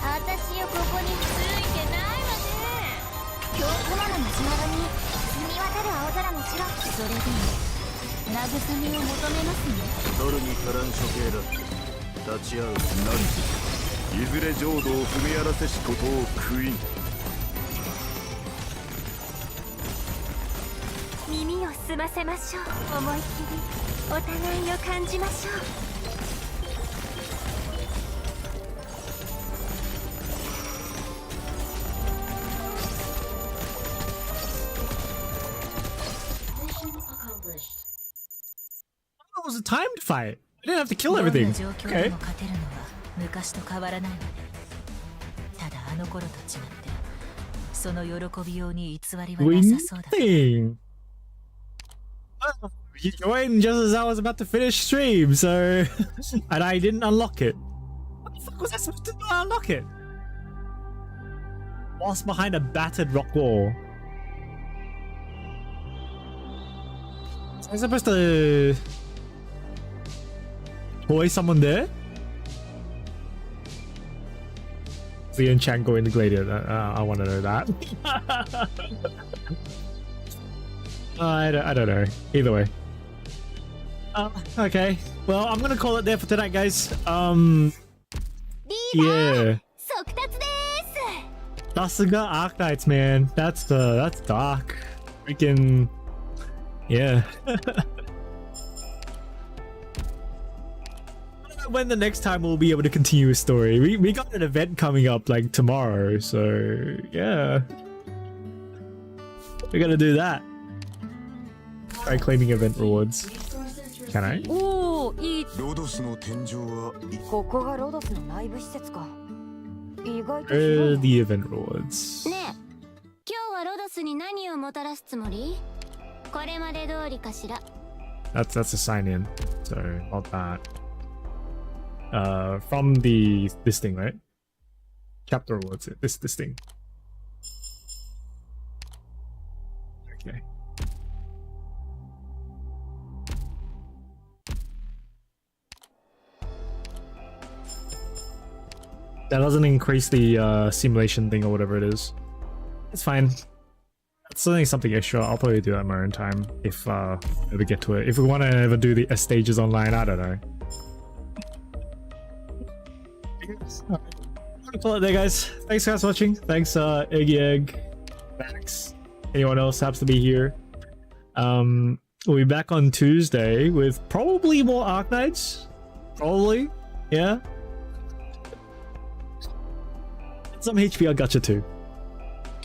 私よ、ここについてないわね。今日コマのマシュマロに澄み渡る青空の白。それでも慰めを求めますね。トルにトラン処刑だ。立ち会う。何いずれ浄土を踏み荒らせしことを悔いん。耳を澄ませましょう。思いっきりお互いを感じましょう。It was a timed fight. I didn't have to kill どんな everything. 状況 Okay. でも勝てるのは昔と変わらないわね。ただあの頃と違ってその喜びように偽りはなさそうだ。 Winning. You joined just as I was about to finish stream, so and I didn't unlock it. What the fuck was I supposed to unlock it? Lost behind a battered rock wall. Am I supposed to toy someone there? The enchant go in the gladiator. I want to know that. I don't know. Either way. Okay. Well, I'm gonna call it there for tonight, guys. Yeah. 速達です Sasuga Arknights, man. That's dark. Freaking yeah. I don't know when the next time we'll be able to continue a story. We got an event coming up like tomorrow, so yeah. We're gonna do that. Try claiming event rewards. Can I? おおいいロドスの天井はここがロドスの内部施設か意外と Where are the event rewards? ねえ今日はロドスに何をもたらすつもりこれまで通りかしら That's a sign in, so not that. From this thing, right? Chapter rewards. This thing. Okay. That doesn't increase the simulation thing or whatever it is. It's fine. It's only something extra. I'll probably do that in my own time if ever get to it. If we want to ever do the stages online, I don't know. Call it there, guys. Thanks guys for watching. Thanks Eggy Egg, Max, anyone else happens to be here. We'll be back on Tuesday with probably more Arknights. Probably, yeah. Some HPR gacha too.